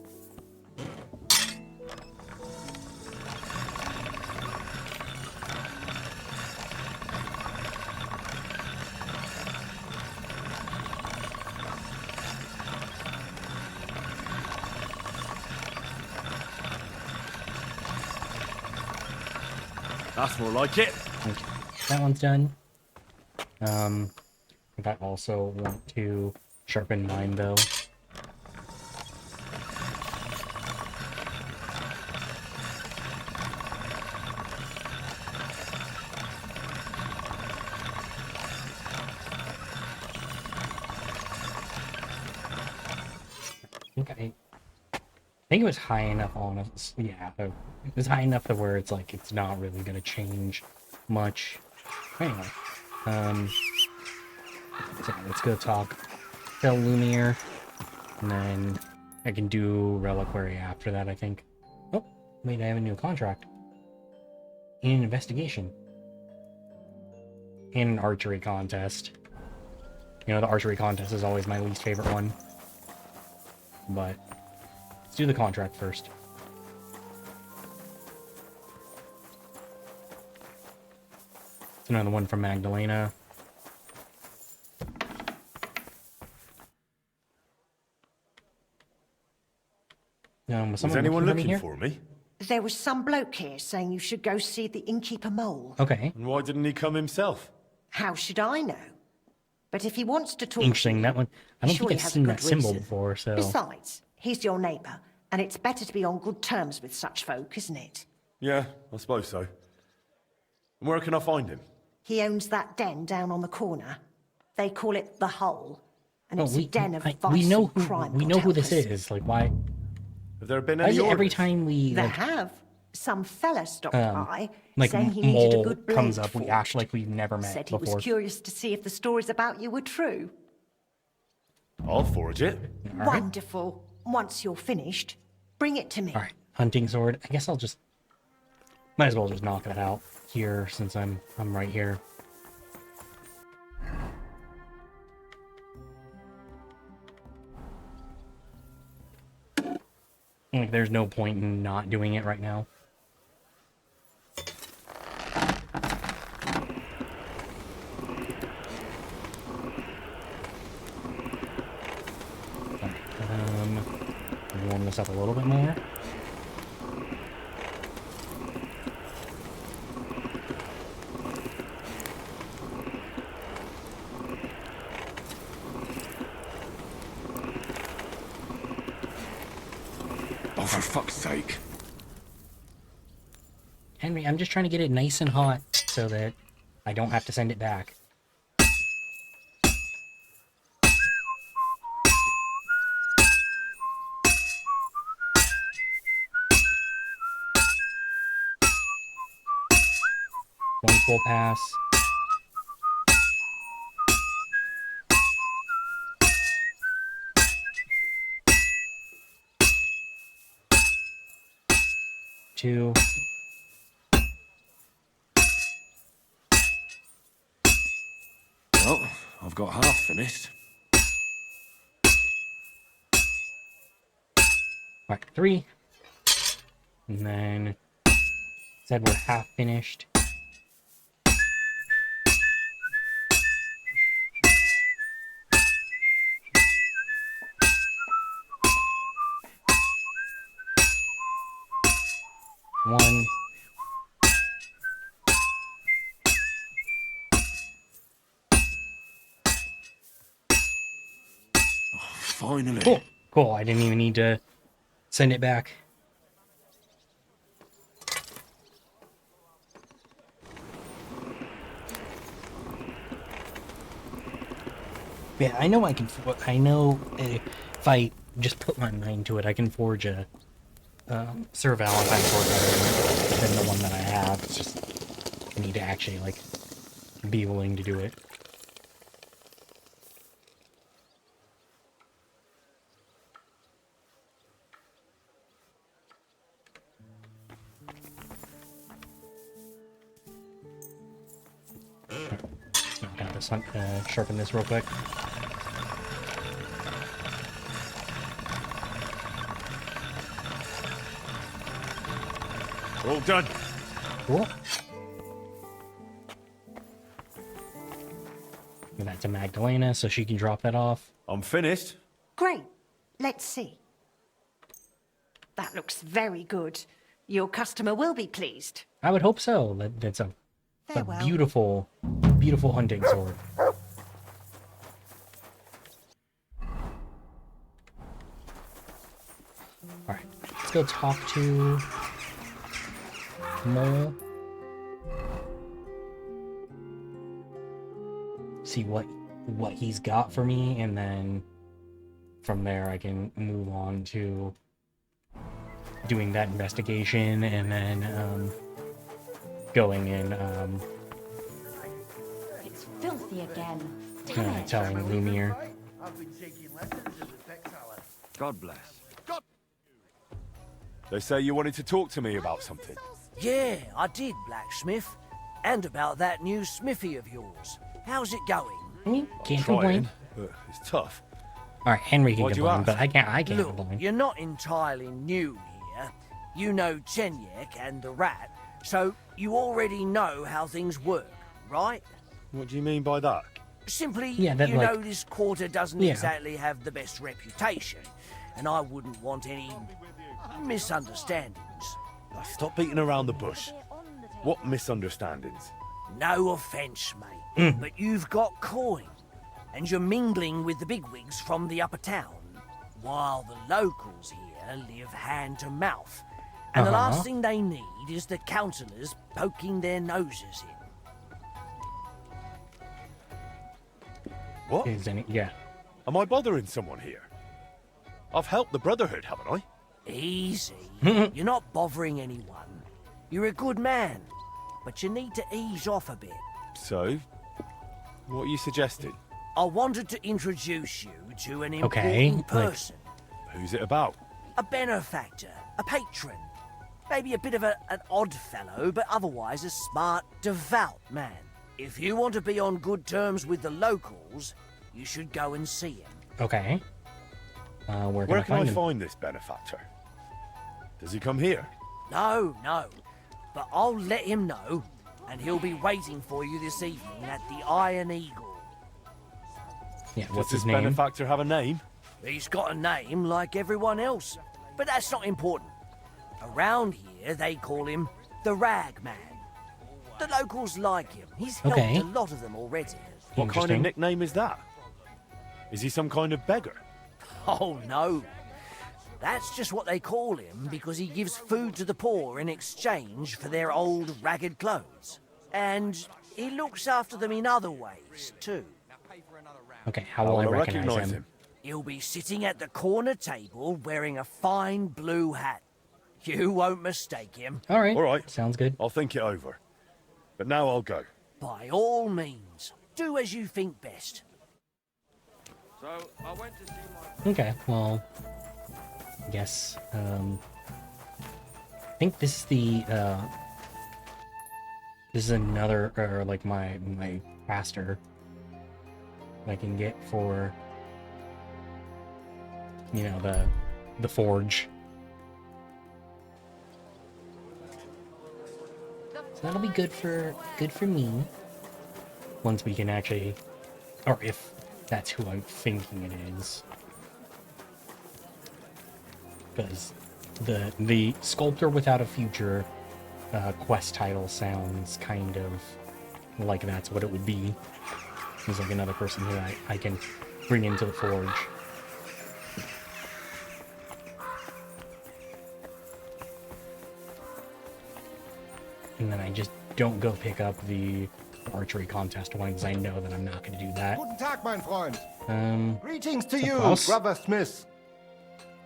That's more like it. Okay, that one's done. I think I also want to sharpen mine though. I think it was high enough on us. Yeah, it was high enough to where it's like it's not really gonna change much. Anyway, so let's go talk to Lumiere, and then I can do Reliquary after that. I think. Oh, wait, I have a new contract. In an investigation. In an archery contest. You know, the archery contest is always my least favorite one. But let's do the contract first. It's another one from Magdalena. Was anyone looking for me? There was some bloke here saying you should go see the innkeeper mole. Okay. And why didn't he come himself? How should I know? But if he wants to talk Interesting, to you, that one. I don't sure think he I've has seen a that good symbol reason. before, so. Besides, he's your neighbour, and it's better to be on good terms with such folk, isn't it? Yeah, I suppose so. And where can I find him? He owns that den down on the corner. They call it the Hole, and it's a den of vice we know and who crime. we know who this is. Like, why? Have there been Why any is it every orders? time we They like, have. Some fella stopped by, like saying he needed a mole good blade comes up, we forged. act like we've never met Said he before. was curious to see if the stories about you were true. I'll forge it. Wonderful. Once you're finished, bring it to me. All right, hunting sword. I guess I'll just might as well just knock that out here since I'm right here. Like, there's no point in not doing it right now. Warm this up a little bit more. Oh, for fuck's sake. Henry, I'm just trying to get it nice and hot so that I don't have to send it back. One full pass. Two. Well, I've got half finished. Right, 3. And then said we're half finished. One. Finally. Cool. Cool. I didn't even need to send it back. Yeah, I know I can. I know if I just put my mind to it, I can forge a Sir Valentine sword better than the one that I have. It's just I need to actually like be willing to do it. Got this one. Sharpen this real quick. All done. Cool. Give that to Magdalena so she can drop that off. I'm finished. Great. Let's see. That looks very good. Your customer will be pleased. I would hope so. That's a Farewell. beautiful, beautiful hunting sword. Alright, let's go talk to Mole. See what he's got for me, and then from there I can move on to doing that investigation, and then going in It's filthy again. telling Lumiere. God bless. They say you wanted to talk to me about something. Yeah, I did, Blacksmith. And about that new smithy of yours. How's it going? Can't complain. But it's tough. Alright, Henry can Why'd you complain, ask? but I can't Look, complain. you're not entirely new here. You know Chenyek and the Rat, so you already know how things work, right? What do you mean by that? Simply, Yeah, that, you like- know this quarter doesn't Yeah. exactly have the best reputation, and I wouldn't want any misunderstandings. Now stop beating around the bush. What misunderstandings? No offence, mate, but you've got coin, and you're mingling with the bigwigs from the upper town, while the locals here live hand to mouth. And the last thing they need is the councillors poking their noses in. What? Yeah. Am I bothering someone here? I've helped the Brotherhood, haven't I? Easy. You're not bothering anyone. You're a good man, but you need to ease off a bit. So, what are you suggesting? I wanted to introduce you to an Okay, important like- person. Who's it about? A benefactor, a patron. Maybe a bit of an odd fellow, but otherwise a smart, devout man. If you want to be on good terms with the locals, you should go and see him. Okay. Where can Where I can I find him? find this benefactor? Does he come here? No, but I'll let him know, and he'll be waiting for you this evening at the Iron Eagle. Yeah, Does what's this his name? benefactor have a name? He's got a name like everyone else, but that's not important. Around here, they call him the Rag Man. The locals like him. He's helped Okay. a lot of them already. What kind of nickname is that? Is he some kind of beggar? Oh, no. That's just what they call him because he gives food to the poor in exchange for their old ragged clothes. And he looks after them in other ways, too. Okay, how will I recognize recognize him? He'll be sitting at the corner table wearing a fine blue hat. You won't mistake him. All right. All right. Sounds good. I'll think it over. But now I'll go. By all means, do as you think best. So, I went to see my... Okay, well, I guess, I think this is the, this is another, or like my pastor I can get for, you know, the forge. So that'll be good for me. Once we can actually, or if that's who I'm thinking it is. Because the Sculptor Without a Future quest title sounds kind of like that's what it would be. He's like another person who I can bring into the forge. and then I just don't go pick up the archery contest one because I know that I'm not going to do that. Guten Tag, mein Freund. Greetings to what's you, up, boss? Brother Smith.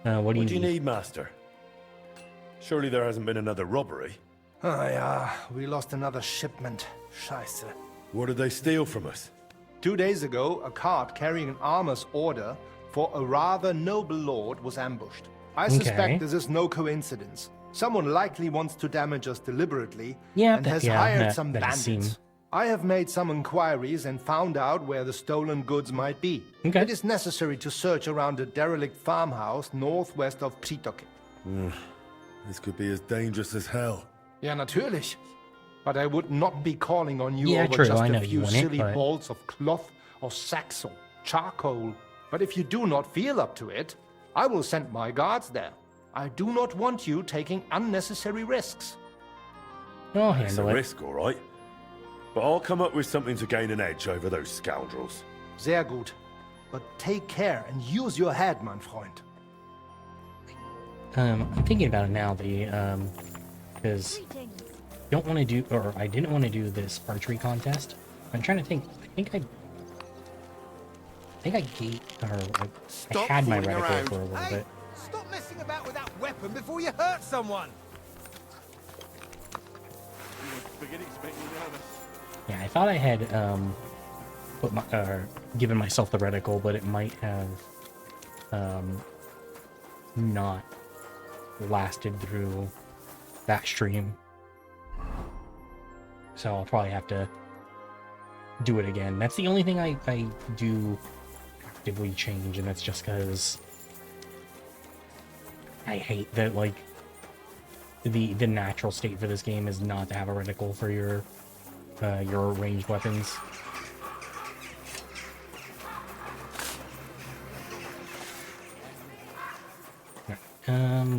What do you need? need, Master? Surely there hasn't been another robbery. Oh yeah, we lost another shipment. Scheiße. What did they steal from us? 2 days ago, a cart carrying an armor's order for a rather noble lord was ambushed. I suspect this is no coincidence. Someone likely wants to damage us deliberately and has hired some bandits. I have made some inquiries and found out where the stolen goods might be. Okay. It is necessary to search around a derelict farmhouse northwest of Przitoki. This could be as dangerous as hell. Ja, natürlich. But I would not be calling on you Yeah, over true, just I know a you few wouldn't, silly but- balls of cloth or sacks or charcoal. But if you do not feel up to it, I will send my guards there. I do not want you taking unnecessary risks. I'll It's a handle it. risk, all right. But I'll come up with something to gain an edge over those scoundrels. Sehr gut. But take care and use your head, mein Freund. I'm thinking about it now, because don't want to do, or I didn't want to do this archery contest. I'm trying to think. I think I gave, or I had my reticle for a little bit. Stop messing about with that weapon before you hurt someone. Yeah, I thought I had put my, given myself the reticle, but it might have not lasted through that stream. So I'll probably have to do it again. That's the only thing I do actively change, and that's just because I hate that, like, the natural state for this game is not to have a reticle for your ranged weapons.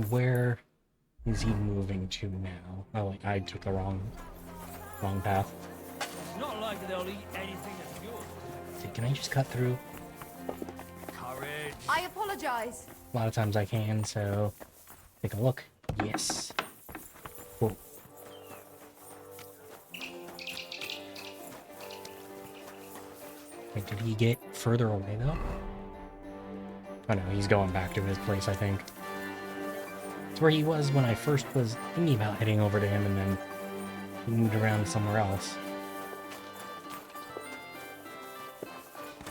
Where is he moving to now? Oh, like, I took the wrong path. It's not like they'll eat anything that's yours. See, can I just cut through? Courage. I apologize. A lot of times I can, so take a look. Yes. Cool. Wait, did he get further away though? Oh no, he's going back to his place, I think. It's where he was when I first was thinking about heading over to him, and then he moved around somewhere else.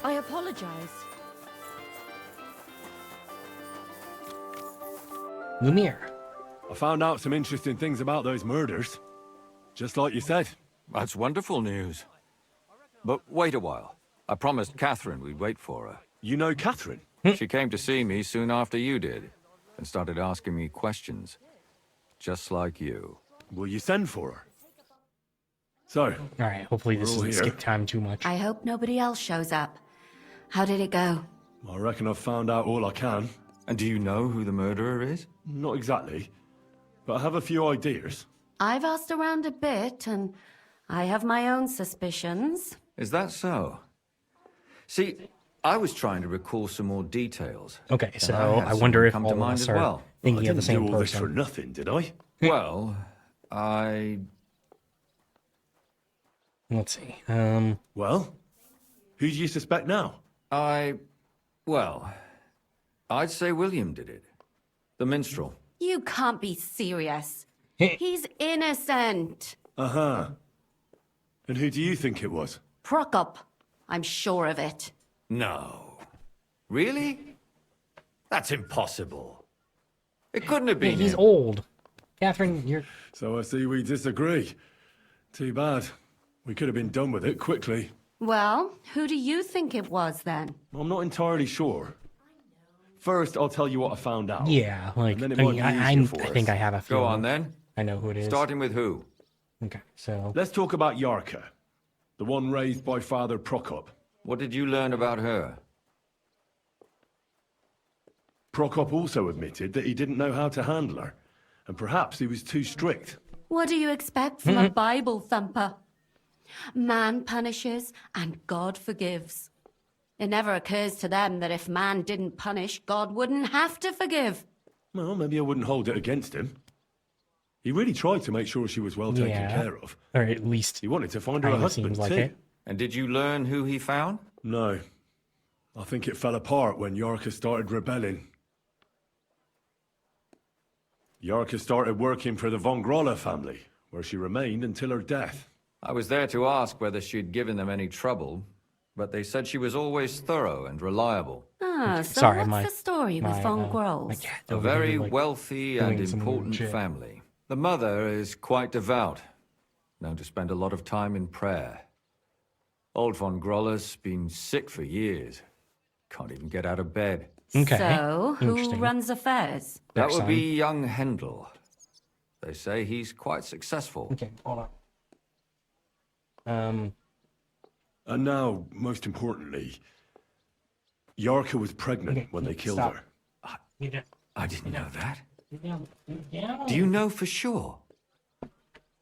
I apologize. Lumiere. I found out some interesting things about those murders. Just like you said. That's wonderful news. But wait a while. I promised Catherine we'd wait for her. You know Catherine? She came to see me soon after you did, and started asking me questions. Just like you. Will you send for her? So, alright, hopefully this doesn't skip time too much. I hope nobody else shows up. How did it go? I reckon I've found out all I can. And do you know who the murderer is? Not exactly, but I have a few ideas. I've asked around a bit, and I have my own suspicions. Is that so? See, I was trying to recall some more details. Okay, and so had I some wonder if come all to of mind us as are well. thinking I of the didn't same do all this person. for nothing, did I? Well, Let's see. Well, who do you suspect now? Well, I'd say William did it. The minstrel. You can't be serious. He's innocent. Uh-huh. And who do you think it was? Prokop. I'm sure of it. No. Really? That's impossible. It couldn't have been He's him. old. Catherine, you're... So I see we disagree. Too bad. We could have been done with it quickly. Well, who do you think it was then? I'm not entirely sure. First, I'll tell you what I found out. Yeah, like, And then it I might mean, be I easier for think us. I have a feeling. Go on then. I know who it is. Starting with who? Okay, so... Let's talk about Yarka. The one raised by Father Prokop. What did you learn about her? Prokop also admitted that he didn't know how to handle her. And perhaps he was too strict. What do you expect from a Bible thumper? Man punishes and God forgives. It never occurs to them that if man didn't punish, God wouldn't have to forgive. Well, maybe I wouldn't hold it against him. He really tried to make sure she was well taken care of. Or at least he wanted to find her a kinda husband seems like too. it. And did you learn who he found? No. I think it fell apart when Yarka started rebelling. Yarka started working for the von Grolla family, where she remained until her death. I was there to ask whether she'd given them any trouble, but they said she was always thorough and reliable. Ah, so Sorry, what's my- the story with my, Von my Grolls? cat A over here, very like, wealthy and doing some weird important shit. family. The mother is quite devout, known to spend a lot of time in prayer. Old von Grolla's been sick for years. Can't even get out of bed. Okay. So, who Interesting. runs affairs? That Their would son. be young Hendel. They say he's quite successful. Okay, hold on. And now, most importantly, Yarka was pregnant when they killed stop. her. I didn't know that. Yeah. Do you know for sure?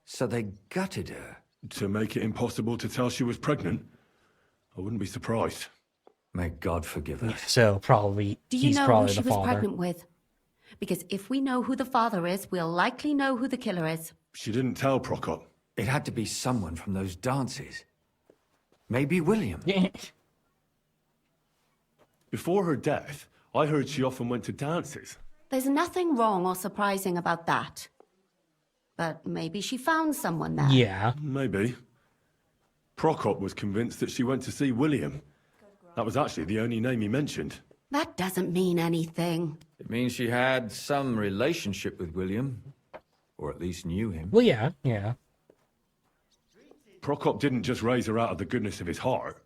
So they gutted her. To make it impossible to tell she was pregnant? I wouldn't be surprised. May God forgive us. So probably Do you he's know who probably she the was father. pregnant with? Because if we know who the father is, we'll likely know who the killer is. She didn't tell Prokop. It had to be someone from those dances. Maybe William. Before her death, I heard she often went to dances. There's nothing wrong or surprising about that. But maybe she found someone there. Yeah. Maybe. Prokop was convinced that she went to see William. That was actually the only name he mentioned. That doesn't mean anything. It means she had some relationship with William. Or at least knew him. Well, yeah. Prokop didn't just raise her out of the goodness of his heart.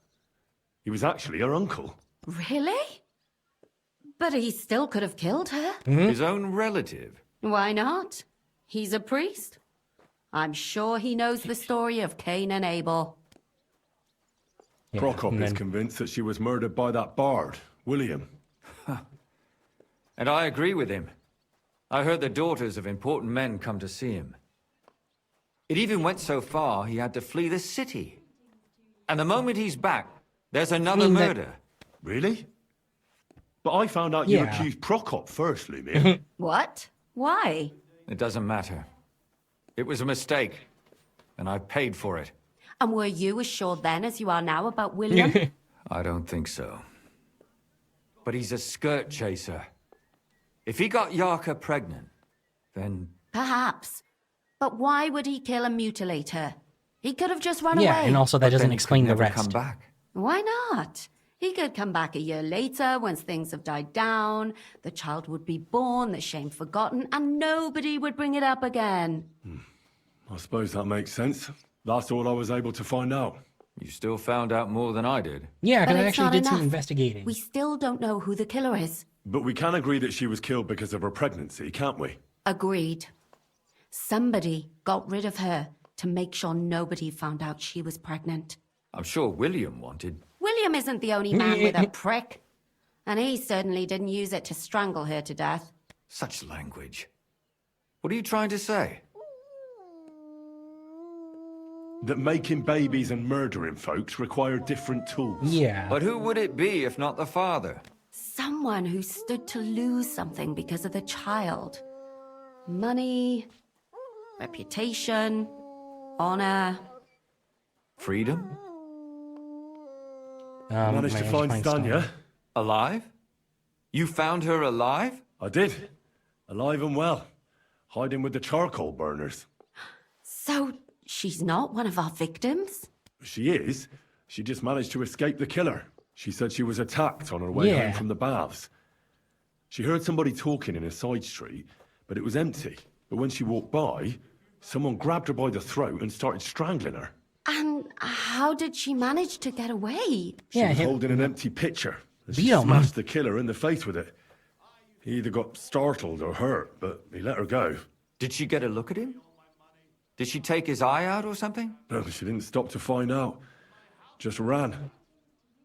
He was actually her uncle. Really? But he still could have killed her. His own relative. Why not? He's a priest. I'm sure he knows the story of Cain and Abel. Prokop and is then- convinced that she was murdered by that bard, William. And I agree with him. I heard the daughters of important men come to see him. It even went so far he had to flee the city. And the moment he's back, there's another murder. Really? But I found out you Yeah. accused Prokop first, Lumia. What? Why? It doesn't matter. It was a mistake. And I paid for it. And were you as sure then as you are now about William? I don't think so. But he's a skirt chaser. If he got Yarka pregnant, then Perhaps. But why would he kill and mutilate her? He could have just run Yeah, away. and also that But doesn't then he explain could the never rest. come back. Why not? He could come back a year later once things have died down, the child would be born, the shame forgotten, and nobody would bring it up again. I suppose that makes sense. That's all I was able to find out. You still found out more than I did. Yeah, But because I it's actually not did some enough. investigating. We still don't know who the killer is. But we can agree that she was killed because of her pregnancy, can't we? Agreed. Somebody got rid of her to make sure nobody found out she was pregnant. I'm sure William wanted. William isn't the only man with a prick. And he certainly didn't use it to strangle her to death. Such language. What are you trying to say? That making babies and murdering folks require different tools. Yeah. But who would it be if not the father? Someone who stood to lose something because of the child. Money, reputation, honor. Freedom? Managed to find Stanya. Alive? You found her alive? I did. Alive and well. Hiding with the charcoal burners. So she's not one of our victims? She is. She just managed to escape the killer. She said she was attacked on her way Yeah. home from the baths. She heard somebody talking in a side street, but it was empty. But when she walked by, someone grabbed her by the throat and started strangling her. And how did she manage to get away? She was holding an empty pitcher. And she Beat 'em. smashed the killer in the face with it. He either got startled or hurt, but he let her go. Did she get a look at him? Did she take his eye out or something? No, she didn't stop to find out. Just ran.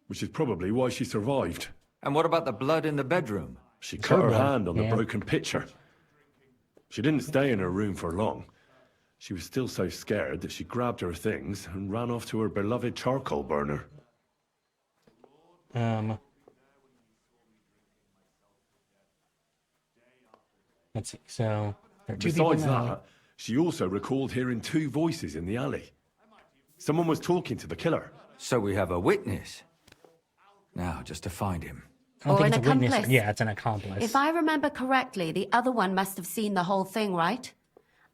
Which is probably why she survived. And what about the blood in the bedroom? She It's cut her her blood, hand on the yeah. broken pitcher. She didn't stay in her room for long. She was still so scared that she grabbed her things and ran off to her beloved charcoal burner. Let's see. So there are two people Besides now. that, She also recalled hearing 2 voices in the alley. Someone was talking to the killer. So we have a witness. Now, just to find him. I don't Or think an it's a witness. accomplice. Yeah, it's an accomplice. If I remember correctly, the other one must have seen the whole thing, right?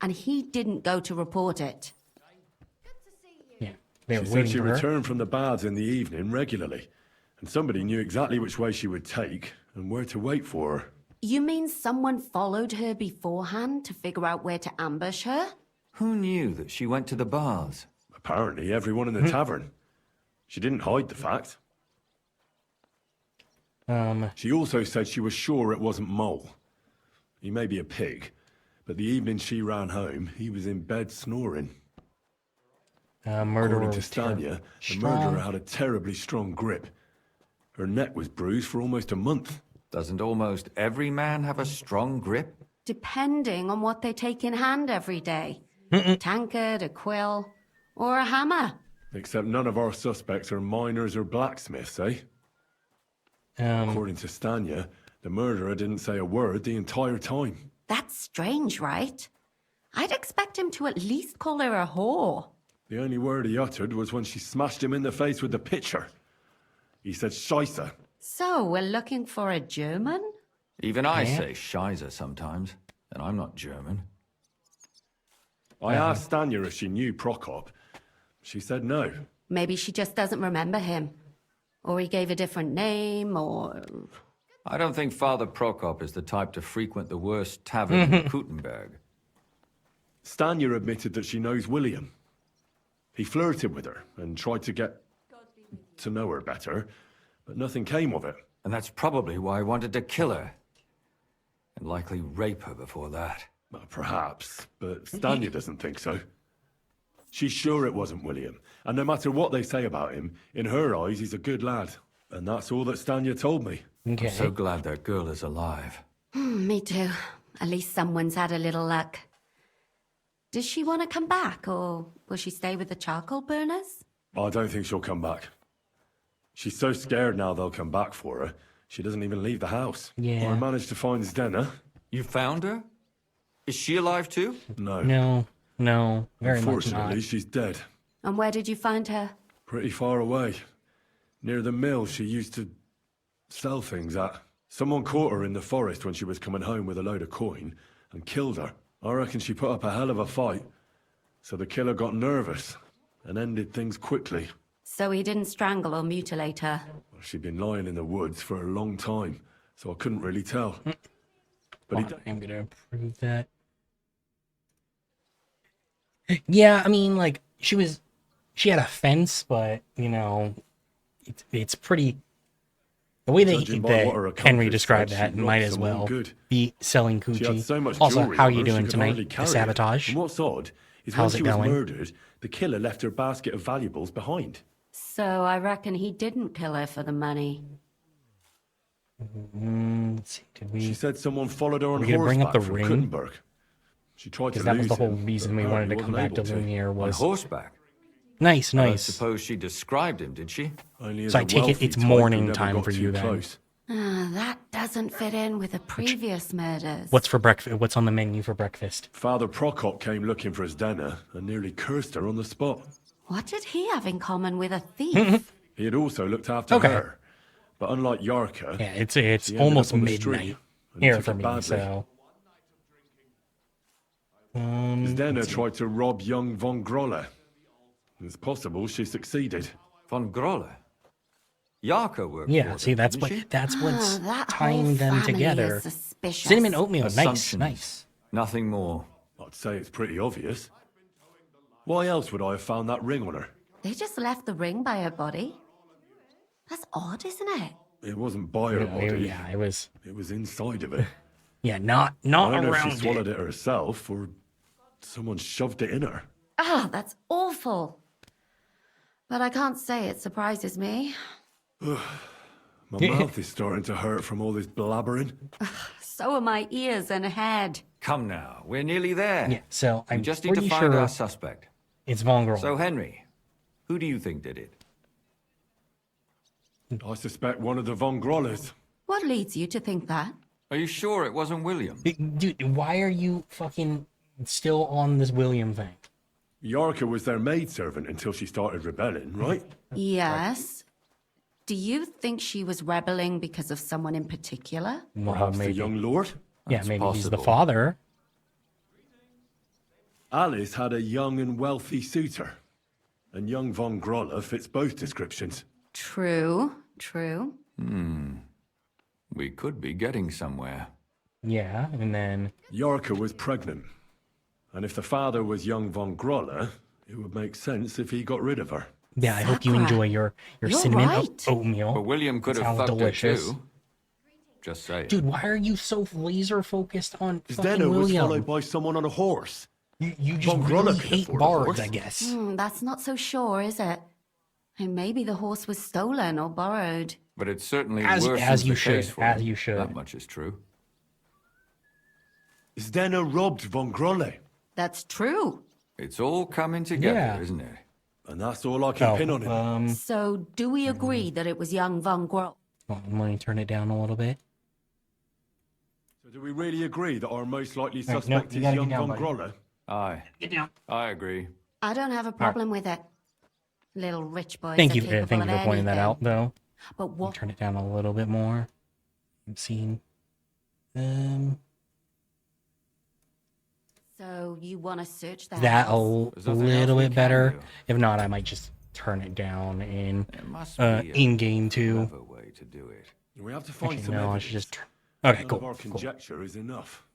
And he didn't go to report it. Yeah, they were She said waiting she for her. returned from the baths in the evening regularly, and somebody knew exactly which way she would take and where to wait for her. You mean someone followed her beforehand to figure out where to ambush her? Who knew that she went to the bars? Apparently, everyone in the tavern. She didn't hide the fact. She also said she was sure it wasn't Mole. He may be a pig, but the evening she ran home, he was in bed snoring. Murderer According to was terrible. Stanya, the Strong. murderer had a terribly strong grip. Her neck was bruised for almost a month. Doesn't almost every man have a strong grip? Depending on what they take in hand every day. Tankard, a quill, or a hammer. Except none of our suspects are miners or blacksmiths, eh? According to Stanya, the murderer didn't say a word the entire time. That's strange, right? I'd expect him to at least call her a whore. The only word he uttered was when she smashed him in the face with the pitcher. He said Scheisse. So, we're looking for a German? Even I Yeah. say Scheiße sometimes, and I'm not German. I asked Stanya if she knew Prokop. She said no. Maybe she just doesn't remember him. Or he gave a different name, or... I don't think Father Prokop is the type to frequent the worst tavern in Gutenberg. Stanya admitted that she knows William. He flirted with her and tried to get to know her better, but nothing came of it. And that's probably why I wanted to kill her. And likely rape her before that. Well, perhaps, but Stanya doesn't think so. She's sure it wasn't William, and no matter what they say about him, in her eyes he's a good lad. And that's all that Stanya told me. I'm so glad that girl is alive. Me too. At least someone's had a little luck. Does she want to come back, or will she stay with the charcoal burners? I don't think she'll come back. She's so scared now they'll come back for her, she doesn't even leave the house. Yeah. I managed to find Zdena. You found her? Is she alive too? No. No, very much Unfortunately, not. she's dead. And where did you find her? Pretty far away. Near the mill she used to sell things at. Someone caught her in the forest when she was coming home with a load of coin and killed her. I reckon she put up a hell of a fight. So the killer got nervous and ended things quickly. So he didn't strangle or mutilate her. She'd been lying in the woods for a long time, so I couldn't really tell. But he I'm gonna prove that. Yeah, I mean, like, she had a fence, but, you know, it's pretty... The way Judging by what her that Henry accomplice described said, that she might robbed as someone well good. be selling She coochie. had so much Also, jewelry how are on you her, she doing could tonight? hardly The carry it. sabotage? And what's odd is How's when she it was going? murdered, the killer left her basket of valuables behind. So I reckon he didn't kill her for the money. Let's see, did we... She said someone followed her on we gonna bring up horseback the from ring? Kuttenberg. She tried to Because that was lose the whole him, reason but we wanted to apparently come back to wasn't able Lumiere On was... horseback? Nice, I don't nice. suppose she described him, did she? Only as So I a take it wealthy it's type who morning never time got for too you then. close. That doesn't fit in with the previous murders. What's for breakfast? What's on the menu for breakfast? Father Prokop came looking for Zdena and nearly cursed her on the spot. What did he have in common with a thief? He had also looked after Okay. her. But unlike Yarka, Yeah, it's she ended almost up on the street midnight and here took for it me, badly. so... Zdena tried to rob young von Grolle. It's possible she succeeded. Von Grolle? Yarka worked for Yeah, them, see, that's didn't what she? that's what's that tying whole them family together. is suspicious. Cinnamon oatmeal, nice, Assumptions. nice. Nothing more. I'd say it's pretty obvious. Why else would I have found that ring on her? They just left the ring by her body? That's odd, isn't it? It wasn't by her body. Yeah, it was. It was inside of it. Yeah, not I don't know if around she swallowed it herself or someone shoved it in her. Ah, that's awful. But I can't say it surprises me. My mouth is starting to hurt from all this blabbering. So are my ears and head. Come now, we're nearly there. Yeah, so We I'm just need to pretty find sure our suspect. it's Von Groll. So, Henry, who do you think did it? I suspect one of the Von Grollers. What leads you to think that? Are you sure it wasn't William? Dude, why are you fucking still on this William thing. Yorka was their maidservant until she started rebelling, right? Yes. Do you think she was rebelling because of someone in particular? Well, Perhaps the maybe. young lord? Yeah, That's maybe he's the possible. father. Alice had a young and wealthy suitor, and young von Grolla fits both descriptions. True, true. We could be getting somewhere. Yeah, and then Yorka was pregnant, and if the father was young von Grolla, it would make sense if he got rid of her. yeah, I hope you Sakura, enjoy your you're cinnamon right. oatmeal. But William could have Sounds fucked delicious. her too. Just saying. Dude, why are you so laser focused on fucking Zdeno was William? followed by someone on a horse. You just Von really Grolla could hate afford a bards, horse. I guess. That's not so sure, is it? And maybe the horse was stolen or borrowed. But it's certainly As worse you the case should, for as him. you should. That much is true. Zdeno robbed von Grolla, That's true. It's all coming together, Yeah. isn't it? and that's all I can pin on him. So, do we agree that it was young Von Groll? Let me turn it down a little bit. So do we really agree that our most likely Right, no, suspect you is gotta young get down, von buddy. Grolla? Aye. Get down. I agree. I don't have a problem with it. Little rich boys Thank are you, capable thank you of for pointing that anything. out, though. But Let me what? turn it down a little bit more. I'm seeing. So you want to search that? That a house? There's nothing else little we bit can better. do. If not, I might just turn it down in There must be a in game too. clever way to do it. We have to find Actually, some no, I evidence. should just turn. Okay, None cool. of our cool. conjecture is enough.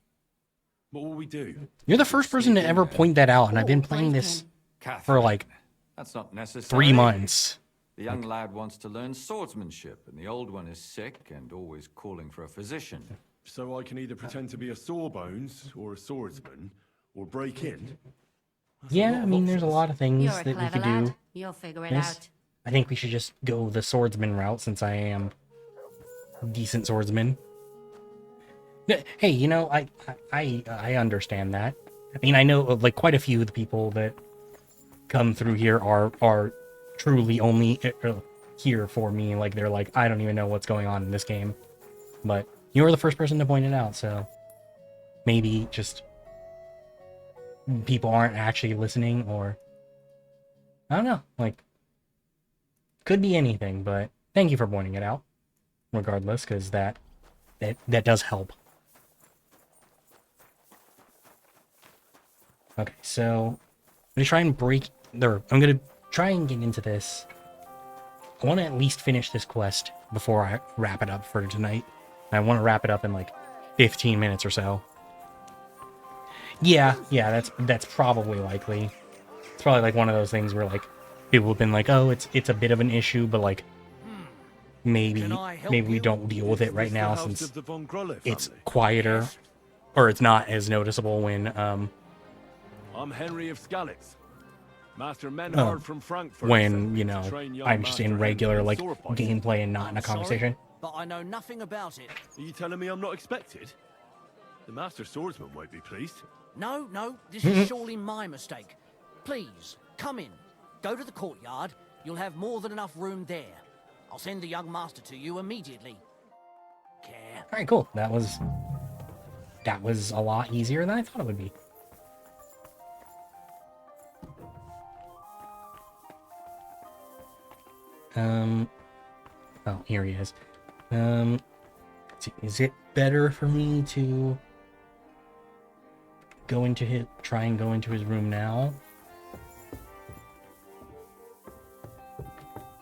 What will we do? You're the first person to ever point that out, and I've been playing this Catherine, for like that's not necessary. 3 months. The young lad wants to learn swordsmanship, and the old one is sick and always calling for a physician. So I can either pretend to be a sawbones or a swordsman, or break in? That's a lot Yeah, I of mean, there's a options. lot of things You're a that we clever could lad. do. You'll figure it Yes. out. I think we should just go the swordsman route since I am a decent swordsman. Hey, you know, I understand that. I mean, I know like quite a few of the people that come through here are truly only here for me. Like they're like, I don't even know what's going on in this game. But you were the first person to point it out, so maybe just people aren't actually listening, or I don't know. Like, could be anything. But thank you for pointing it out, regardless, because that does help. Okay, so I'm gonna try and get into this. I want to at least finish this quest before I wrap it up for tonight. I want to wrap it up in like 15 minutes or so. Yeah, that's probably likely. It's probably like one of those things where like people have been like, oh, it's a bit of an issue, but like maybe we don't deal with it right now since it's quieter, or it's not as noticeable when I'm Henry of Skalitz, Master Menhard from Frankfurt. when, you to know, train young I'm just in Master regular Henry like sword fighting. gameplay and not in a conversation. But I know nothing about it. Are you telling me I'm not expected? The Master Swordsman won't be pleased. No, this is surely my mistake. Please, come in. Go to the courtyard. You'll have more than enough room there. I'll send the young master to you immediately. Care. All right, cool. That was a lot easier than I thought it would be. Oh, here he is. Let's see, is it better for me to try and go into his room now?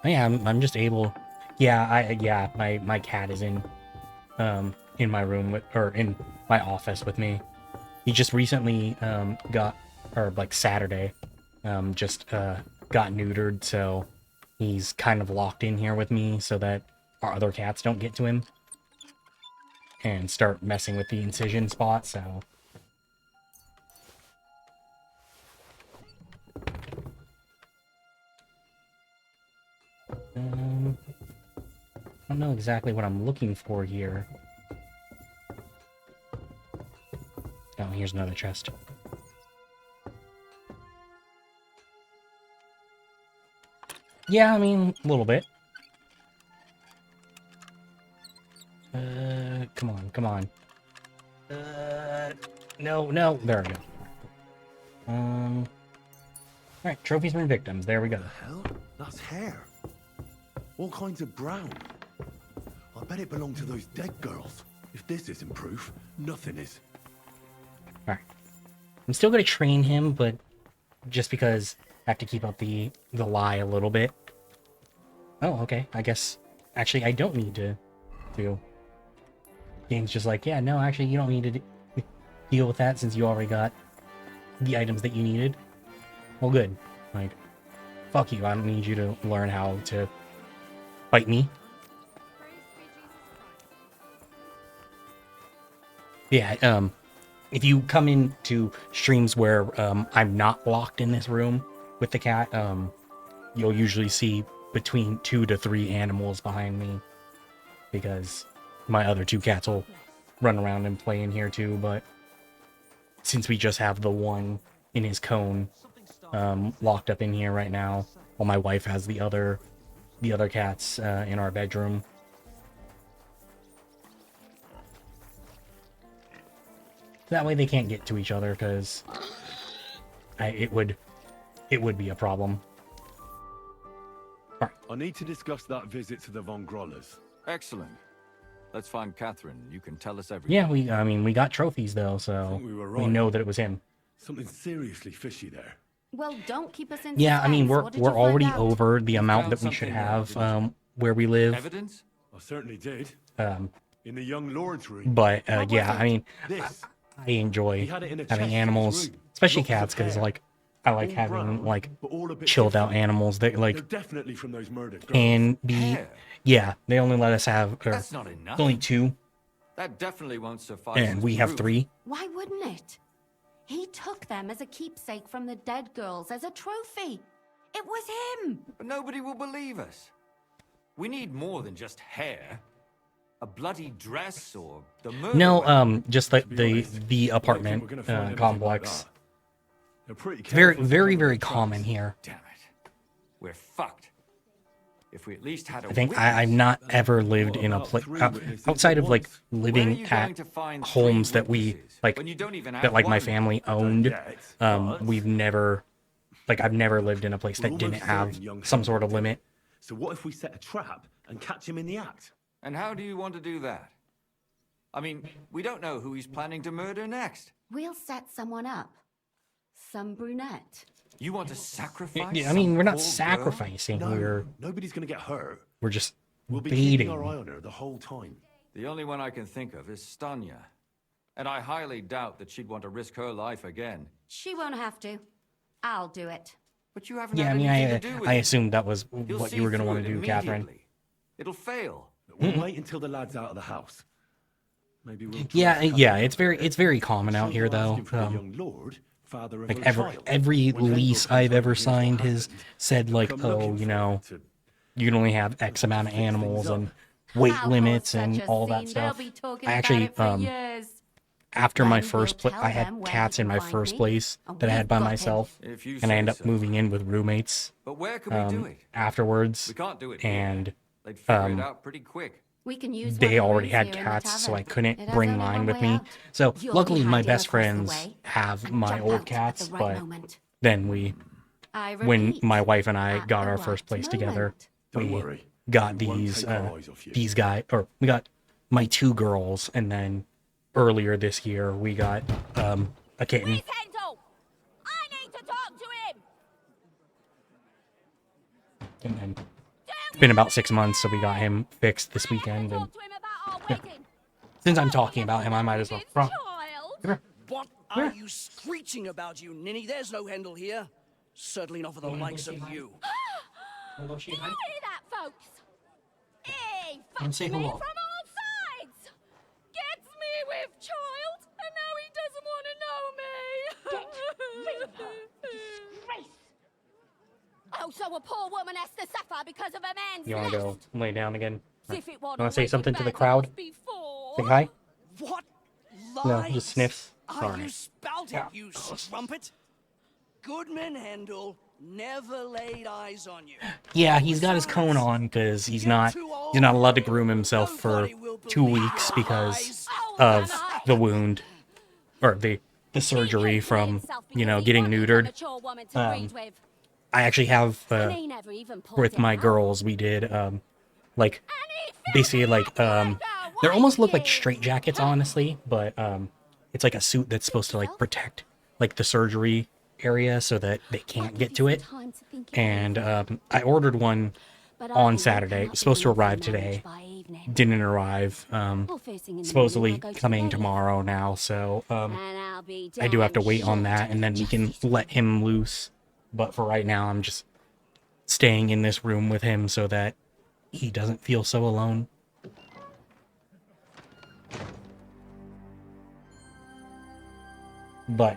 Oh, yeah, I'm just able. Yeah, my cat is in my room in my office with me. He just recently Saturday got neutered, so he's kind of locked in here with me so that our other cats don't get to him and start messing with the incision spot, so I don't know exactly what I'm looking for here. Oh, here's another chest. Yeah, I mean, a little bit. Come on. No, there we go. Alright, trophies from victims. There we go. Hell? That's hair. All kinds of brown. I bet it belonged to those dead girls. If this isn't proof, nothing is. Alright. I'm still gonna train him, but just because I have to keep up the lie a little bit. Oh, okay. I guess actually I don't need to Game's just like, yeah, no, actually you don't need to deal with that since you already got the items that you needed. Well, good. Like, fuck you. I don't need you to learn how to fight me. Yeah, if you come into streams where I'm not locked in this room with the cat, you'll usually see between 2 to 3 animals behind me, because my other 2 cats will run around and play in here too, but since we just have the one in his cone locked up in here right now, while my wife has the other cats in our bedroom. That way they can't get to each other, because it would be a problem. I need to discuss that visit to the Von Grollers. Excellent. Let's find Catherine. You can tell us everything. Yeah, we got trophies though, so we know that it was him. Something seriously fishy there. Well, don't keep us in Yeah, I mean, suspense. What did we're you find already out? over the amount that we something should there, have where we live. Evidence? I certainly did. In the young lord's room. But yeah, I mean, This. I enjoy He had it in a chest having in his animals, room. especially Lots of cats, because hair. like I like All having brown, like but all a bit chilled out different. animals that They're like definitely from those murdered girls. can be. Hair? Yeah, they only let us have That's not enough. only 2, That definitely won't suffice. and as we have proof. 3. Why wouldn't it? He took them as a keepsake from the dead girls, as a trophy. It was him. But nobody will believe us. We need more than just hair. A bloody dress or the murder. No, weapon. just like the apartment we're gonna find anything complex. like that. They're pretty It's very, careful very, to cover very their common tracks. here. Damn it. We're fucked. If we at least had a I think witness. I've not ever lived in a place outside of like living at homes that we like when you don't even that have like my one? family owned. We've never, like, I've never lived in a place that didn't have some sort of limit. So what if we set a trap and catch him in the act? And how do you want to do that? I mean, we don't know who he's planning to murder next. We'll set someone up. Some brunette. You want to sacrifice? Yeah, I mean, we're not some poor girl? sacrificing. No, nobody's gonna get hurt. We're just We'll be keeping baiting. our eye on her the whole time. The only one I can think of is Stanya. And I highly doubt that she'd want to risk her life again. She won't have to. I'll do it. But you haven't Yeah, I had mean, anything to do with I it. assumed that was You'll what see you were gonna through want to it do, Catherine. immediately. It'll fail. We'll wait until the lad's out of the house. Maybe we'll try Yeah, to cut yeah, him. it's very common out So here you're though. asking for the young lord, father of Like her child. every When Hendel lease comes I've over ever here's what signed has happened. said like, Come oh, looking you for know, it to- you can only have X amount of animals and weight I'll limits cause and such a all that scene, stuff. they'll be talking I about actually, it for years. after my Then first we'll place, tell I had them where cats he in can my find first me, place and that I had we've by got him. myself, If you and I say ended up so. moving in with roommates But where can we do it? afterwards, We can't do it here. and They'd figure it out pretty quick. We can use one they of the already rooms had here in the cats, so I tavern. couldn't It has bring only mine one with way me. out. So You'll luckily, be my hiding best across the friends way have and my jump old out at cats, the right but moment. then we, I when repeat, my wife and I at got the our right first place together, moment. Don't we worry. got We won't these take our eyes off you. these guys, or we got my 2 girls, and then earlier this year we got a kitten. Hendel! I need to talk to him! And then it's been about 6 months, so we got him fixed this weekend. And Talk to him about our wedding. since I'm talking about him, I might as well. Come here. What are you screeching about, you ninny? There's no Hendel here. Certainly not for the likes of you. Did you hear that, folks? He Come fucks say me hello. from all sides! Gets me with child, and now he doesn't want to know me! Oh, so a poor woman has to suffer because of a man's You want to go lust? lay down again? As if it wasn't Want to say wicked something to the bad crowd? times before. Say hi? What No, lies just sniffs. are Sorry. you spouting, you strumpet? Goodman Hendel never laid eyes on you. Yeah, he's got his cone on because he's not allowed to groom himself for 2 weeks because of the wound or the the surgery from, getting neutered. I actually have, with my girls, we did, basically, they almost look like straitjackets, honestly, but, it's like a suit that's supposed to, protect, the surgery area so that they can't get to it. And, I ordered one on Saturday. It was supposed to arrive today. Didn't arrive. Supposedly coming tomorrow now, so, I do have to wait on that, and then we can let him loose. But for right now, I'm just staying in this room with him so that he doesn't feel so alone. But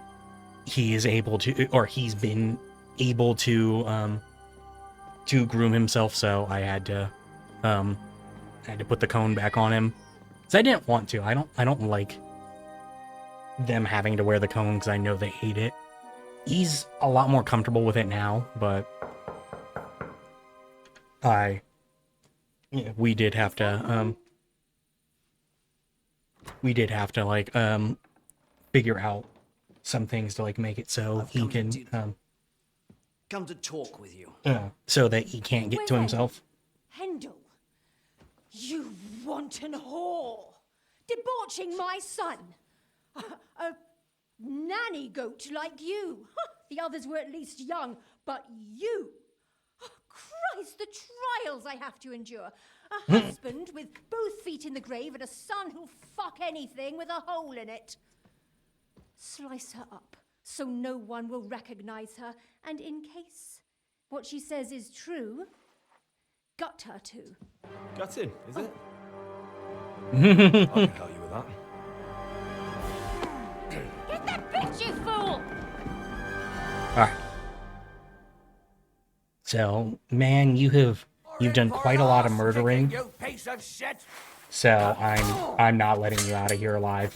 he is able to, or he's been able to groom himself, so I had to put the cone back on him. Because I didn't want to. I don't like them having to wear the cone because I know they hate it. He's a lot more comfortable with it now, but we did have to figure out some things to make it so he can come to talk with you. So that he can't get to himself. Hendel, you wanton whore, debauching my son. A nanny goat like you. The others were at least young, but you. Oh, Christ, the trials I have to endure. A husband with both feet in the grave and a son who'll fuck anything with a hole in it. Slice her up so no one will recognize her, and in case what she says is true, gut her too. Gutting, is it? I can help you with that. Get that bitch, you fool! Alright. So, man, you've done quite a lot of murdering. So I'm not letting you out of here alive.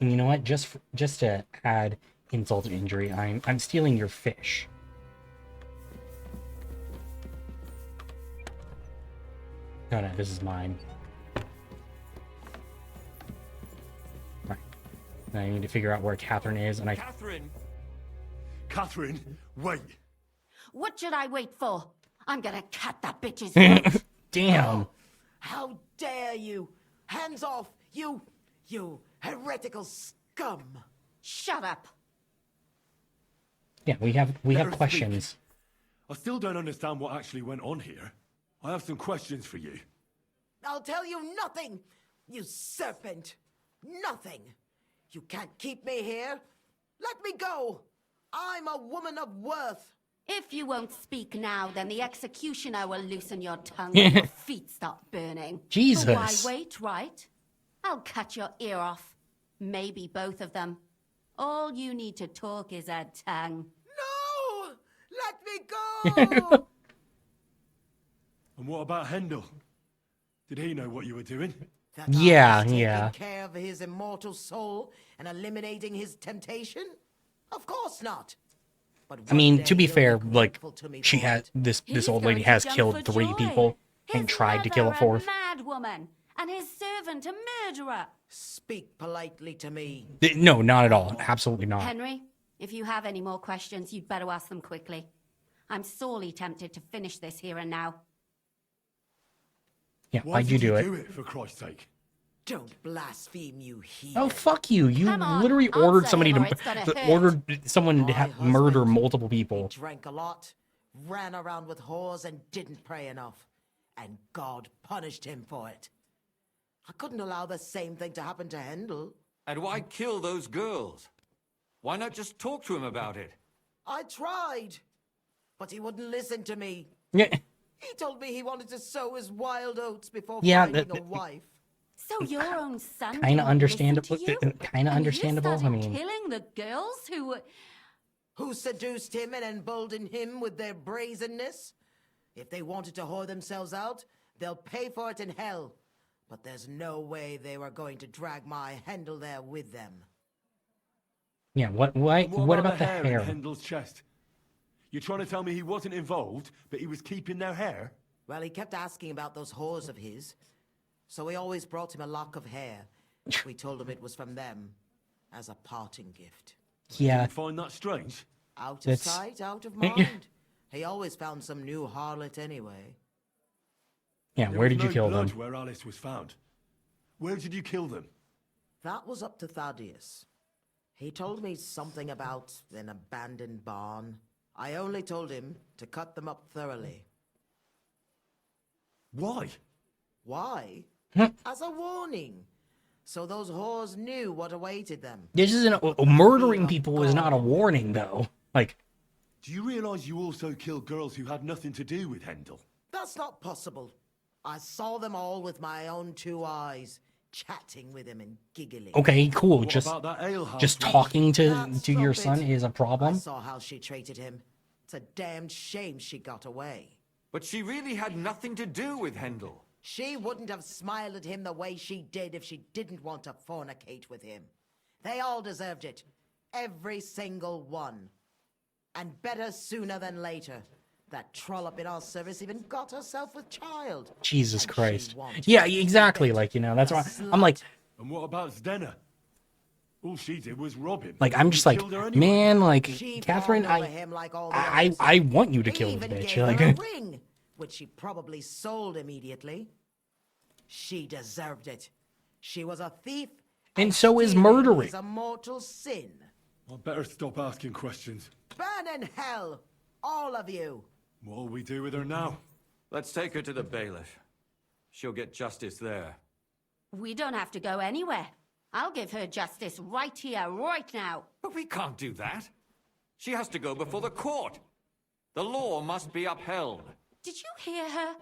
And you know what? Just to add insult to injury, I'm stealing your fish. No, this is mine. Right. Now I need to figure out where Catherine is, and Catherine, wait. What should I wait for? I'm gonna cut that bitch's head. Damn. How dare you? Hands off, you heretical scum. Shut up. Yeah, we have questions. I still don't understand what actually went on here. I have some questions for you. I'll tell you nothing, you serpent. Nothing. You can't keep me here. Let me go. I'm a woman of worth. If you won't speak now, then the executioner will loosen your tongue and your feet start burning. Jesus. But why wait, right? I'll cut your ear off. Maybe both of them. All you need to talk is a tongue. No! Let me go! And what about Hendel? Did he know what you were doing? Yeah. Taking care of his immortal soul and eliminating his temptation? Of course not. But I mean, to be fair, she had this old lady has killed 3 people and tried to kill a 4th. Mad woman, and his servant a murderer. Speak politely to me. No, not at all. Absolutely not. Henry, if you have any more questions, you'd better ask them quickly. I'm sorely tempted to finish this here and now. Yeah, why'd you do it? For Christ's sake? Don't blaspheme, you heathen. Oh, fuck you. You literally ordered somebody to murder multiple people. He drank a lot, ran around with whores, and didn't pray enough. And God punished him for it. I couldn't allow the same thing to happen to Hendel. And why kill those girls? Why not just talk to him about it? I tried, but he wouldn't listen to me. Yeah. He told me he wanted to sow his wild oats before finding a wife. So your own son kind of understandable. Kind of understandable. I mean, killing the girls who seduced him and emboldened him with their brazenness. If they wanted to whore themselves out, they'll pay for it in hell. But there's no way they were going to drag my Hendel there with them. Yeah. What about the hair? In Hendel's chest. You're trying to tell me he wasn't involved, but he was keeping their hair? Well, he kept asking about those whores of his. so we always brought him a lock of hair. We told him it was from them, as a parting gift. Yeah. Didn't find that strange? Out of That's- sight, out of mind. He always found some new harlot anyway. Yeah, There where was did you no kill blood them? where Alice was found. Where did you kill them? That was up to Thaddeus. He told me something about an abandoned barn. I only told him to cut them up thoroughly. Why? Why? As a warning. So those whores knew what awaited them. This isn't murdering people is not a warning though. Like, Do you realise you also killed girls who had nothing to do with Hendel? That's not possible. I saw them all with my own 2 eyes, chatting with him and giggling. okay, cool. What Just about that alehouse just we- talking to Stop your it. son is a I problem. saw how she treated him. It's a damned shame she got away. But she really had nothing to do with Hendel. She wouldn't have smiled at him the way she did if she didn't want to fornicate with him. They all deserved it. Every single one. And better sooner than later. That trollop in our service even got herself with child. Jesus Christ. Yeah, exactly. Like, you know, that's why I'm like, And what about Zdenna? All she did was rob him. I'm You just like, killed her anyway. man, like, She Catherine, fawned over him like all the I others. want you to kill Even this bitch. gave Like, her a ring, which she probably sold immediately. She deserved it. She was a thief. and so is stealing murdering. is a mortal sin. I better stop asking questions. Burn in hell, all of you. What'll we do with her now? Let's take her to the bailiff. She'll get justice there. We don't have to go anywhere. I'll give her justice right here, right now. But we can't do that. She has to go before the court. The law must be upheld. Did you hear her?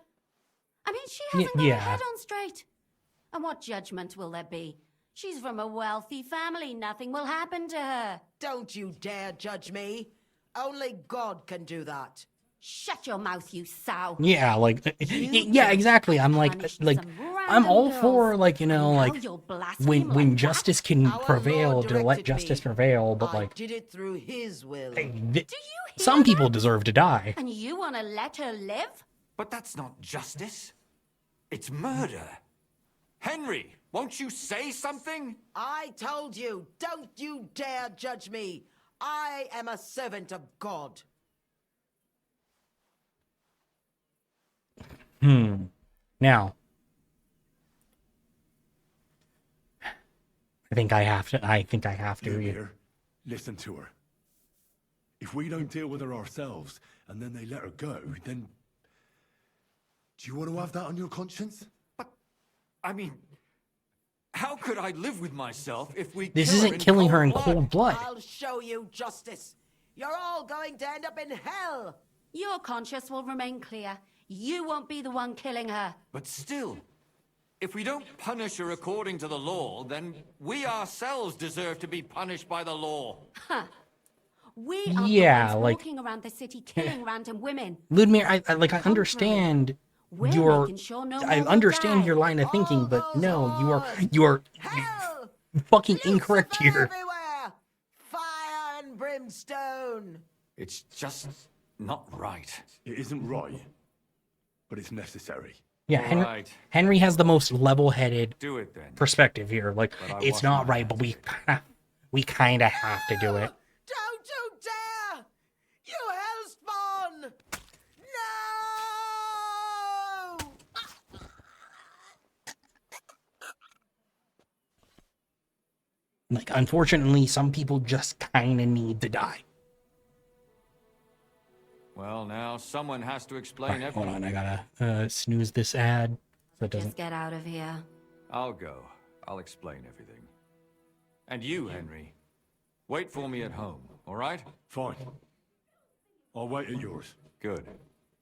I mean, she Y- hasn't got yeah. her head on straight. And what judgment will there be? She's from a wealthy family. Nothing will happen to her. Don't you dare judge me. Only God can do that. Shut your mouth, you sow. yeah, like, yeah, exactly. I'm like, I'm all for, like, you know, like, when justice can prevail, to let justice prevail, but I like, did it through his will. some people deserve to die. And you want to let her live? But that's not justice. It's murder. Henry, won't you say something? I told you, don't you dare judge me. I am a servant of God. Now, I think I have to. Ymir, listen to her. If we don't deal with her ourselves, and then they let her go, then... Do you want to have that on your conscience? I mean, how could I live with myself if we This kill her isn't killing her in cold blood. I'll show you justice. You're all going to end up in hell. Your conscience will remain clear. You won't be the one killing her. But still, if we don't punish her according to the law, then we ourselves deserve to be punished by the law. Huh. We are Yeah, the ones like- walking around the city killing random women. Ludmir, I understand We're your, making sure no I more will understand die. your line of thinking, but no, you are fucking incorrect here. Everywhere. Fire and brimstone. It's just not right. It isn't right, but it's necessary. Yeah, Henry, Right. Henry has the most level-headed Do it then. perspective here. Like, But I it's wash not my right, but we kind of have to do it. Don't you dare! You hellspawn! No! Like, unfortunately, some people just kind of need to die. Well, now someone has to explain Alright, hold everything. on, I gotta snooze this ad so it doesn't. Just get out of here. I'll go. I'll explain everything. And you, Henry, wait for me at home, all right? Fine. I'll wait at yours. Good.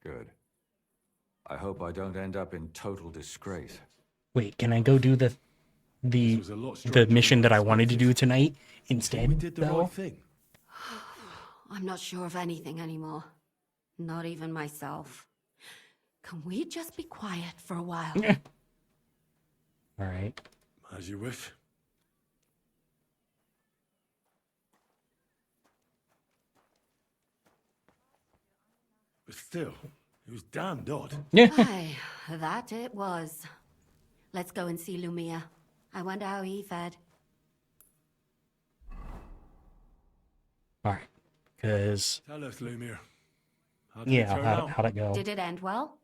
Good. I hope I don't end up in total disgrace. Wait, can I go do the mission that I wanted to do tonight instead? We did the though? right thing. I'm not sure of anything anymore. Not even myself. Can we just be quiet for a while? All right. As you wish. But still, it was damned odd. Aye, that it was. Let's go and see Lumia. I wonder how he fared. All right, because Tell us, Lumir. yeah, how'd it go? Did it end well?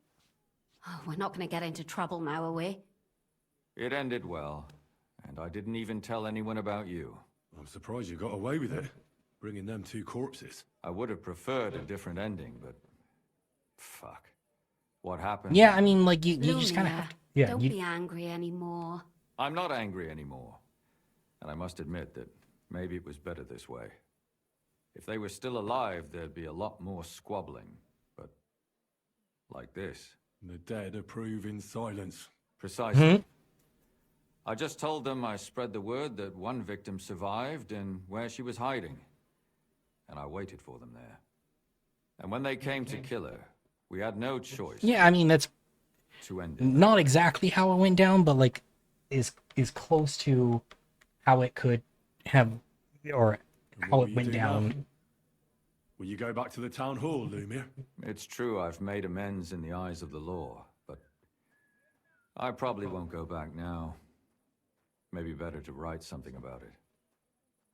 Oh, we're not going to get into trouble now, are we? It ended well, and I didn't even tell anyone about you. I'm surprised you got away with it, bringing them 2 corpses. I would have preferred a different ending, but fuck. What happened? Yeah, I mean, like you just kind of Lumia, have to. Yeah, don't be angry anymore. I'm not angry anymore. And I must admit that maybe it was better this way. If they were still alive, there'd be a lot more squabbling. But like this. The dead approve in silence. Precisely. I just told them I spread the word that one victim survived and where she was hiding. And I waited for them there. And when they came to kill her, we had no choice. Yeah, I mean, that's to end it. not exactly how it went down, but like is close to how it could have, or how it went down. Will you go back to the town hall, Lumir? It's true I've made amends in the eyes of the law, but I probably won't go back now. Maybe better to write something about it.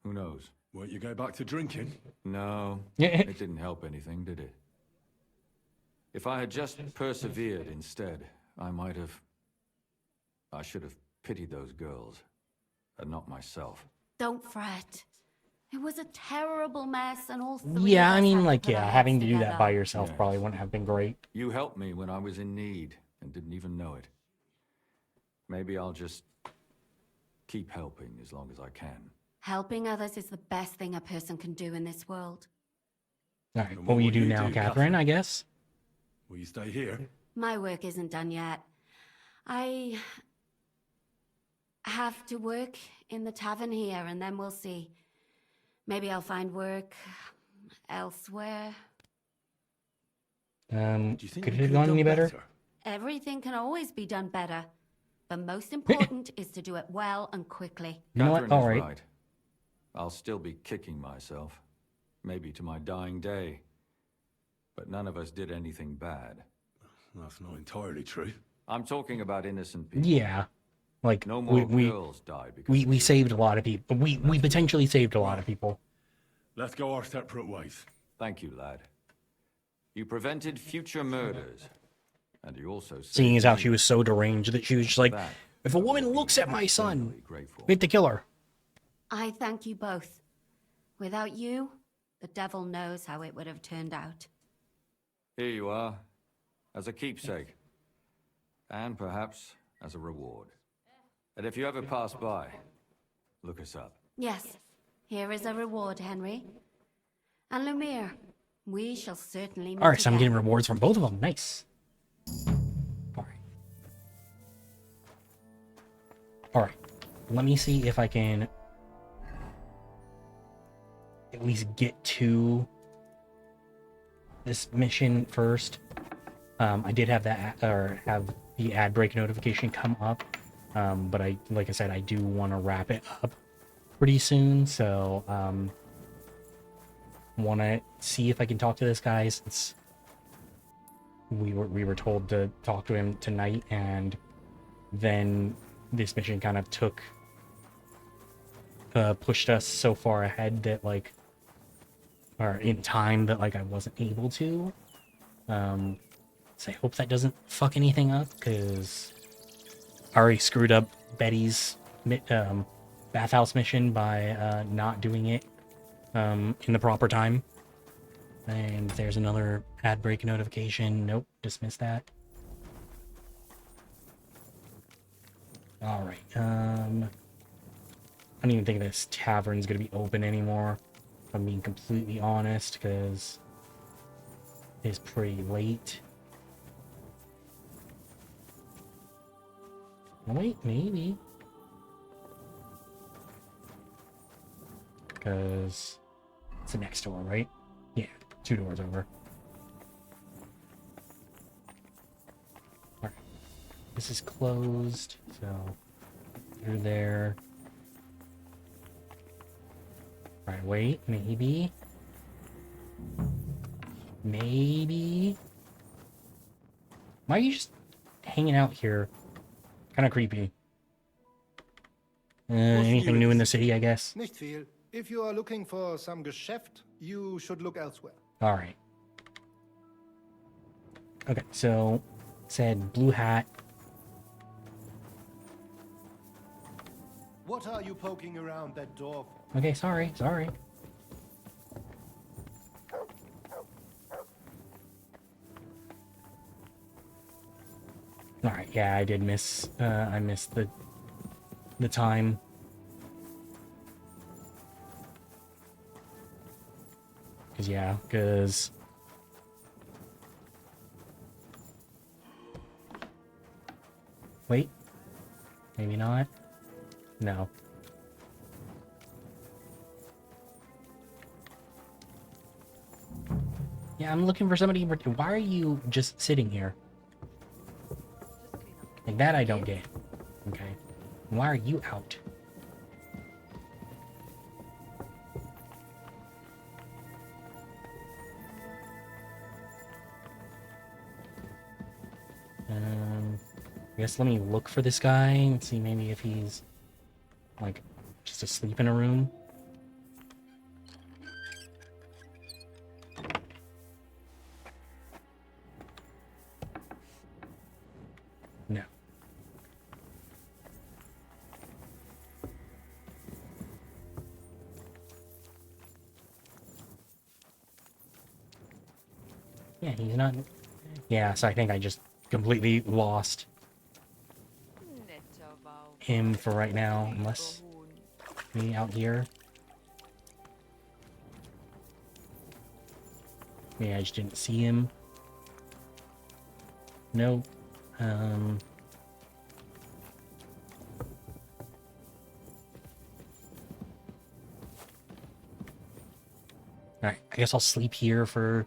Who knows? Won't you go back to drinking? No, it didn't help anything, did it? If I had just persevered instead, I should have pitied those girls, and not myself. Don't fret. It was a terrible mess, and all three Yeah, of I us mean, had to like, put yeah, our having to heads do that together. by yourself probably wouldn't have been great. You helped me when I was in need, and didn't even know it. Maybe I'll just keep helping as long as I can. Helping others is the best thing a person can do in this world. All right, what will you do now, Catherine, I guess? Will you stay here? My work isn't done yet. I have to work in the tavern here, and then we'll see. Maybe I'll find work elsewhere. Could it have gone any better? Everything can always be done better. The most important is to do it well and quickly. You know what? Catherine is All right. right. I'll still be kicking myself. Maybe to my dying day. But none of us did anything bad. That's not entirely true. I'm talking about innocent people. Yeah, like No more we girls died because we saved a lot of people. We potentially saved a lot of people. Let's go our separate ways. Thank you, lad. You prevented future murders. And you also saved Seeing as how me. she was so deranged that she was just like, if a woman looks at my son, we have to kill her. I thank you both. Without you, the devil knows how it would have turned out. Here you are, as a keepsake. And perhaps as a reward. And if you ever pass by, look us up. Yes, here is a reward, Henry. And Lumiere, we shall certainly meet All right, so I'm again. getting rewards from both of them. Nice. All right. Let me see if I can at least get to this mission first. I did have that, or have the ad break notification come up, but like I said, I do want to wrap it up pretty soon. So, want to see if I can talk to this guy, since we were told to talk to him tonight, and then this mission kind of pushed us so far ahead that, like, or in time that, like, I wasn't able to. So I hope that doesn't fuck anything up, because I already screwed up Betty's bathhouse mission by not doing it in the proper time. And there's another ad break notification. Nope, dismiss that. All right. I don't even think this tavern's gonna be open anymore, if I'm being completely honest, because it's pretty late. Wait, maybe. Because it's the next door, right? Yeah, 2 doors over. Alright. This is closed, so through there. Alright, wait, maybe. Maybe. Why are you just hanging out here Kind of creepy. Anything new in the city, I guess? Nicht viel. If you are looking for some Geschäft, you should look elsewhere. All right. Okay, so said blue hat. What are you poking around that door for? Okay, sorry. All right, yeah, I did miss. I missed the time. Cause wait, maybe not. No. Yeah, I'm looking for somebody. Why are you just sitting here? Like that I don't get. Okay. Why are you out? I guess let me look for this guy and see maybe if he's like just asleep in a room. No. Yeah, he's not. Yeah, so I think I just completely lost him for right now, unless me out here. Yeah, I just didn't see him. No. Alright, I guess I'll sleep here for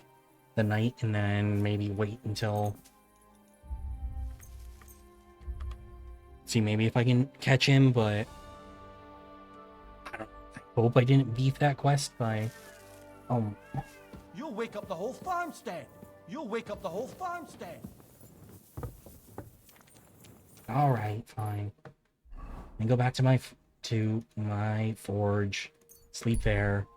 the night and then maybe wait until... See, maybe if I can catch him, but... I hope I didn't beef that quest by... You'll wake up the whole farmstead. You'll wake up the whole farmstead. Alright, fine. Then go back to my forge. Sleep there.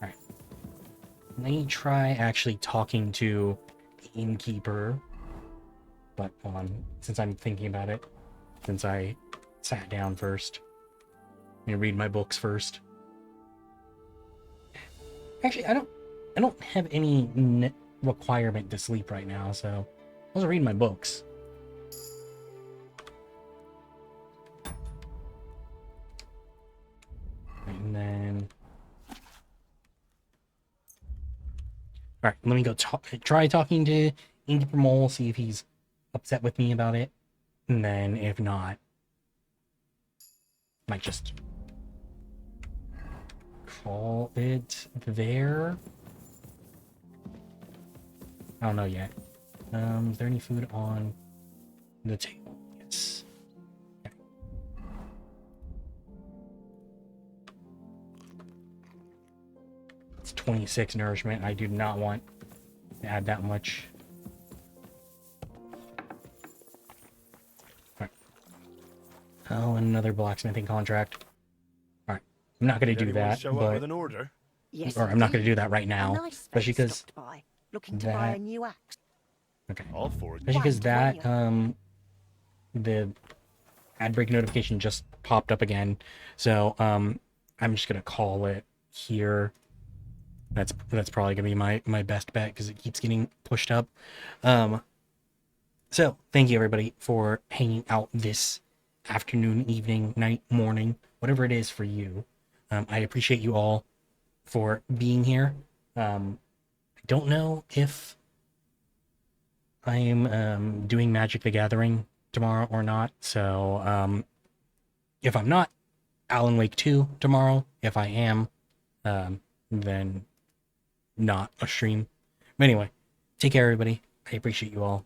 Alright. Let me try actually talking to the innkeeper. But hold on, since I'm thinking about it. Since I sat down first. Let me read my books first. Actually, I don't have any requirement to sleep right now, so I'll just read my books. And then... Alright, let me go try talking to Innkeeper Mole, see if he's upset with me about it. And then, if not, might just call it there. I don't know yet. Is there any food on the table? Yes. Okay. It's 26 nourishment. I do not want to add that much. Oh, another blacksmithing contract. All right, I'm not going to do that, show up with an order? Yes, or I'm not going to do that right now, nice especially because stopped by, looking to buy a new axe. Okay. All for it. Especially because that the ad break notification just popped up again, so I'm just going to call it here. That's probably going to be my best bet because it keeps getting pushed up. So thank you everybody for hanging out this afternoon, evening, night, morning, whatever it is for you. I appreciate you all for being here. I don't know if I am doing Magic the Gathering tomorrow or not. So if I'm not, Alan Wake 2 tomorrow. If I am, then not a stream. But anyway, take care everybody. I appreciate you all.